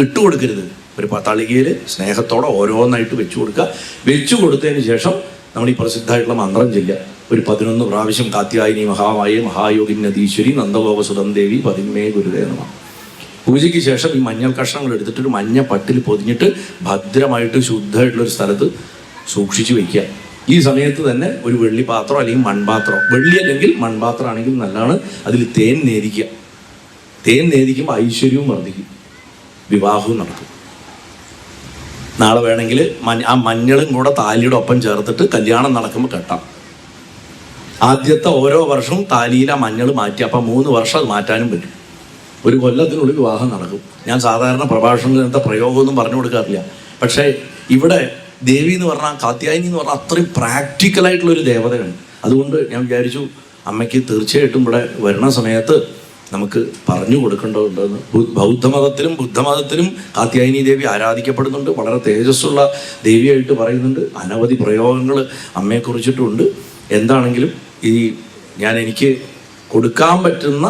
ഇട്ട് കൊടുക്കരുത്. ഒരു തളികയിൽ സ്നേഹത്തോടെ ഓരോന്നായിട്ട് വെച്ചു കൊടുക്കുക. വെച്ചു കൊടുത്തതിന് ശേഷം നമ്മൾ ഈ പ്രസിദ്ധമായിട്ടുള്ള മന്ത്രം ചൊല്ലുക. ഒരു 11 പ്രാവശ്യം കാത്യായനി മഹാമായ മഹായോഗിനദീശ്വരി നന്ദഗോപസുതം ദേവി പതിന്മേ ഗുരുതേ നമഃ. പൂജയ്ക്ക് ശേഷം ഈ മഞ്ഞൾ കഷ്ണങ്ങൾ എടുത്തിട്ട് ഒരു മഞ്ഞ പട്ടിൽ പൊതിഞ്ഞിട്ട് ഭദ്രമായിട്ട് ശുദ്ധമായിട്ടുള്ളൊരു സ്ഥലത്ത് സൂക്ഷിച്ചു വയ്ക്കുക. ഈ സമയത്ത് തന്നെ ഒരു വെള്ളി പാത്രം അല്ലെങ്കിൽ മൺപാത്രം, വെള്ളി അല്ലെങ്കിൽ മൺപാത്രം ആണെങ്കിൽ നല്ലതാണ്. അതിൽ തേൻ നേദിക്കുക. തേൻ നേദിക്കുമ്പോൾ ഐശ്വര്യവും വർദ്ധിക്കും, വിവാഹവും നടക്കും. നാളെ വേണമെങ്കിൽ ആ മഞ്ഞളും കൂടെ താലിയുടെ ഒപ്പം ചേർത്തിട്ട് കല്യാണം നടക്കുമ്പോൾ കെട്ടാം. ആദ്യത്തെ ഓരോ വർഷവും താലിയിൽ ആ മഞ്ഞൾ മാറ്റി, അപ്പം 3 വർഷം അത് മാറ്റാനും പറ്റും. ഒരു കൊല്ലത്തിനുള്ളിൽ വിവാഹം നടക്കും. ഞാൻ സാധാരണ പ്രഭാഷണത്തിൽ ഇങ്ങനത്തെ പ്രയോഗമൊന്നും പറഞ്ഞു കൊടുക്കാറില്ല. പക്ഷേ ഇവിടെ ദേവി എന്ന് പറഞ്ഞാൽ, കാത്യായനി എന്ന് പറഞ്ഞാൽ അത്രയും പ്രാക്ടിക്കലായിട്ടുള്ളൊരു ദേവതയാണ്. അതുകൊണ്ട് ഞാൻ വിചാരിച്ചു അമ്മയ്ക്ക് തീർച്ചയായിട്ടും ഇവിടെ വരുന്ന സമയത്ത് നമുക്ക് പറഞ്ഞു കൊടുക്കേണ്ടതുണ്ടെന്ന്. ബൗദ്ധമതത്തിലും ബുദ്ധമതത്തിലും കാത്യായനി ദേവി ആരാധിക്കപ്പെടുന്നുണ്ട്. വളരെ തേജസ്സുള്ള ദേവിയായിട്ട് പറയുന്നുണ്ട്. അനവധി പ്രയോഗങ്ങൾ അമ്മയെക്കുറിച്ചിട്ടുമുണ്ട്. എന്താണെങ്കിലും എനിക്ക് കൊടുക്കാൻ പറ്റുന്ന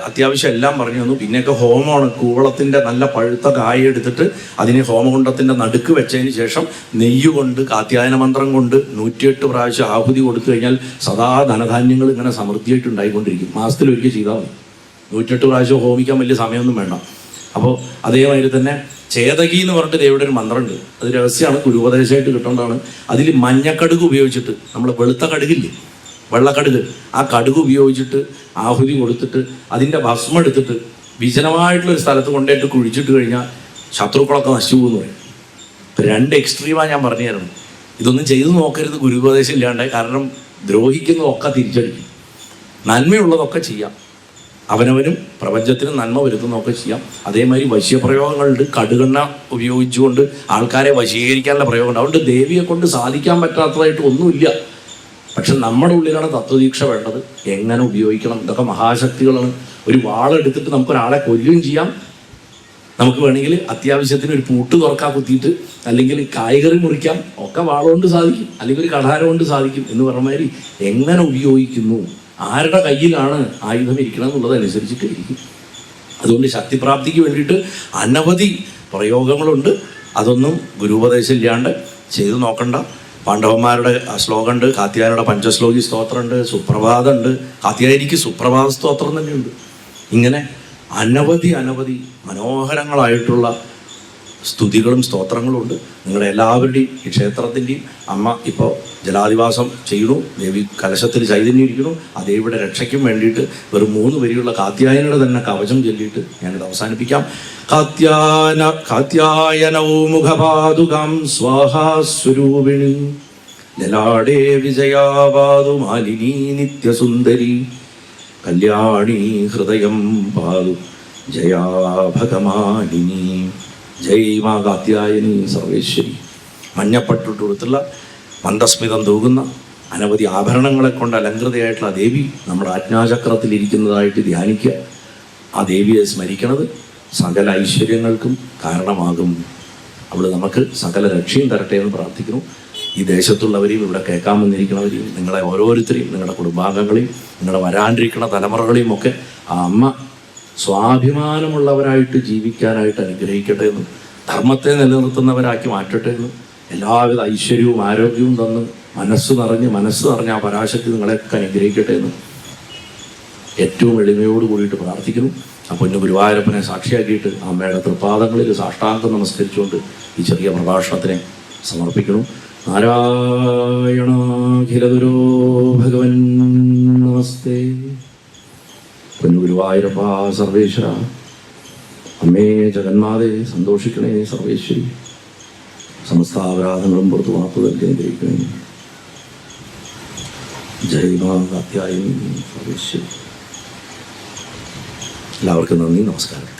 അത്യാവശ്യം എല്ലാം പറഞ്ഞു തന്നു. പിന്നെയൊക്കെ ഹോമമാണ്. കൂവളത്തിൻ്റെ നല്ല പഴുത്ത കായ എടുത്തിട്ട് അതിനെ ഹോമകുണ്ടത്തിൻ്റെ നടുക്ക് വെച്ചതിന് ശേഷം നെയ്യ് കൊണ്ട് കാത്യായന മന്ത്രം കൊണ്ട് 108 പ്രാവശ്യം ആഹുതി കൊടുത്തു കഴിഞ്ഞാൽ സദാ ധനധാന്യങ്ങൾ ഇങ്ങനെ സമൃദ്ധിയായിട്ട് ഉണ്ടായിക്കൊണ്ടിരിക്കും. മാസത്തിലൊരിക്കൽ ചെയ്താൽ മതി. 108 പ്രാവശ്യം ഹോമിക്കാൻ വലിയ സമയമൊന്നും വേണ്ട. അപ്പോൾ അതേമാതിരി തന്നെ ചേതകി എന്ന് പറഞ്ഞിട്ട് ദേവിയുടെ ഒരു മന്ത്രമുണ്ട്. അത് രഹസ്യമാണ്, ഗുരുപദേശമായിട്ട് കിട്ടേണ്ടതാണ്. അതിൽ മഞ്ഞക്കടുക് ഉപയോഗിച്ചിട്ട്, നമ്മൾ വെളുത്ത കടുകില്ലേ, വെള്ളക്കടുക്, ആ കടുക് ഉപയോഗിച്ചിട്ട് ആഹുതി കൊടുത്തിട്ട് അതിൻ്റെ ഭസ്മം എടുത്തിട്ട് വിജനമായിട്ടുള്ളൊരു സ്ഥലത്ത് കൊണ്ടുപോയിട്ട് കുഴിച്ചിട്ട് കഴിഞ്ഞാൽ ശത്രുക്കളൊക്കെ നശിച്ചു പോകുന്നു പറയും. ഇപ്പം 2 എക്സ്ട്രീമാണ് ഞാൻ പറഞ്ഞു തരുന്നത്. ഇതൊന്നും ചെയ്തു നോക്കരുത് ഗുരുപദേശം ഇല്ലാണ്ട്. കാരണം ദ്രോഹിക്കുന്നതൊക്കെ തിരിച്ചടിക്കും. നന്മയുള്ളതൊക്കെ ചെയ്യാം. അവനവനും പ്രപഞ്ചത്തിനും നന്മ വരുത്തുന്നതൊക്കെ ചെയ്യാം. അതേമാതിരി വശ്യപ്രയോഗങ്ങളുണ്ട്. കടുകെണ്ണ ഉപയോഗിച്ചുകൊണ്ട് ആൾക്കാരെ വശീകരിക്കാനുള്ള പ്രയോഗമുണ്ട്. അതുകൊണ്ട് ദേവിയെ കൊണ്ട് സാധിക്കാൻ പറ്റാത്തതായിട്ട് ഒന്നുമില്ല. പക്ഷെ നമ്മുടെ ഉള്ളിലാണ് തത്വദീക്ഷ വേണ്ടത്. എങ്ങനെ ഉപയോഗിക്കണം, ഇതൊക്കെ മഹാശക്തികളാണ്. ഒരു വാളെടുത്തിട്ട് നമുക്കൊരാളെ കൊല്ലുകയും ചെയ്യാം. നമുക്ക് വേണമെങ്കിൽ അത്യാവശ്യത്തിന് ഒരു പൂട്ട് തുറക്കാൻ കുത്തിയിട്ട് അല്ലെങ്കിൽ കായ്കറി മുറിക്കാം. ഒക്കെ വാളുകൊണ്ട് സാധിക്കും, അല്ലെങ്കിൽ ഒരു കഠാരം കൊണ്ട് സാധിക്കും എന്ന് പറഞ്ഞ മാതിരി എങ്ങനെ ഉപയോഗിക്കുന്നു, ആരുടെ കയ്യിലാണ് ആയുധം ഇരിക്കണം എന്നുള്ളതനുസരിച്ചിട്ട് ഇരിക്കും. അതുകൊണ്ട് ശക്തിപ്രാപ്തിക്ക് വേണ്ടിയിട്ട് അനവധി പ്രയോഗങ്ങളുണ്ട്. അതൊന്നും ഗുരുപദേശം ഇല്ലാണ്ട് ചെയ്തു നോക്കണ്ട. പാണ്ഡവന്മാരുടെ ശ്ലോകമുണ്ട്, കാത്യായനിയുടെ പഞ്ചശ്ലോകി സ്തോത്രമുണ്ട്, സുപ്രഭാതമുണ്ട്. കാത്യായനിക്ക് സുപ്രഭാത സ്തോത്രം തന്നെയുണ്ട്. ഇങ്ങനെ അനവധി മനോഹരങ്ങളായിട്ടുള്ള സ്തുതികളും സ്തോത്രങ്ങളും ഉണ്ട്. നിങ്ങളുടെ എല്ലാവരുടെയും ഈ ക്ഷേത്രത്തിൻ്റെയും അമ്മ ഇപ്പോൾ ജലാധിവാസം ചെയ്യണു, ദേവി കലശത്തിൽ ചൈതന്യം ഇരിക്കണു. ആ ദേവിയുടെ രക്ഷയ്ക്കും വേണ്ടിയിട്ട് വെറും 3 വരിയുള്ള കാത്യായനയുടെ തന്നെ കവചം ചൊല്ലിയിട്ട് ഞാനിത് അവസാനിപ്പിക്കാം. കാത്യായനൗ മുഖപാദുകാം സ്വാഹാസ്വരൂപിണി ലലാടേ വിജയാപാദു മാലിനീ നിത്യസുന്ദരി കല്യാണി ഹൃദയം പാദു ജയാഭഗമാലിനി. ജയ് മാ കാത്യായനി സർവേശ്വരി. മഞ്ഞപ്പട്ടുകൊടുത്തുള്ള മന്ദസ്മിതം തൂകുന്ന അനവധി ആഭരണങ്ങളെ കൊണ്ട് അലങ്കൃതയായിട്ടുള്ള ആ ദേവി നമ്മുടെ ആജ്ഞാചക്രത്തിലിരിക്കുന്നതായിട്ട് ധ്യാനിക്കുക. ആ ദേവിയെ സ്മരിക്കണത് സകല ഐശ്വര്യങ്ങൾക്കും കാരണമാകും. അവൾ നമുക്ക് സകല രക്ഷയും തരട്ടെ എന്ന് പ്രാർത്ഥിക്കുന്നു. ഈ ദേശത്തുള്ളവരെയും ഇവിടെ കേൾക്കാൻ വന്നിരിക്കുന്നവരെയും നിങ്ങളെ ഓരോരുത്തരെയും നിങ്ങളുടെ കുടുംബാംഗങ്ങളെയും നിങ്ങളുടെ വരാണ്ടിരിക്കുന്ന തലമുറകളെയും ഒക്കെ ആ അമ്മ സ്വാഭിമാനമുള്ളവരായിട്ട് ജീവിക്കാനായിട്ട് അനുഗ്രഹിക്കട്ടെ എന്നും ധർമ്മത്തെ നിലനിർത്തുന്നവരാക്കി മാറ്റട്ടെ എന്നും എല്ലാവിധ ഐശ്വര്യവും ആരോഗ്യവും തന്ന് മനസ്സ് നിറഞ്ഞ് ആ പരാശക്തി നിങ്ങളെയൊക്കെ അനുഗ്രഹിക്കട്ടെ എന്നും ഏറ്റവും എളിമയോട് കൂടിയിട്ട് പ്രാർത്ഥിക്കുന്നു. അപ്പോൾ ഇന്ന് ഗുരുവായൂരപ്പനെ സാക്ഷിയാക്കിയിട്ട് അമ്മയുടെ തൃപ്പാദങ്ങളിൽ സാഷ്ടാംഗം നമസ്കരിച്ചുകൊണ്ട് ഈ ചെറിയ പ്രഭാഷണത്തിനെ സമർപ്പിക്കുന്നു. നാരായണാഖിലഗുരോ ഭഗവൻ നമസ്തേ. പൊന്നു ഗുരുവായൂരപ്പ സർവേശ്വര, അമ്മേ ജഗന്മാതേ സന്തോഷിക്കണേ സർവേശ്വരി. സമസ്ത അപരാധങ്ങളും പുറത്തു മാപ്പ് നൽകി അനുഗ്രഹിക്കണേ. ജയ് മാ കാത്യായനി സർവേശ്വരി. എല്ലാവർക്കും നന്ദി, നമസ്കാരം.